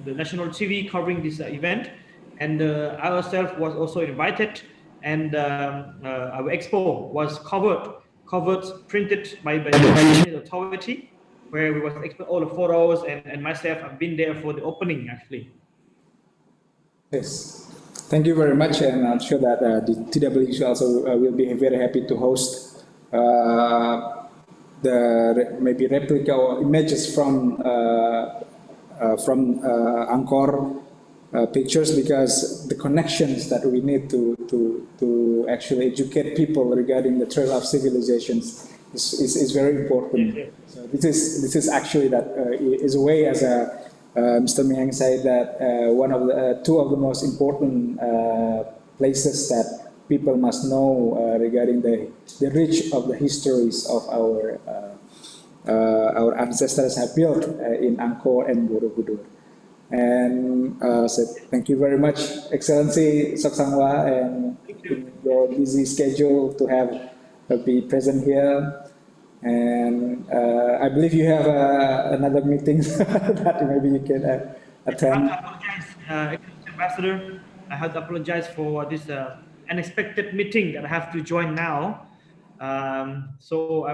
S12: the national TV covering this event, and ourselves was also invited, and our expo was covered, printed by the Chinese authority, where we was explain all the photos, and myself, I've been there for the opening actually.
S2: Yes, thank you very much, and I'm sure that the TWC also will be very happy to host the maybe replica or images from Angkor pictures, because the connections that we need to actually educate people regarding the trail of civilizations is very important. So this is actually that is a way, as Mr. Miang said, that one of the two of the most important places that people must know regarding the reach of the histories of our ancestors have built in Angkor and Borobudur. And so thank you very much, Excellency Soksangwa, and in your busy schedule to be present here. And I believe you have another meeting that maybe you can attend.
S12: I have to apologize, Ambassador. I have to apologize for this unexpected meeting that I have to join now. So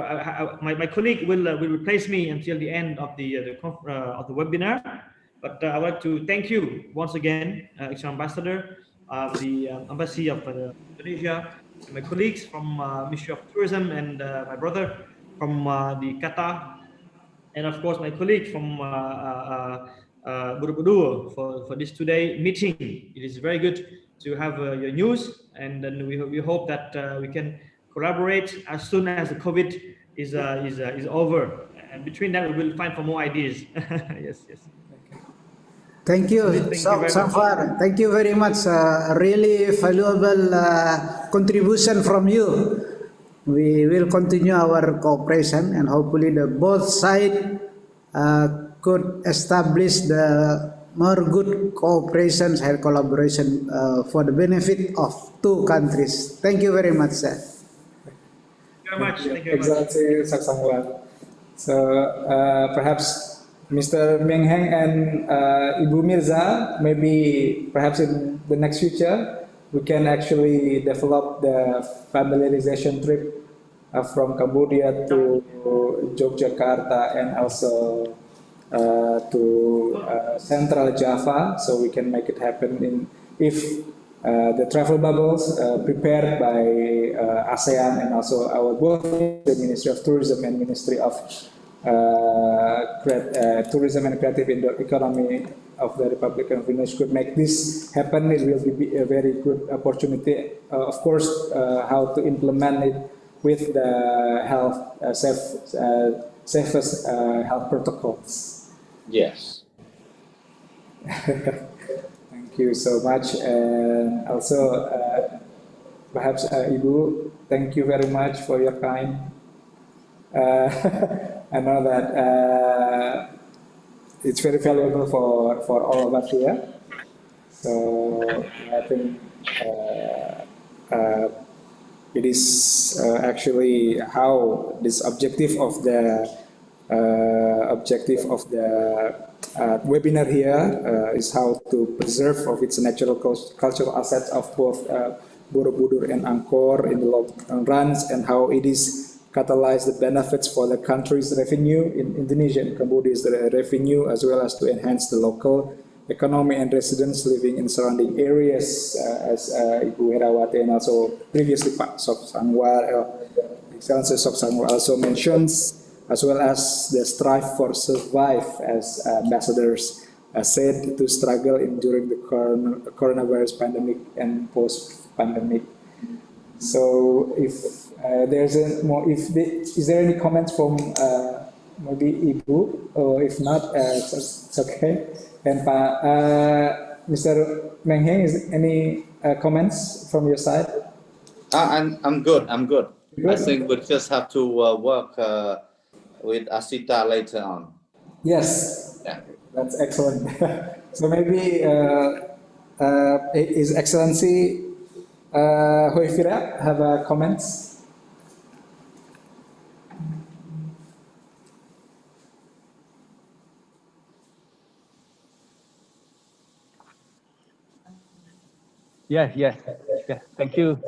S12: my colleague will replace me until the end of the webinar. But I would like to thank you once again, Ambassador, the Embassy of Indonesia, my colleagues from Ministry of Tourism, and my brother from the Qatar, and of course my colleague from Borobudur for this today meeting. It is very good to have your news, and then we hope that we can collaborate as soon as the COVID is over, and between that we will find for more ideas. Yes.
S3: Thank you, Safar. Thank you very much. Really valuable contribution from you. We will continue our cooperation, and hopefully both sides could establish the more good cooperation and collaboration for the benefit of two countries. Thank you very much, sir.
S10: Thank you very much. Thank you very much.
S2: Excellency Saksangwal. So perhaps Mr. Meng Heng and Ibu Mirza, maybe perhaps in the next future, we can actually develop the familiarization trip from Cambodia to Yogyakarta and also to Central Java, so we can make it happen if the travel bubbles prepared by ASEAN and also our both the Ministry of Tourism and Ministry of Tourism and Creative Economy of the Republic of Indonesia could make this happen. It will be a very good opportunity. Of course, how to implement it with the safest health protocols.
S1: Yes.
S2: Thank you so much, and also perhaps Ibu, thank you very much for your time. I know that it's very valuable for all of us here. So I think it is actually how this objective of the webinar here is how to preserve of its natural cultural assets of both Borobudur and Angkor in the long runs, and how it is catalyze the benefits for the country's revenue in Indonesia and Cambodia's revenue, as well as to enhance the local economy and residents living in surrounding areas, as Ibu Herawati and also previously Pak Saksangwal, Excellency Saksangwal also mentions, as well as the strive for survive as ambassadors said to struggle during the coronavirus pandemic and post-pandemic. So if there's is there any comments from maybe Ibu, or if not, it's okay. And Mr. Meng Heng, is any comments from your side?
S1: I'm good.
S2: Good.
S1: I think we just have to work with Asita later on.
S2: Yes.
S1: Yeah.
S2: That's excellent. So maybe His Excellency Hoifira have comments?
S9: Yes. Thank you,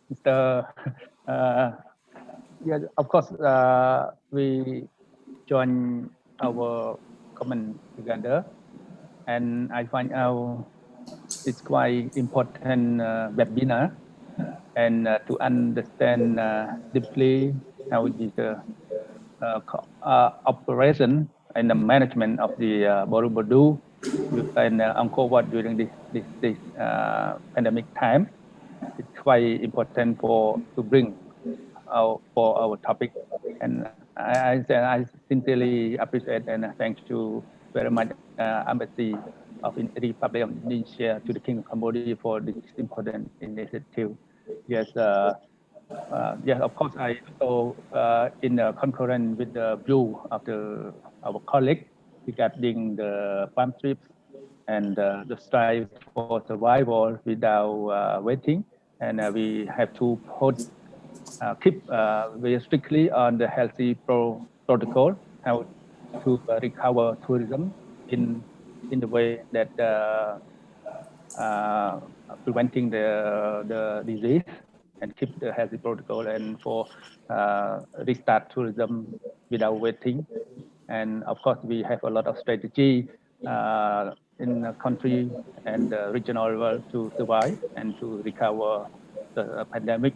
S9: Mr. Yeah, of course, we join our comment together, and I find out it's quite important webinar, and to understand deeply how the operation and the management of the Borobudur and Angkor Wat during this pandemic time. It's quite important to bring for our topic, and I sincerely appreciate and thank you very much, Embassy of the Republic of Indonesia to the King of Cambodia for this important initiative. Yes, of course, I also in concurrent with the view of our colleague regarding the farm trips and the strive for survival without waiting, and we have to keep very strictly on the healthy protocol, how to recover tourism in the way that preventing the disease and keep the healthy protocol, and for restart tourism without waiting. And of course, we have a lot of strategy in the country and the regional level to survive and to recover the pandemic.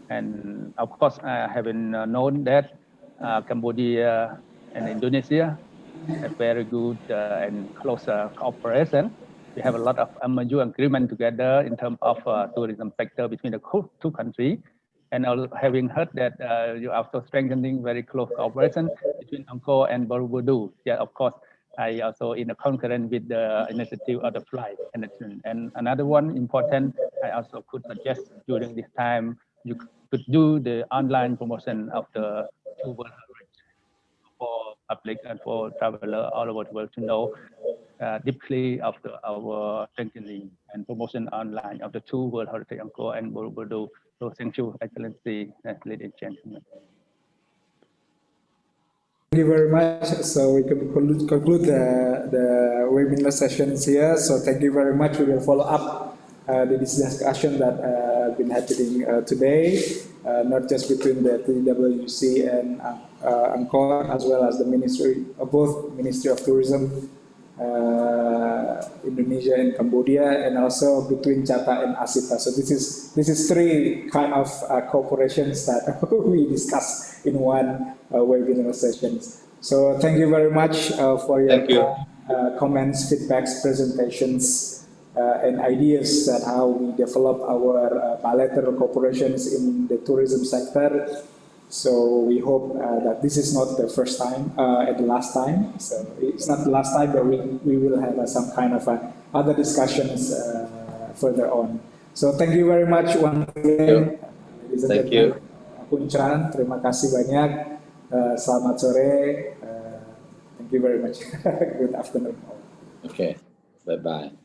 S9: And of course, having known that Cambodia and Indonesia have very good and close cooperation, we have a lot of MOU agreement together in terms of tourism sector between the two countries. And having heard that you are also strengthening very close cooperation between Angkor and Borobudur. Yeah, of course, I also in a concurrent with the initiative of the flight. And another one important, I also could suggest during this time, you could do the online promotion of the two World Heritage for public and for travelers all over the world to know deeply of our strengthening and promotion online of the two World Heritage Angkor and Borobudur. So thank you, Excellency, ladies and gentlemen.
S2: Thank you very much. So we can conclude the webinar sessions here. So thank you very much. We will follow up the discussion that been happening today, not just between the TWC and Angkor, as well as the Ministry, both Ministry of Tourism, Indonesia and Cambodia, and also between Jata and Asita. So this is three kind of cooperations that we discussed in one webinar sessions. So thank you very much for your comments, feedbacks, presentations, and ideas that how we develop our bilateral cooperations in the tourism sector. So we hope that this is not the first time and the last time. So it's not the last time, but we will have some kind of other discussions further on. So thank you very much once again.
S1: Thank you.
S2: Punchan, terima kasih banyak. Selamat sore. Thank you very much. Good afternoon.
S1: Okay. Bye-bye.